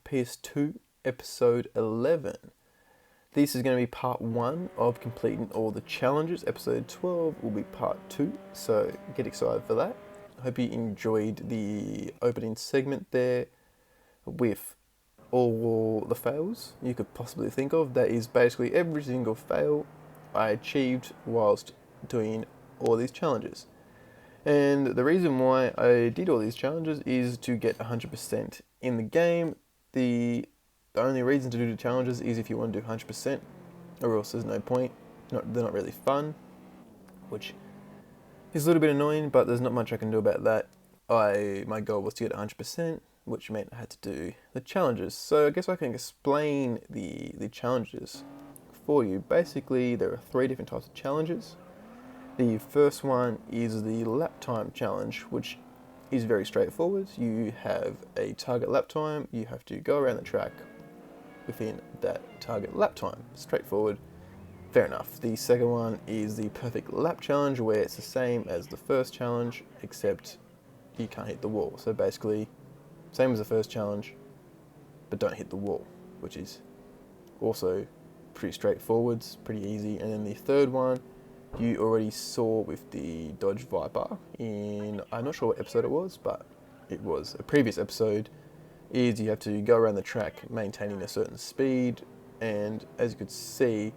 PS2 Episode 11. This is going to be part 1 of completing all the challenges. Episode 12 will be part 2, so get excited for that. I hope you enjoyed the opening segment there with all the fails you could possibly think of. That is basically every single fail I achieved whilst doing all these challenges. And the reason why I did all these challenges is to get 100% in the game. The only reason to do the challenges is if you want to do 100%, or else there's no point. They're not really fun, which is a little bit annoying, but there's not much I can do about that. My goal was to get 100%, which meant I had to do the challenges. So I guess I can explain the challenges for you. Basically, there are 3 different types of challenges. The first one is the lap time challenge, which is very straightforward. You have a target lap time, you have to go around the track within that target lap time. Straightforward, fair enough. The second one is the perfect lap challenge, where it's the same as the first challenge, except you can't hit the wall. So basically, same as the first challenge, but don't hit the wall, which is also pretty straightforward, pretty easy. And then the third one, you already saw with the Dodge Viper in, I'm not sure what episode it was, but it was a previous episode, is you have to go around the track maintaining a certain speed, and as you could see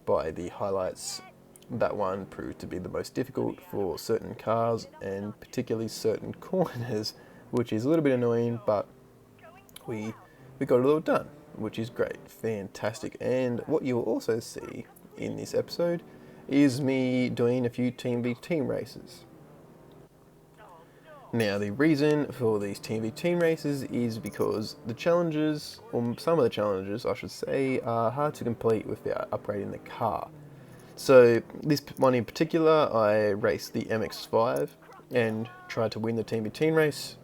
by the highlights, that one proved to be the most difficult for certain cars, and particularly certain corners, which is a little bit annoying, but we got it all done, which is great, fantastic. And what you'll also see in this episode is me doing a few Team v Team races. Now, the reason for these Team v Team races is because the challenges, or some of the challenges I should say, are hard to complete without upgrading the car. So this one in particular, I raced the MX-5 and tried to win the Team v Team race,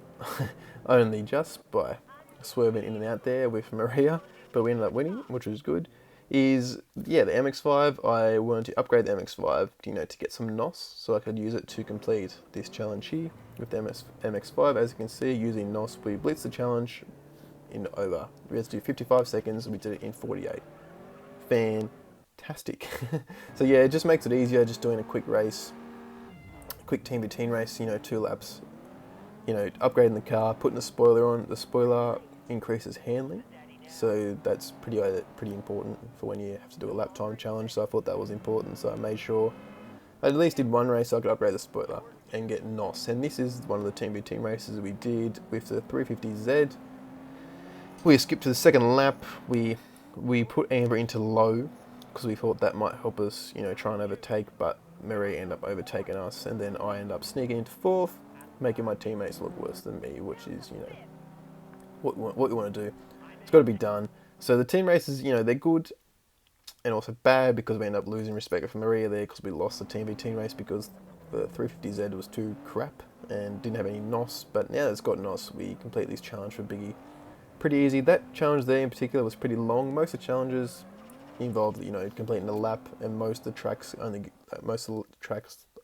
only just by swerving in and out there with Maria, but we ended up winning, which was good. The MX-5, I wanted to upgrade the MX-5, to get some NOS, so I could use it to complete this challenge here with the MX-5. As you can see, using NOS, we blitzed the challenge in over. We had to do 55 seconds, we did it in 48. Fantastic. So yeah, it just makes it easier just doing a quick race, a quick team to team race, 2 laps. Upgrading the car, putting the spoiler on. The spoiler increases handling. So that's pretty important for when you have to do a lap time challenge. So I thought that was important. So I made sure I at least did one race so I could upgrade the spoiler and get NOS. And this is one of the Team v Team races we did with the 350Z. We skipped to the second lap. We put Amber into low because we thought that might help us, try and overtake. But Marie ended up overtaking us, and then I ended up sneaking into 4th, making my teammates look worse than me, which is, what you want to do. It's got to be done. So the team races, they're good and also bad because we end up losing respect for Maria there because we lost the Team v Team race because the 350Z was too crap and didn't have any NOS. But now that it's got NOS, we complete this challenge for Biggie. Pretty easy. That challenge there in particular was pretty long. Most of the challenges involved, completing a lap, and most of the tracks,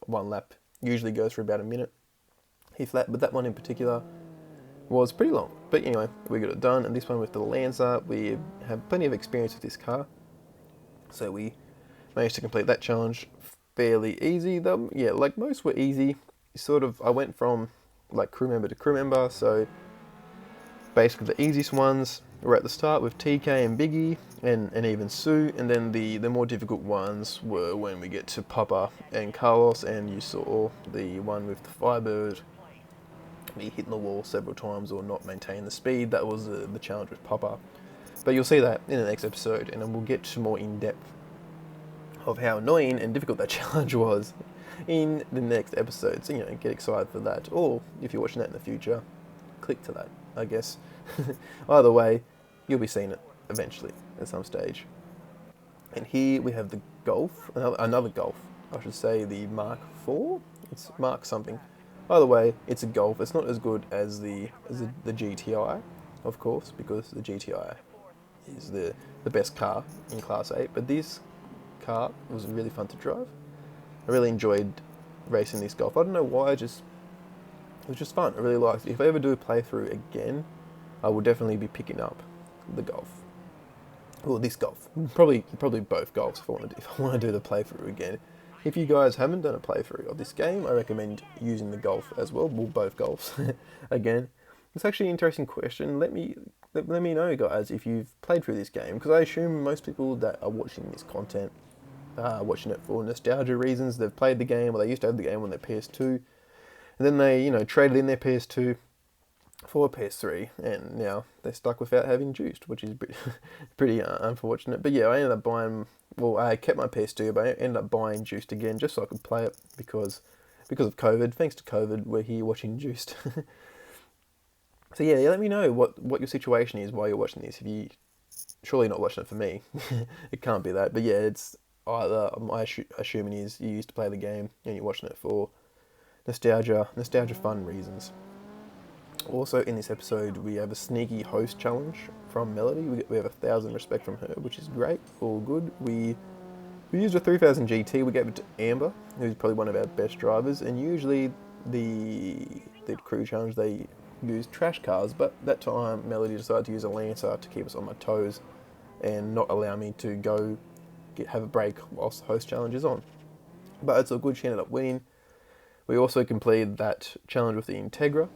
one lap usually goes for about a minute, if that. But that one in particular was pretty long. But anyway, we got it done. And this one with the Lancer, we have plenty of experience with this car, so we managed to complete that challenge fairly easy. Like most were easy. I went from like crew member to crew member, so basically the easiest ones were at the start with TK and Biggie and even Sue, and then the more difficult ones were when we get to Papa and Carlos, and you saw the one with the Firebird, me hitting the wall several times or not maintaining the speed. That was the challenge with Papa. But you'll see that in the next episode, and then we'll get to more in-depth of how annoying and difficult that challenge was in the next episode. So, get excited for that. Or, if you're watching that in the future, click to that, I guess. Either way, you'll be seeing it eventually at some stage. And here we have the Golf, another Golf, I should say, the Mark IV. It's Mark something. Either way, it's a Golf. It's not as good as the GTI, of course, because the GTI is the best car in Class 8. But this car was really fun to drive. I really enjoyed racing this Golf. I don't know why, it was just fun. I really liked it. If I ever do a playthrough again, I will definitely be picking up the golf. Well, this golf. Probably both golfs if I want to do the playthrough again. If you guys haven't done a playthrough of this game, I recommend using the golf as well. Well, both golfs again. It's actually an interesting question. Let me know, guys, if you've played through this game, because I assume most people that are watching this content are watching it for nostalgia reasons. They've played the game, or they used to have the game on their PS2, and then they, traded in their PS2 for a PS3, and now they're stuck without having Juiced, which is pretty unfortunate. But yeah, I ended up buying. Well, I kept my PS2, but I ended up buying Juiced again just so I could play it because of COVID. Thanks to COVID, we're here watching Juiced. So yeah, let me know what your situation is while you're watching this. If you surely not watching it for me, it can't be that. But yeah, it's either my assuming is you used to play the game and you're watching it for nostalgia fun reasons. Also in this episode, we have a sneaky host challenge from Melody. We have 1,000 respect from her, which is great, all good. We used a 3000 GT. We gave it to Amber, who's probably one of our best drivers. And usually the crew challenge, they use trash cars, but that time Melody decided to use a Lancer to keep us on my toes and not allow me to go have a break whilst the host challenge is on. But it's all good, she ended up winning. We also completed that challenge with the Integra,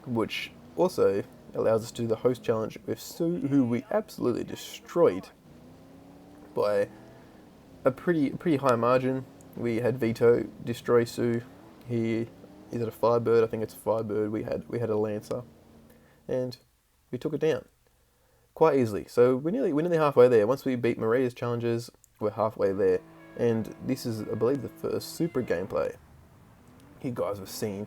which also allows us to do the host challenge with Sue, who we absolutely destroyed by a pretty high margin. We had Vito destroy Sue. Is it a Firebird? I think it's a Firebird. We had a Lancer, and we took it down quite easily. So we're nearly halfway there. Once we beat Maria's challenges, we're halfway there. And this is, I believe, the first Supra gameplay you guys have seen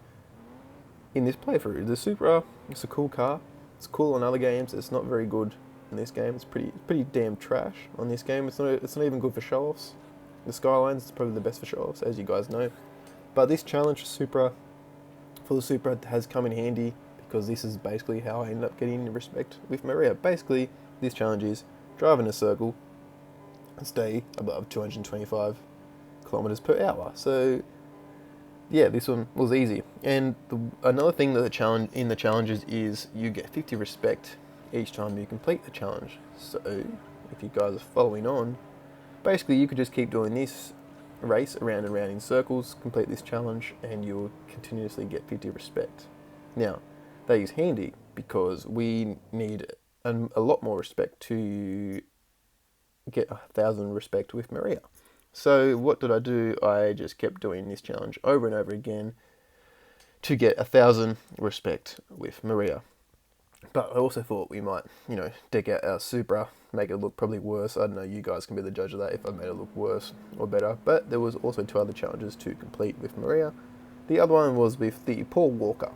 in this playthrough. The Supra, it's a cool car. It's cool on other games. It's not very good in this game. It's pretty damn trash on this game. It's not even good for show-offs. The Skylines is probably the best for show-offs, as you guys know. But this challenge for the Supra has come in handy, because this is basically how I ended up getting respect with Maria. Basically, this challenge is drive in a circle and stay above 225 kilometers per hour. So yeah, this one was easy. And another thing that the challenges is you get 50 respect each time you complete the challenge. So if you guys are following on, basically you could just keep doing this race around and around in circles, complete this challenge, and you'll continuously get 50 respect. Now, that is handy because we need a lot more respect to get 1,000 respect with Maria. So what did I do? I just kept doing this challenge over and over again to get 1,000 respect with Maria. But I also thought we might, deck out our Supra, make it look probably worse. I don't know, you guys can be the judge of that if I made it look worse or better. But there was also 2 other challenges to complete with Maria. The other one was with the Paul Walker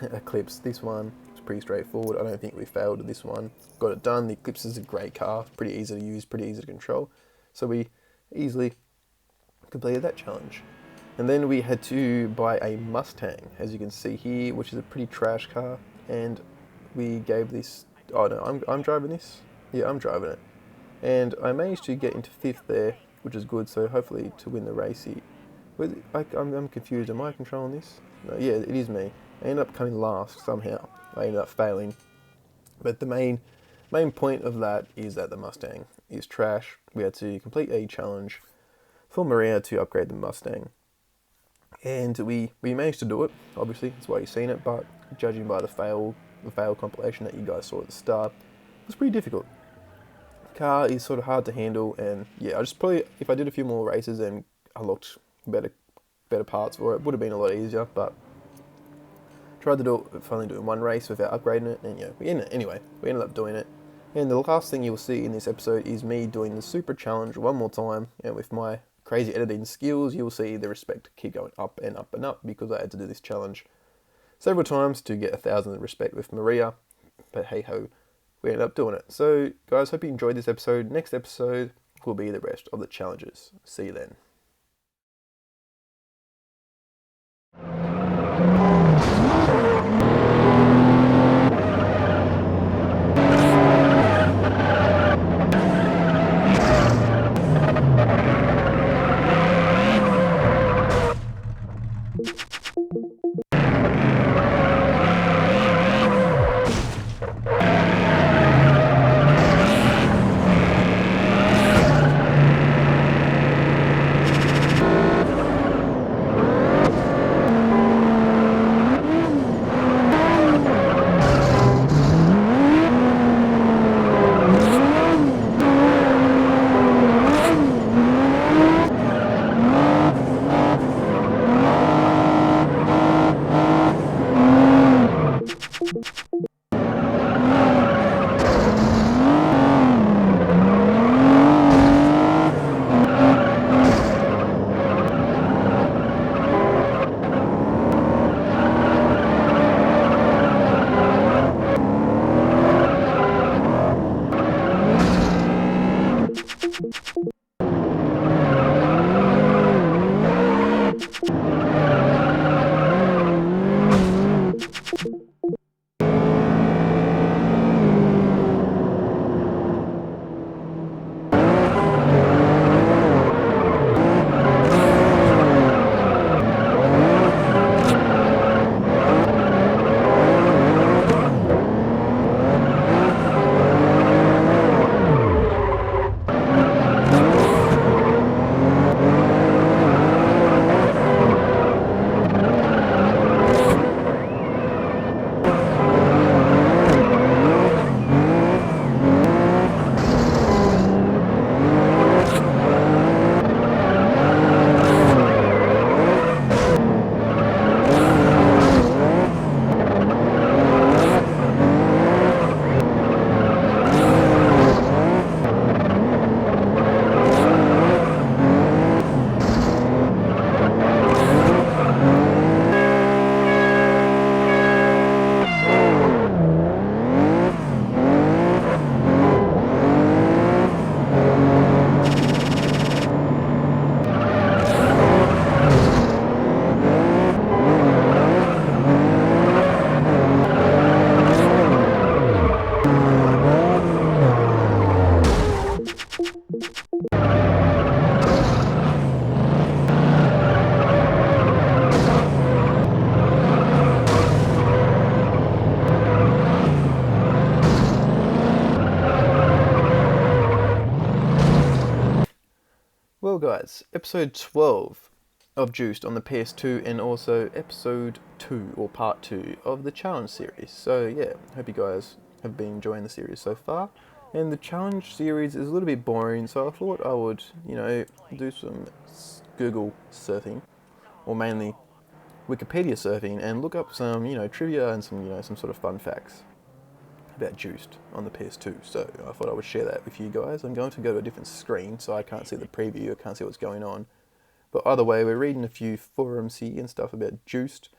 Eclipse. This one was pretty straightforward. I don't think we failed at this one. Got it done. The Eclipse is a great car, pretty easy to use, pretty easy to control. So we easily completed that challenge. And then we had to buy a Mustang, as you can see here, which is a pretty trash car. And we gave this, oh no, I'm driving this? Yeah, I'm driving it. And I managed to get into 5th there, which is good, so hopefully to win the race here. I'm confused, am I controlling this? No, yeah, it is me. I ended up coming last somehow. I ended up failing. But the main point of that is that the Mustang is trash. We had to complete a challenge for Maria to upgrade the Mustang. And we managed to do it, obviously, that's why you've seen it, but judging by the fail compilation that you guys saw at the start, it was pretty difficult. The car is sort of hard to handle, and yeah, I just probably, if I did a few more races and unlocked better parts for it, would have been a lot easier, but tried to do it, finally doing one race without upgrading it, and yeah, we ended up doing it. And the last thing you'll see in this episode is me doing the Super Challenge one more time, and with my crazy editing skills, you'll see the respect keep going up and up and up, because I had to do this challenge several times to get 1,000 respect with Maria, but hey ho, we ended up doing it. So guys, hope you enjoyed this episode. Next episode will be the rest of the challenges. See you then. Well guys, episode 12 of Juiced on the PS2 and also episode 2 or part 2 of the challenge series. So yeah, hope you guys have been enjoying the series so far. And the challenge series is a little bit boring, so I thought I would, do some Google surfing, or mainly Wikipedia surfing, and look up some, trivia and some sort of fun facts about Juiced on the PS2. So I thought I would share that with you guys. I'm going to go to a different screen, so I can't see the preview, I can't see what's going on. But either way, we're reading a few forums here and stuff about Juiced.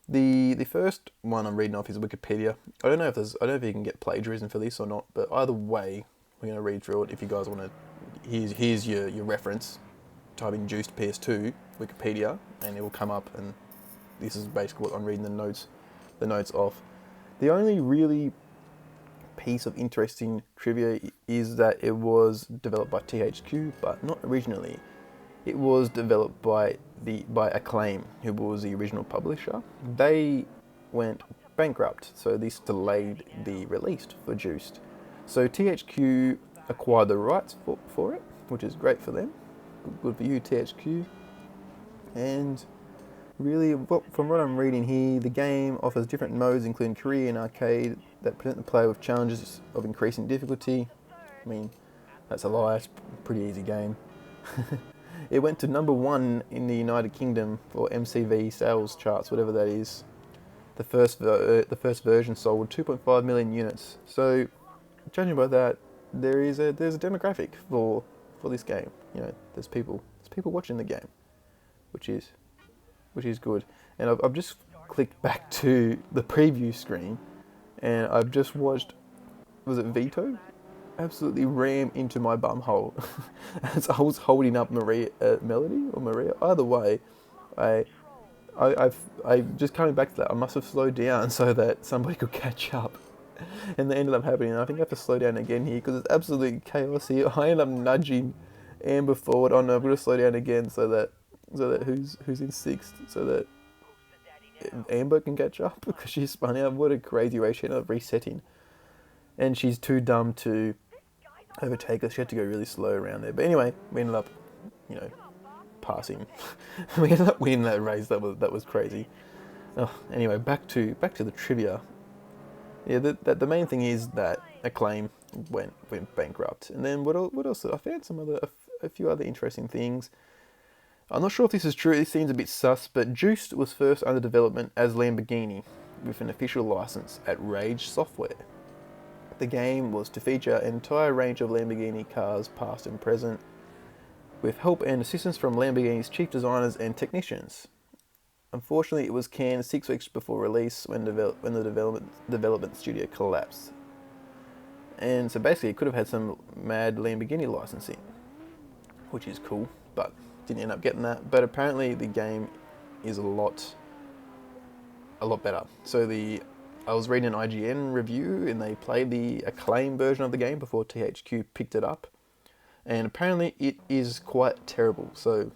The first one I'm reading off is Wikipedia. I don't know if you can get plagiarism for this or not, but either way, we're going to read through it. If you guys want to, here's your reference. Type in Juiced PS2 Wikipedia, and it will come up. And this is basically what I'm reading the notes off. The only really piece of interesting trivia is that it was developed by THQ, but not originally. It was developed by Acclaim, who was the original publisher. They went bankrupt, so this delayed the release for Juiced. So THQ acquired the rights for it, which is great for them. Good for you, THQ. And really, from what I'm reading here, the game offers different modes, including career and arcade, that present the player with challenges of increasing difficulty. I mean, that's a lie. It's a pretty easy game. It went to number 1 in the United Kingdom for MCV sales charts, whatever that is. The first version sold 2.5 million units. So, judging by that, there's a demographic for this game. There's people watching the game, which is good. And I've just clicked back to the preview screen, and I've just watched, was it Vito? Absolutely ram into my bum hole as I was holding up Melody or Maria. Either way, I just coming back to that, I must have slowed down so that somebody could catch up, and that ended up happening. I think I have to slow down again here because it's absolute chaos here. I end up nudging Amber forward. Oh no, I'm going to slow down again so that who's in 6th, so that Amber can catch up because she spun out. What a crazy race. She ended up resetting, and she's too dumb to overtake us. She had to go really slow around there. But anyway, we ended up, passing. We ended up winning that race. That was crazy. Anyway, back to the trivia. Yeah, the main thing is that Acclaim went bankrupt. And then what else? I found a few other interesting things. I'm not sure if this is true. This seems a bit sus, but Juiced was first under development as Lamborghini with an official license at Rage Software. The game was to feature an entire range of Lamborghini cars, past and present, with help and assistance from Lamborghini's chief designers and technicians. Unfortunately, it was canned 6 weeks before release when the development studio collapsed. And so basically, it could have had some mad Lamborghini licensing, which is cool, but didn't end up getting that. But apparently, the game is a lot better. So I was reading an IGN review, and they played the Acclaim version of the game before THQ picked it up, and apparently it is quite terrible. So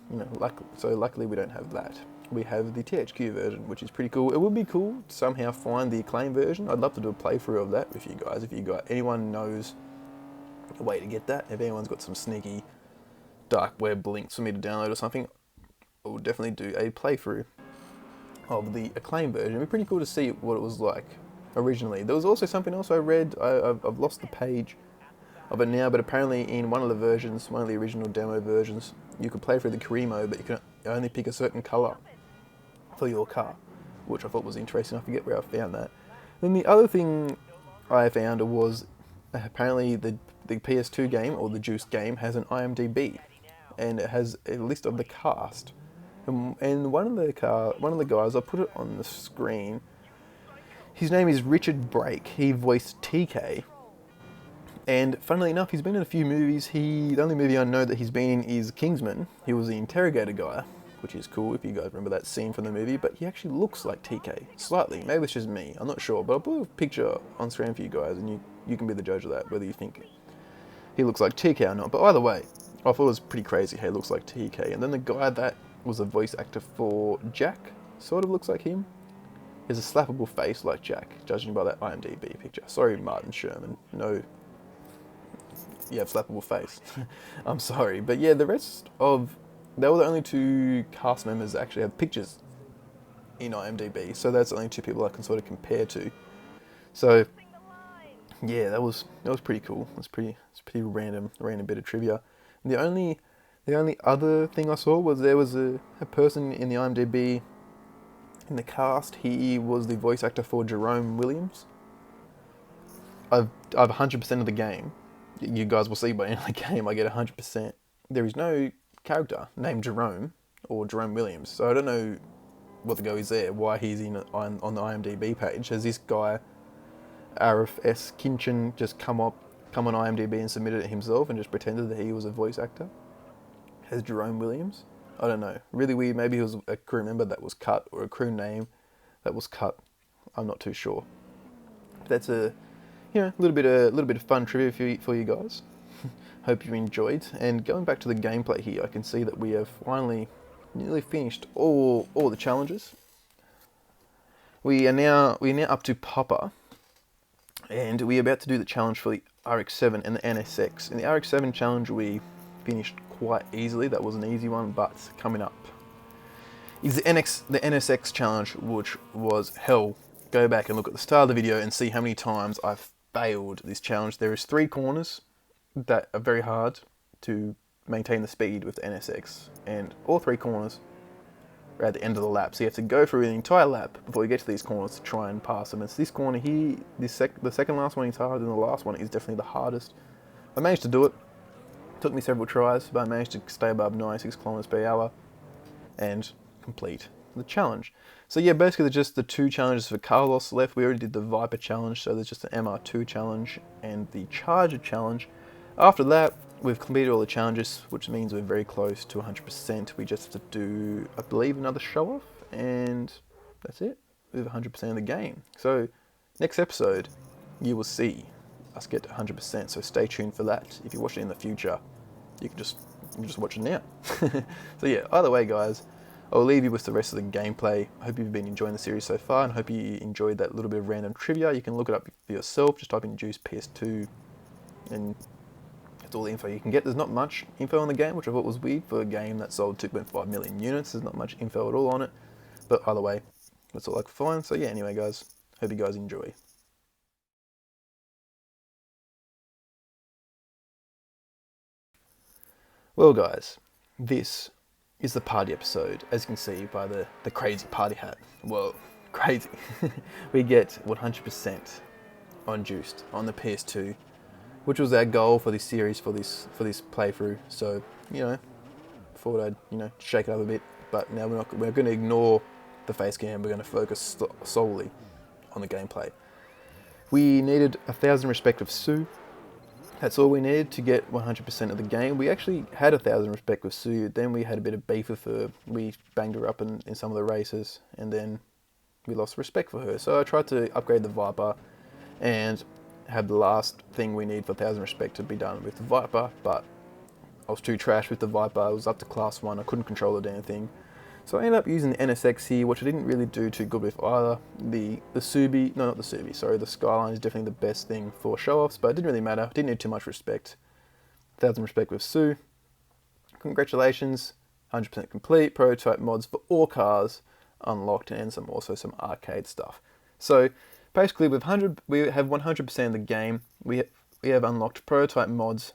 luckily we don't have that. We have the THQ version, which is pretty cool. It would be cool to somehow find the Acclaim version. I'd love to do a playthrough of that with you guys. If anyone knows a way to get that, if anyone's got some sneaky dark web links for me to download or something, I will definitely do a playthrough of the Acclaim version. It'd be pretty cool to see what it was like originally. There was also something else I read. I've lost the page of it now, but apparently in one of the original demo versions, you could play through the career mode, but you can only pick a certain colour for your car, which I thought was interesting. I forget where I found that. Then the other thing I found was apparently the PS2 game, or the Juiced game, has an IMDb, and it has a list of the cast. And one of the guys, I'll put it on the screen, his name is Richard Brake. He voiced TK. And funnily enough, he's been in a few movies. The only movie I know that he's been in is Kingsman. He was the interrogator guy, which is cool if you guys remember that scene from the movie. But he actually looks like TK, slightly. Maybe it's just me, I'm not sure. But I'll put a picture on screen for you guys, and you can be the judge of that, whether you think he looks like TK or not. But either way, I thought it was pretty crazy how he looks like TK. And then the guy that was a voice actor for Jack sort of looks like him. He has a slappable face like Jack, judging by that IMDb picture. Sorry, Martin Sherman. No you have slappable face. I'm sorry, but yeah, they were the only 2 cast members that actually have pictures in IMDb, so that's the only 2 people I can sort of compare to. So yeah, that was pretty cool. It's pretty random bit of trivia. And the only other thing I saw was there was a person in the IMDb in the cast. He was the voice actor for Jerome Williams. I've 100% of the game. You guys will see by the end of the game I get 100%. There is no character named Jerome or Jerome Williams, so I don't know what the go is there, why he's on the IMDb page. Has this guy, Arif S. Kinchin, just come on IMDb and submitted it himself and just pretended that he was a voice actor as Jerome Williams? I don't know. Really weird. Maybe he was a crew member that was cut, or a crew name that was cut. I'm not too sure. That's a little bit of fun trivia for you guys. Hope you enjoyed. And going back to the gameplay here, I can see that we have finally nearly finished all the challenges. We are now up to Papa, and we're about to do the challenge for the RX-7 and the NSX. In the RX-7 challenge, we finished quite easily. That was an easy one, but coming up is the NSX challenge, which was hell. Go back and look at the start of the video and see how many times I've failed this challenge. There is 3 corners that are very hard to maintain the speed with the NSX, and all 3 corners are at the end of the lap, so you have to go through the entire lap before you get to these corners to try and pass them. It's this corner here, the second last one is hard, and the last one is definitely the hardest. I managed to do it. Took me several tries, but I managed to stay above 96 kilometers per hour and complete the challenge. So yeah, basically there's just the 2 challenges for Carlos left. We already did the Viper challenge, so there's just the MR2 challenge and the Charger challenge. After that, we've completed all the challenges, which means we're very close to 100%. We just have to do, I believe, another show-off, and that's it. We have 100% of the game. So next episode, you will see us get to 100%, so stay tuned for that. If you watch it in the future, you can just watch it now. So yeah, either way guys, I'll leave you with the rest of the gameplay. I hope you've been enjoying the series so far, and hope you enjoyed that little bit of random trivia. You can look it up for yourself, just type in Juice PS2, and that's all the info you can get. There's not much info on the game, which I thought was weird for a game that sold 2.5 million units. There's not much info at all on it, but either way, that's all I could find. So yeah, anyway guys, hope you guys enjoy. Well guys, this is the party episode. As you can see by the crazy party hat. Whoa, crazy. We get 100% on Juiced on the PS2, which was our goal for this series, for this playthrough. So, thought I'd, shake it up a bit. But now we're going to ignore the face cam. We're going to focus solely on the gameplay. We needed 1,000 respect of Sue. That's all we needed to get 100% of the game. We actually had 1,000 respect with Sue, then we had a bit of beef with her. We banged her up in some of the races, and then we lost respect for her. So I tried to upgrade the Viper and have the last thing we need for 1,000 respect to be done with the Viper, but I was too trash with the Viper. I was up to class 1, I couldn't control the damn thing. So I ended up using the NSX here, which I didn't really do too good with either. The Subi, no, not the Subi, sorry, the Skyline is definitely the best thing for show-offs, but it didn't really matter. Didn't need too much respect. 1,000 respect with Sue. Congratulations, 100% complete. Prototype mods for all cars unlocked, and also some arcade stuff. So basically, we have 100% of the game. We have unlocked prototype mods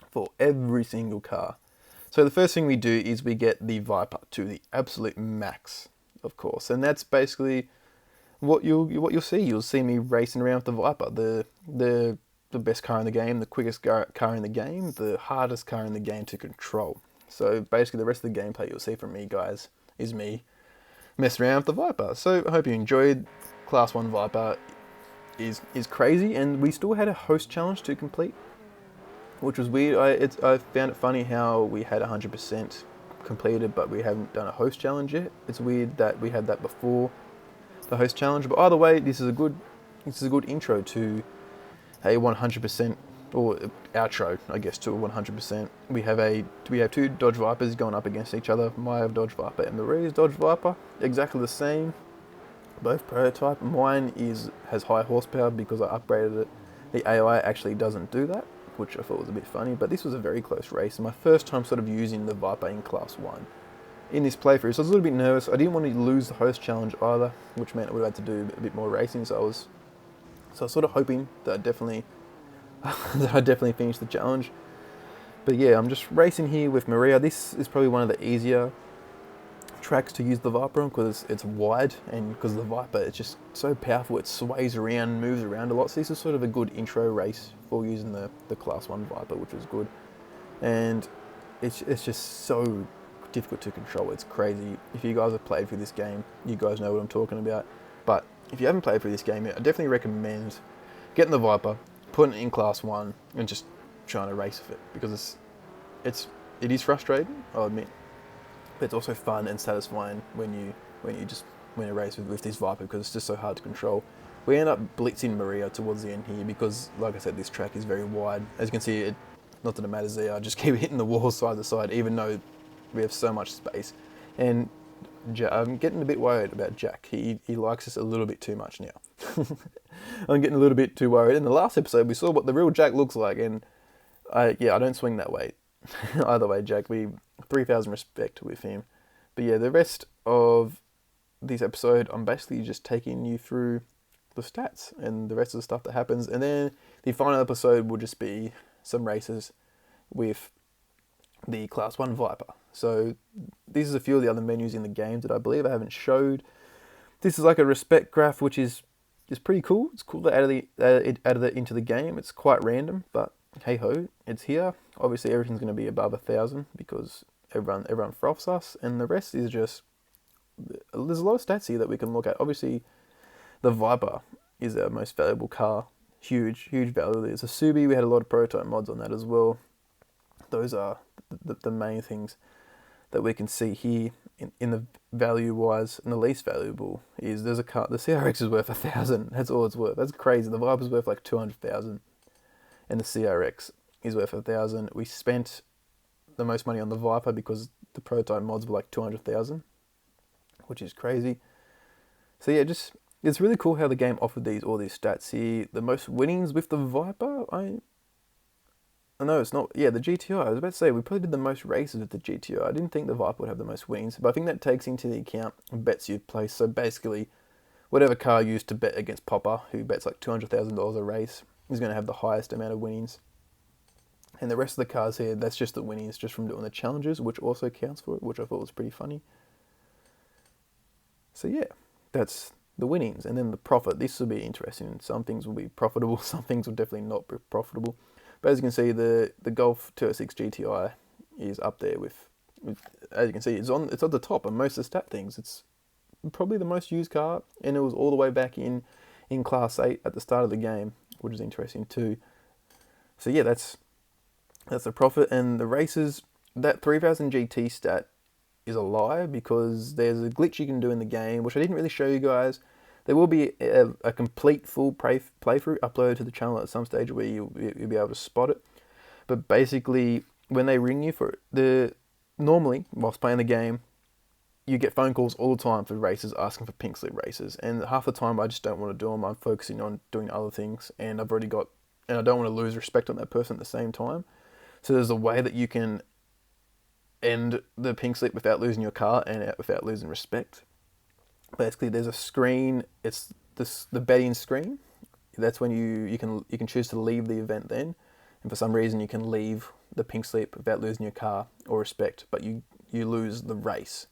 for every single car. So the first thing we do is we get the Viper to the absolute max, of course, and that's basically what you'll see. You'll see me racing around with the Viper, the best car in the game, the quickest car in the game, the hardest car in the game to control. So basically, the rest of the gameplay you'll see from me, guys, is me messing around with the Viper. So I hope you enjoyed. Class 1 Viper is crazy, and we still had a host challenge to complete, which was weird. I found it funny how we had 100% completed, but we haven't done a host challenge yet. It's weird that we had that before the host challenge, but either way, this is a good intro to a 100%, or outro, I guess, to a 100%. We have 2 Dodge Vipers going up against each other. My Dodge Viper and Marie's Dodge Viper, exactly the same, both prototype. Mine has high horsepower because I upgraded it. The AI actually doesn't do that. which I thought was a bit funny, but this was a very close race, and my first time sort of using the Viper in Class 1 in this playthrough, so I was a little bit nervous. I didn't want to lose the host challenge either, which meant I would have had to do a bit more racing, so I was sort of hoping that I'd definitely finish the challenge. But yeah, I'm just racing here with Maria. This is probably one of the easier tracks to use the Viper on because it's wide, and because the Viper, it's just so powerful, it sways around, moves around a lot, so this is sort of a good intro race for using the Class 1 Viper, which was good. And it's just so difficult to control, it's crazy. If you guys have played through this game, you guys know what I'm talking about, but if you haven't played through this game yet, I definitely recommend getting the Viper, putting it in Class 1, and just trying to race with it, because it is frustrating, I'll admit, but it's also fun and satisfying when you win a race with this Viper, because it's just so hard to control. We end up blitzing Maria towards the end here because, like I said, this track is very wide. As you can see, not that it matters there, I just keep hitting the wall side to side, even though we have so much space. And I'm getting a bit worried about Jack. He likes us a little bit too much now. I'm getting a little bit too worried. In the last episode, we saw what the real Jack looks like, and I don't swing that way. Either way, Jack, 3,000 respect with him. But yeah, the rest of this episode, I'm basically just taking you through the stats and the rest of the stuff that happens. And then the final episode will just be some races with the Class 1 Viper. So this is a few of the other menus in the game that I believe I haven't showed. This is like a respect graph, which is pretty cool. It's cool to add it into the game. It's quite random, but hey ho, it's here. Obviously everything's going to be above 1,000 because everyone froths us, and the rest is just, there's a lot of stats here that we can look at. Obviously the Viper is our most valuable car. Huge value. It's a Subi. We had a lot of prototype mods on that as well. Those are the main things that we can see here in the value wise. And the least valuable is there's a car, the CRX is worth 1,000. That's all it's worth. That's crazy. The Viper's worth like 200,000 and the CRX is worth 1,000. We spent the most money on the Viper because the prototype mods were like 200,000, which is crazy. So yeah, it's really cool how the game offered all these stats here. The most winnings with the Viper, I know it's not, yeah, the GTI. I was about to say, we probably did the most races with the GTI. I didn't think the Viper would have the most wins, but I think that takes into the account bets you've placed. So basically, whatever car you used to bet against Popper, who bets like $200,000 a race, is going to have the highest amount of winnings. And the rest of the cars here, that's just the winnings just from doing the challenges, which also counts for it, which I thought was pretty funny. So yeah, that's the winnings. And then the profit, this will be interesting. Some things will be profitable, some things will definitely not be profitable. But as you can see, the Golf 206 GTI is up there with, as you can see, it's at the top on most of the stat things. It's probably the most used car, and it was all the way back in Class 8 at the start of the game, which is interesting too. So yeah, that's the profit. And the races, that 3000 GT stat is a lie, because there's a glitch you can do in the game, which I didn't really show you guys. There will be a complete full playthrough uploaded to the channel at some stage where you'll be able to spot it. But basically, when they ring you for it, normally, whilst playing the game, you get phone calls all the time for races asking for pink slip races. And half the time I just don't want to do them. I'm focusing on doing other things, and I don't want to lose respect on that person at the same time. So there's a way that you can end the pink slip without losing your car and without losing respect. Basically, there's a screen. It's the betting screen. That's when you can choose to leave the event then, and for some reason you can leave the pink slip without losing your car or respect, but you lose the race,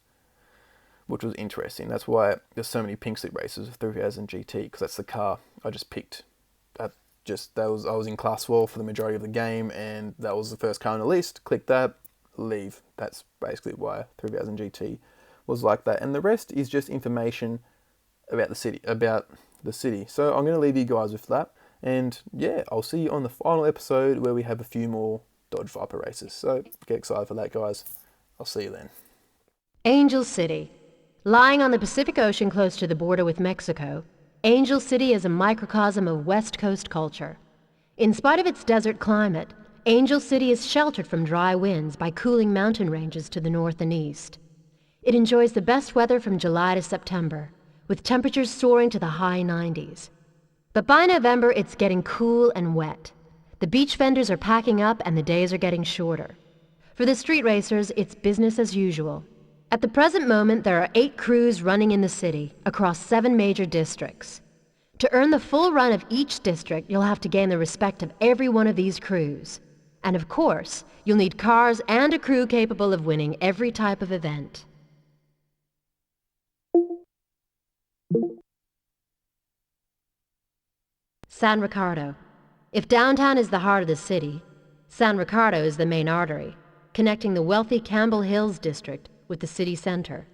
which was interesting. That's why there's so many pink slip races with 3000 GT, because that's the car I just picked. I was in Class 4 for the majority of the game, and that was the first car on the list. Click that, leave. That's basically why 3000 GT was like that. And the rest is just information about the city. So I'm going to leave you guys with that. And yeah, I'll see you on the final episode where we have a few more Dodge Viper races. So get excited for that, guys. I'll see you then. Angel City. Lying on the Pacific Ocean close to the border with Mexico, Angel City is a microcosm of West Coast culture. In spite of its desert climate, Angel City is sheltered from dry winds by cooling mountain ranges to the north and east. It enjoys the best weather from July to September, with temperatures soaring to the high 90s. But by November, it's getting cool and wet. The beach vendors are packing up and the days are getting shorter. For the street racers, it's business as usual. At the present moment, there are 8 crews running in the city, across 7 major districts. To earn the full run of each district, you'll have to gain the respect of every one of these crews. And of course, you'll need cars and a crew capable of winning every type of event. San Ricardo. If downtown is the heart of the city, San Ricardo is the main artery, connecting the wealthy Campbell Hills district with the city center.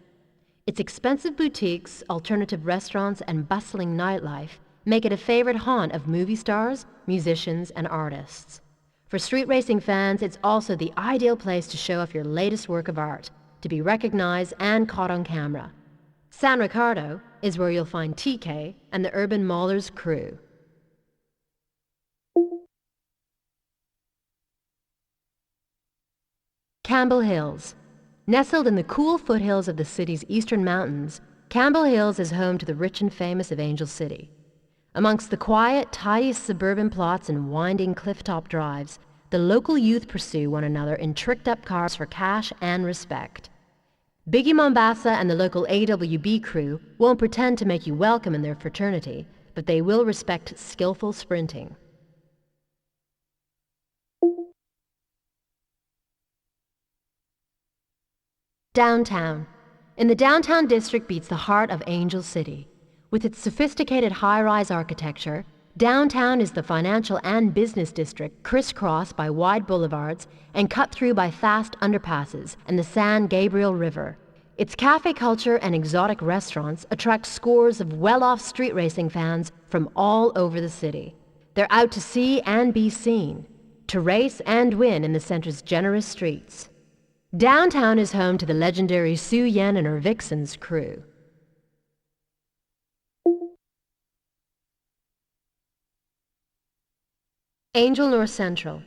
Its expensive boutiques, alternative restaurants, and bustling nightlife make it a favorite haunt of movie stars, musicians, and artists. For street racing fans, it's also the ideal place to show off your latest work of art, to be recognized and caught on camera. San Ricardo is where you'll find TK and the Urban Maulers crew. Campbell Hills. Nestled in the cool foothills of the city's eastern mountains, Campbell Hills is home to the rich and famous of Angel City. Amongst the quiet, tidy suburban plots and winding clifftop drives, the local youth pursue one another in tricked-up cars for cash and respect. Biggie Mombasa and the local AWB crew won't pretend to make you welcome in their fraternity, but they will respect skillful sprinting. Downtown. In the downtown district beats the heart of Angel City. With its sophisticated high-rise architecture, downtown is the financial and business district crisscrossed by wide boulevards and cut through by fast underpasses and the San Gabriel River. Its cafe culture and exotic restaurants attract scores of well-off street racing fans from all over the city. They're out to see and be seen, to race and win in the center's generous streets. Downtown is home to the legendary Sue Yen and her Vixens crew. Angel North Central.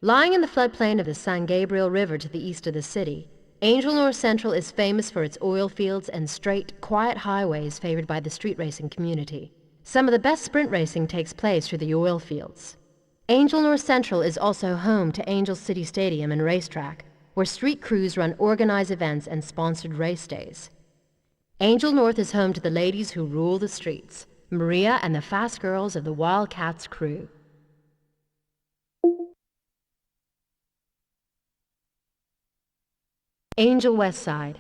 Lying in the floodplain of the San Gabriel River to the east of the city, Angel North Central is famous for its oil fields and straight, quiet highways favored by the street racing community. Some of the best sprint racing takes place through the oil fields. Angel North Central is also home to Angel City Stadium and Racetrack, where street crews run organized events and sponsored race days. Angel North is home to the ladies who rule the streets, Maria and the fast girls of the Wildcats crew. Angel West Side.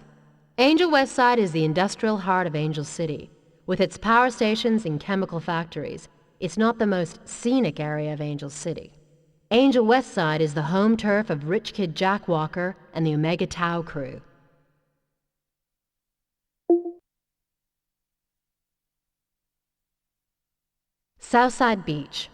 Angel West Side is the industrial heart of Angel City. With its power stations and chemical factories, it's not the most scenic area of Angel City. Angel West Side is the home turf of rich kid Jack Walker and the Omega Tau crew. Southside Beach.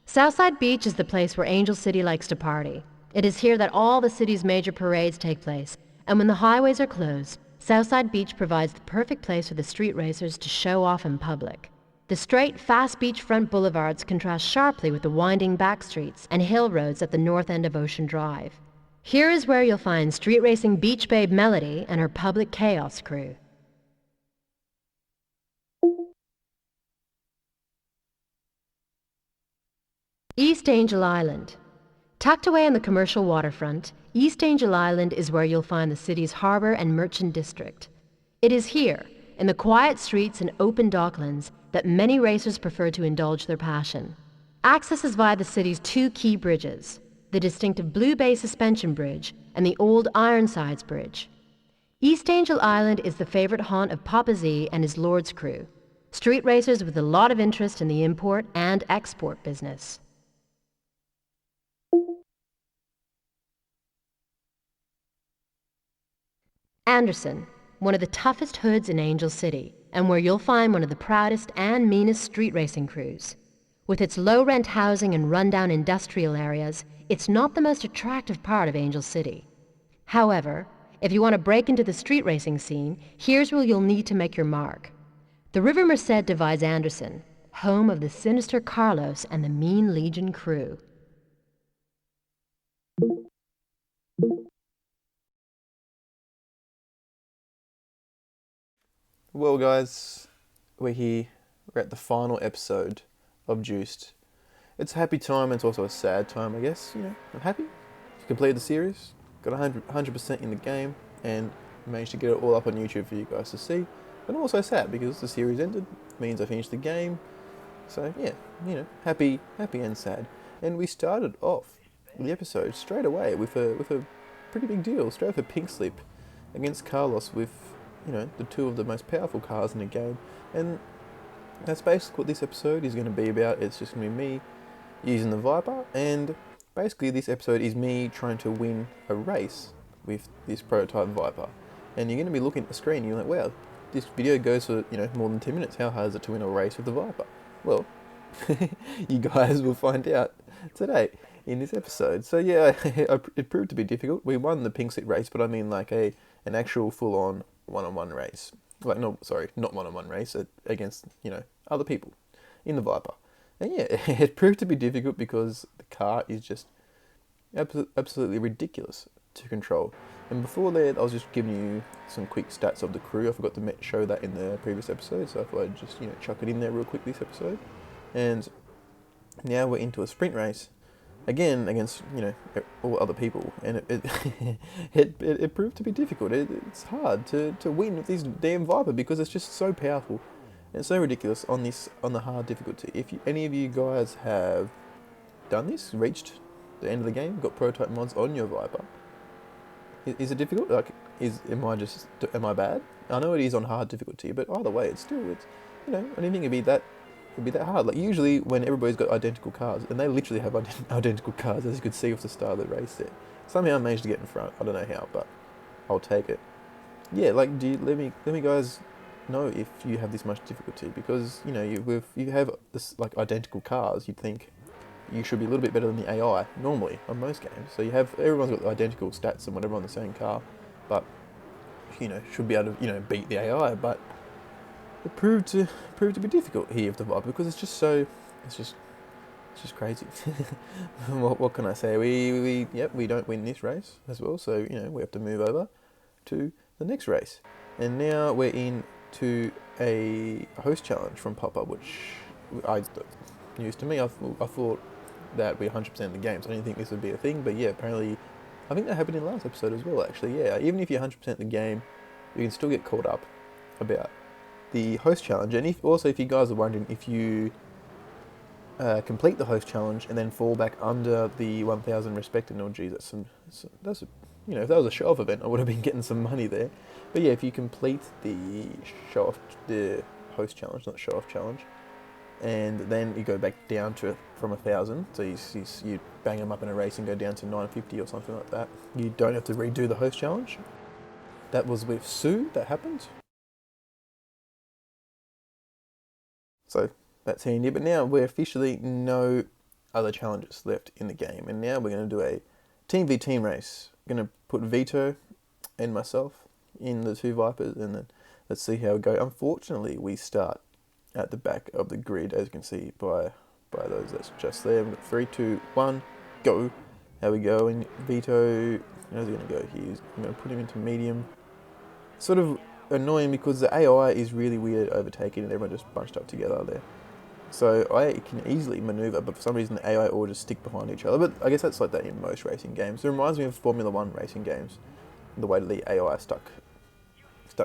Southside Beach is the place where Angel City likes to party. It is here that all the city's major parades take place, and when the highways are closed, Southside Beach provides the perfect place for the street racers to show off in public. The straight, fast beachfront boulevards contrast sharply with the winding back streets and hill roads at the north end of Ocean Drive. Here is where you'll find street racing beach babe Melody and her Public Chaos crew. East Angel Island. Tucked away on the commercial waterfront, East Angel Island is where you'll find the city's harbor and merchant district. It is here, in the quiet streets and open docklands, that many racers prefer to indulge their passion. Access is via the city's 2 key bridges, the distinctive Blue Bay Suspension Bridge and the Old Ironsides Bridge. East Angel Island is the favorite haunt of Papa Z and his Lord's crew, street racers with a lot of interest in the import and export business. Anderson, one of the toughest hoods in Angel City, and where you'll find one of the proudest and meanest street racing crews. With its low-rent housing and rundown industrial areas, it's not the most attractive part of Angel City. However, if you want to break into the street racing scene, here's where you'll need to make your mark. The River Merced divides Anderson, home of the sinister Carlos and the Mean Legion crew. Well guys, we're here. We're at the final episode of Juiced. it's a happy time and it's also a sad time, I guess. You know, I'm happy. Completed the series, got 100% in the game, and managed to get it all up on YouTube for you guys to see. But I'm also sad because the series ended, means I finished the game. So yeah, you know, happy and sad. And we started off the episode straight away with a pretty big deal, straight off a pink slip against Carlos with, you know, the two of the most powerful cars in the game. And that's basically what this episode is going to be about. It's just going to be me using the Viper, and basically this episode is me trying to win a race with this prototype Viper. And you're going to be looking at the screen and you're like, wow, this video goes for, you know, more than 10 minutes. How hard is it to win a race with the Viper? Well, you guys will find out today in this episode. So yeah, it proved to be difficult. We won the pink slip race, but I mean like an actual full-on one-on-one race. Like, not one-on-one race against, you know, other people in the Viper. And yeah, it proved to be difficult because the car is just absolutely ridiculous to control. And before that, I was just giving you some quick stats of the crew. I forgot to show that in the previous episode, so I thought I'd just, you know, chuck it in there real quick this episode. And now we're into a sprint race, again against, you know, all other people, and it proved to be difficult. It's hard to win with this damn Viper because it's just so powerful. And it's so ridiculous on the hard difficulty. If any of you guys have done this, reached the end of the game, got prototype mods on your Viper, is it difficult? Like, am I bad? I know it is on hard difficulty, but either way, it's you know, I didn't think it'd be that hard. Like, usually when everybody's got identical cars, and they literally have identical cars, as you could see off the start of the race there. Somehow I managed to get in front. I don't know how, but I'll take it. Yeah, like, let me guys know if you have this much difficulty, because, you know, you have this, like, identical cars, you'd think you should be a little bit better than the AI normally on most games. So everyone's got identical stats and whatever on the same car, but, you know, should be able to, you know, beat the AI. But it proved to be difficult here with the Viper because it's just crazy. what can I say? We don't win this race as well, so, you know, we have to move over to the next race. And now we're into a host challenge from Pop-Up, which news to me. I thought that we're 100% in the game, so I didn't think this would be a thing. But yeah, apparently, I think that happened in the last episode as well, actually. Yeah, even if you're 100% in the game, you can still get caught up about the host challenge. And if you guys are wondering, if you complete the host challenge and then fall back under the 1,000 respect, and oh geez, that's you know, if that was a show-off event, I would have been getting some money there. But yeah, if you complete the host challenge, not show-off challenge, and then you go back down to from 1,000, so you bang them up in a race and go down to 950 or something like that. You don't have to redo the host challenge. That was with Sue that happened. So that's handy. But now we're officially no other challenges left in the game, and now we're going to do a team v team race. I'm going to put Vito and myself in the two Vipers, and then let's see how we go. Unfortunately, we start at the back of the grid, as you can see by those that's just there. 3, 2, 1, go. How we go? And Vito, how's he going to go here? I'm going to put him into medium. Sort of annoying because the AI is really weird at overtaking, and everyone just bunched up together there. So I can easily maneuver, but for some reason the AI all just stick behind each other. But I guess that's like that in most racing games. It reminds me of Formula 1 racing games, the way that the AI stuck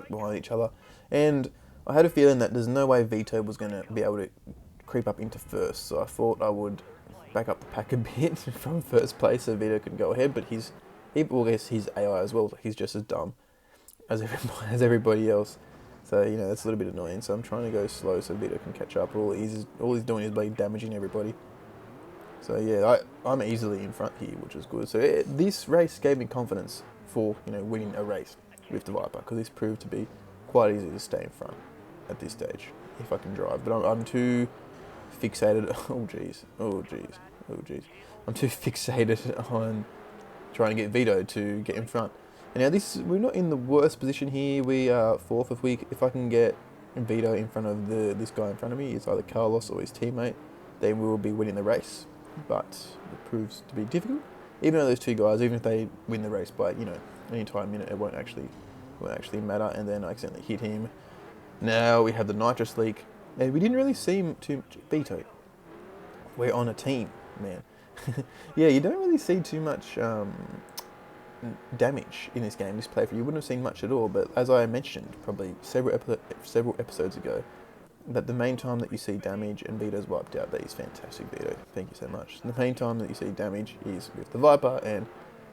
behind each other. And I had a feeling that there's no way Vito was going to be able to creep up into first, so I thought I would back up the pack a bit from first place so Vito could go ahead. But he's AI as well. He's just as dumb as everybody else. So, you know, that's a little bit annoying. So I'm trying to go slow so Vito can catch up. All he's doing is by damaging everybody. So yeah, I'm easily in front here, which is good. So this race gave me confidence for, you know, winning a race with the Viper, because this proved to be quite easy to stay in front at this stage if I can drive. But I'm too fixated. Oh geez. I'm too fixated on trying to get Vito to get in front. And now we're not in the worst position here. We are 4th. If I can get Vito in front of this guy in front of me, it's either Carlos or his teammate, then we will be winning the race. But it proves to be difficult. Even though those two guys, even if they win the race by, you know, any time minute, it won't actually matter. And then I accidentally hit him. Now we have the nitrous leak, and we didn't really see him too much. Vito, we're on a team, man. Yeah, you don't really see too much damage in this game, this playthrough. You wouldn't have seen much at all, but as I mentioned probably several episodes ago, that the main time that you see damage and Vito's wiped out, that is fantastic, Vito. Thank you so much. The main time that you see damage is with the Viper, and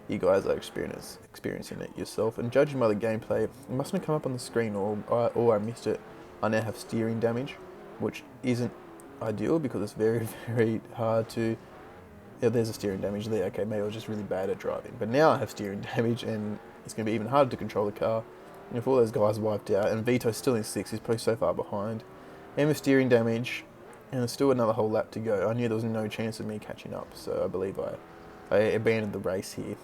you guys are experiencing it yourself. And judging by the gameplay, it mustn't have come up on the screen, or I missed it. I now have steering damage, which isn't ideal because it's very, very hard to... Yeah, there's a steering damage there. Okay, maybe I was just really bad at driving. But now I have steering damage, and it's going to be even harder to control the car. And if all those guys wiped out, and Vito's still in 6th, he's probably so far behind. And with steering damage, and there's still another whole lap to go, I knew there was no chance of me catching up. So I believe I abandoned the race here.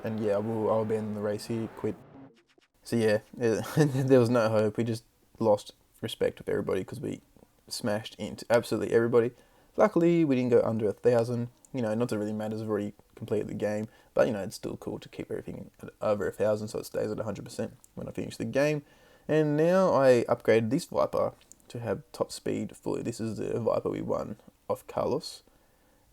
And yeah, I'll abandon the race here, quit. So yeah, there was no hope. We just lost respect with everybody because we smashed into absolutely everybody. Luckily, we didn't go under 1,000. You know, not that it really matters, I've already completed the game. But, you know, it's still cool to keep everything at over 1,000 so it stays at 100% when I finish the game. And now I upgraded this Viper to have top speed fully. This is the Viper we won off Carlos.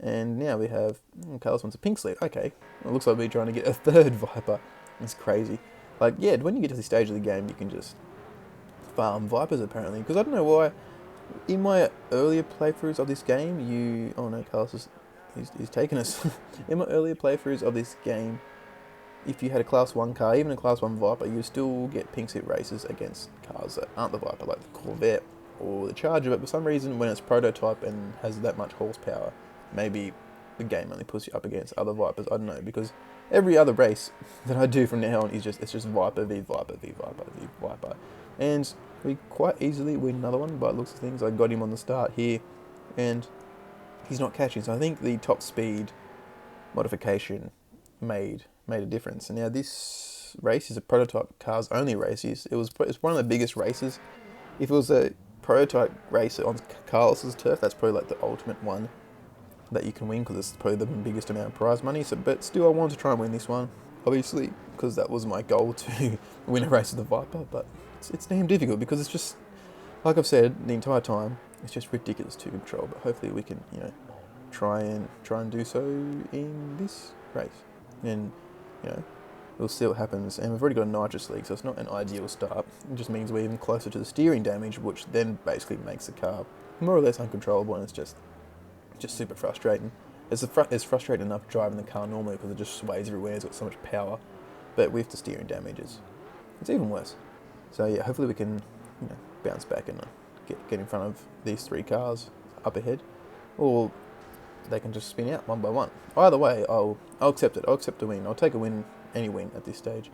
And now we have... Carlos wants a pink slip. Okay. It looks like we're trying to get a third Viper. It's crazy. Like, yeah, when you get to this stage of the game, you can just farm Vipers, apparently. Because I don't know why... In my earlier playthroughs of this game, Oh no, Carlos he's taken us. In my earlier playthroughs of this game, if you had a Class 1 car, even a Class 1 Viper, you still get pink slip races against cars that aren't the Viper, like the Corvette or the Charger. But for some reason, when it's prototype and has that much horsepower, maybe the game only puts you up against other Vipers. I don't know, because every other race that I do from now on is just Viper v Viper v Viper v Viper, and we quite easily win another one by the looks of things. I got him on the start here, and he's not catching. So I think the top speed modification made a difference. And now this race is a prototype cars only race. It's one of the biggest races. If it was a prototype race on Carlos's turf, that's probably like the ultimate one that you can win because it's probably the biggest amount of prize money. So, but still, I wanted to try and win this one, obviously, because that was my goal, to win a race with the Viper. But it's damn difficult because it's just, like I've said the entire time, it's just ridiculous to control. But hopefully we can, you know, try and do so in this race, and you know, we'll see what happens. And we've already got a nitrous leak, so it's not an ideal start. It just means we're even closer to the steering damage, which then basically makes the car more or less uncontrollable, and it's just super frustrating. It's frustrating enough driving the car normally because it just sways everywhere. It's got so much power, but with the steering damage, it's even worse. So yeah, hopefully we can, you know, bounce back and get in front of these 3 cars up ahead, or they can just spin out one by one. Either way, I'll accept it. I'll accept a win. I'll take a win, any win at this stage.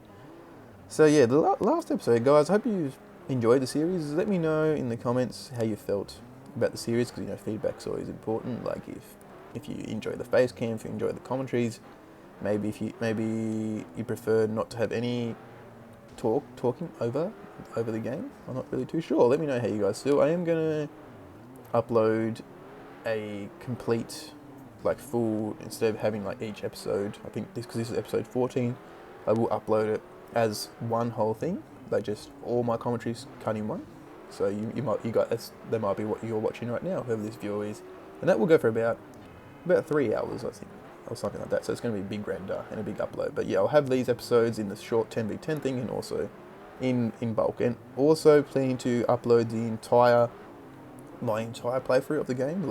So yeah, the last episode, guys. I hope you enjoyed the series. Let me know in the comments how you felt about the series, because you know, feedback's always important. Like if you enjoy the face cam, if you enjoy the commentaries, maybe you prefer not to have any talking over the game. I'm not really too sure. Let me know how you guys feel. I am gonna upload a complete, like, full, instead of having like each episode, I think because this is episode 14, I will upload it as one whole thing, like just all my commentaries cut in one. So you guys, that might be what you're watching right now, whoever this viewer is, and that will go for about 3 hours, I think, or something like that. So it's going to be a big render and a big upload. But yeah, I'll have these episodes in the short 10v10 thing, and also in bulk, and also planning to upload my entire playthrough of the game.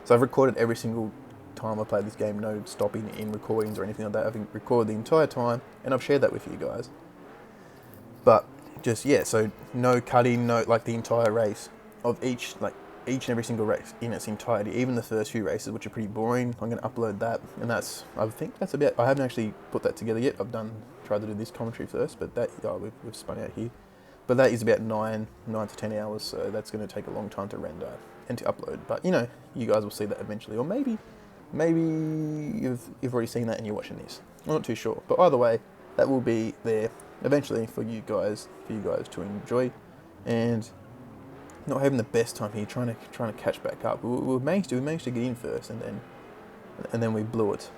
So I've recorded every single time I played this game, no stopping in recordings or anything like that. I've recorded the entire time, and I've shared that with you guys. But just, yeah, so no cutting, no, like the entire race of each and every single race in its entirety, even the first few races, which are pretty boring. I'm going to upload that, and I think that's about, I haven't actually put that together yet. I've tried to do this commentary first, but we've spun out here. But that is about 9 to 10 hours, so that's going to take a long time to render and to upload. But you know, you guys will see that eventually, or maybe you've already seen that and you're watching this. I'm not too sure, but either way, that will be there eventually for you guys to enjoy. And not having the best time here, trying to catch back up. We managed to get in first, and then we blew it.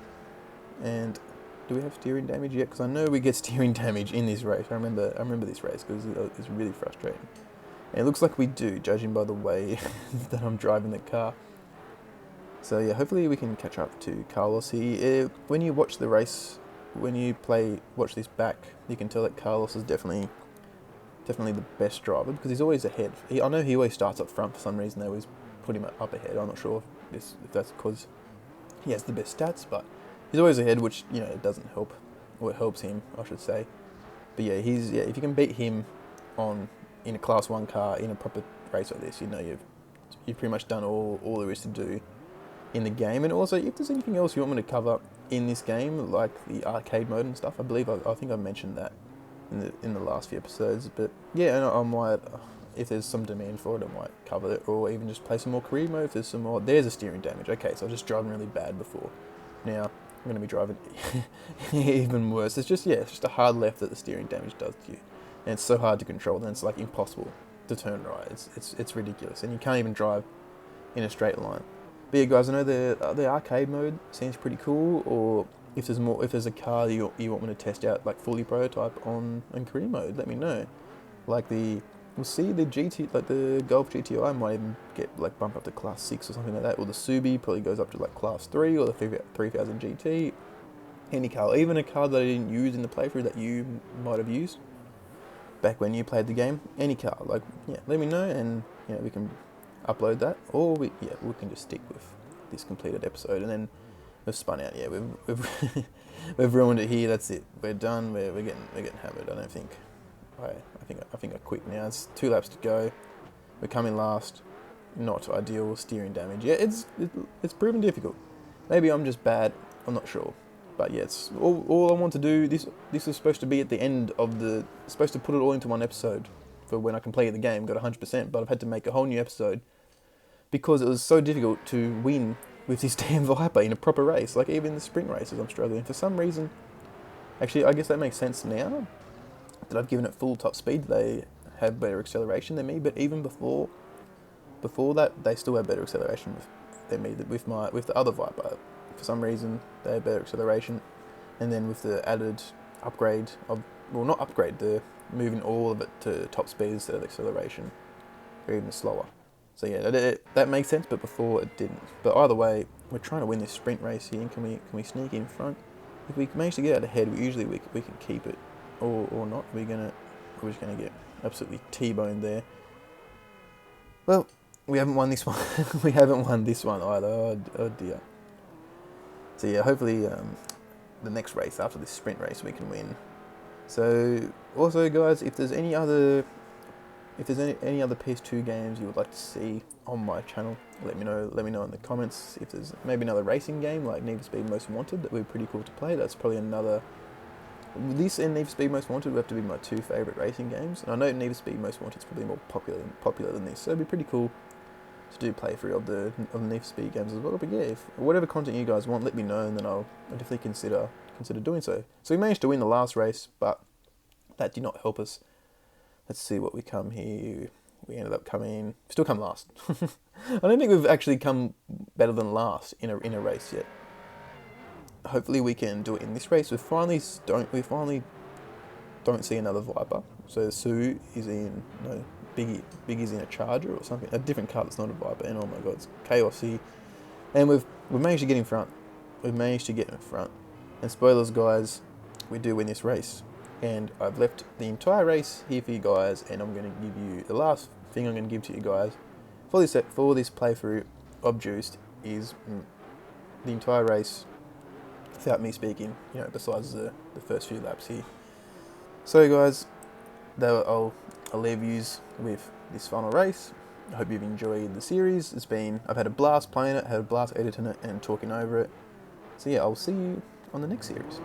And do we have steering damage yet? Because I know we get steering damage in this race. I remember this race because it's really frustrating. And it looks like we do, judging by the way that I'm driving the car. So yeah, hopefully we can catch up to Carlos here. When you watch the race, when you watch this back, you can tell that Carlos is definitely the best driver because he's always ahead. I know he always starts up front for some reason. They always put him up ahead. I'm not sure if that's because he has the best stats, but he's always ahead, which it doesn't help, or it helps him, I should say. But yeah, if you can beat him in a Class 1 car in a proper race like this, you've pretty much done all there is to do in the game. And also, if there's anything else you want me to cover in this game, like the arcade mode and stuff, I think I mentioned that in the last few episodes. But yeah, and I might, if there's some demand for it, I might cover it, or even just play some more career mode. If there's some more, there's a steering damage. Okay, so I was just driving really bad before. Now I'm going to be driving even worse. It's just a hard left that the steering damage does to you, and it's so hard to control. Then it's like impossible to turn right. It's ridiculous, and you can't even drive in a straight line. But yeah, guys, I know the arcade mode seems pretty cool. Or if there's a car you want me to test out, like fully prototype on career mode, let me know. Like we'll see the GT, like the Golf GTI might even get like bumped up to Class 6 or something like that. Or the Subi probably goes up to like Class 3, or the 3000 GT. Any car, even a car that I didn't use in the playthrough that you might have used back when you played the game. Any car, let me know, and we can upload that, or we can just stick with this completed episode. And then we've spun out. Yeah, we've ruined it here. That's it. We're done. We're getting hammered. I think I quit now. It's 2 laps to go. We're coming last. Not ideal. Steering damage. Yeah, it's proven difficult. Maybe I'm just bad. I'm not sure. But yeah, it's all I want to do. This is supposed to be at the end of supposed to put it all into one episode for when I completed the game, got 100%. But I've had to make a whole new episode because it was so difficult to win with this damn Viper in a proper race. Like even the sprint races, I'm struggling for some reason. Actually, I guess that makes sense now that I've given it full top speed. They have better acceleration than me, but even before that, they still have better acceleration than me with the other Viper. For some reason, they have better acceleration, and then with the added upgrade the moving all of it to top speed instead of acceleration, they're even slower. So yeah, that makes sense, but before it didn't. But either way, we're trying to win this sprint race here. Can we sneak in front? If we manage to get out ahead, we can keep it, or not. We're just gonna get absolutely T-boned there. Well, we haven't won this one. We haven't won this one either. Oh dear. So yeah, hopefully the next race after this sprint race we can win. So also, guys, if there's any other PS2 games you would like to see on my channel, let me know in the comments. If there's maybe another racing game like Need for Speed Most Wanted, that would be pretty cool to play. That's probably this and Need for Speed Most Wanted would have to be my 2 favourite racing games. And I know Need for Speed Most Wanted is probably more popular than this, so it'd be pretty cool to do playthrough of the Need for Speed games as well. But yeah, if whatever content you guys want, let me know, and then I'll definitely consider doing so. So we managed to win the last race, but that did not help us. Let's see what we come here. We ended up still come last. I don't think we've actually come better than last in a race yet. Hopefully we can do it in this race. We finally don't see another Viper. So Sue is in Biggie's in a Charger or something, a different car that's not a Viper. And oh my god, it's chaos here. And we've managed to get in front. And spoilers, guys, we do win this race. And I've left the entire race here for you guys, and I'm going to give you the last thing I'm going to give to you guys for this playthrough of Juiced is the entire race without me speaking, besides the first few laps here. So guys, I'll leave yous with this final race. I hope you've enjoyed the series. I've had a blast playing it, had a blast editing it and talking over it. So yeah, I'll see you on the next series.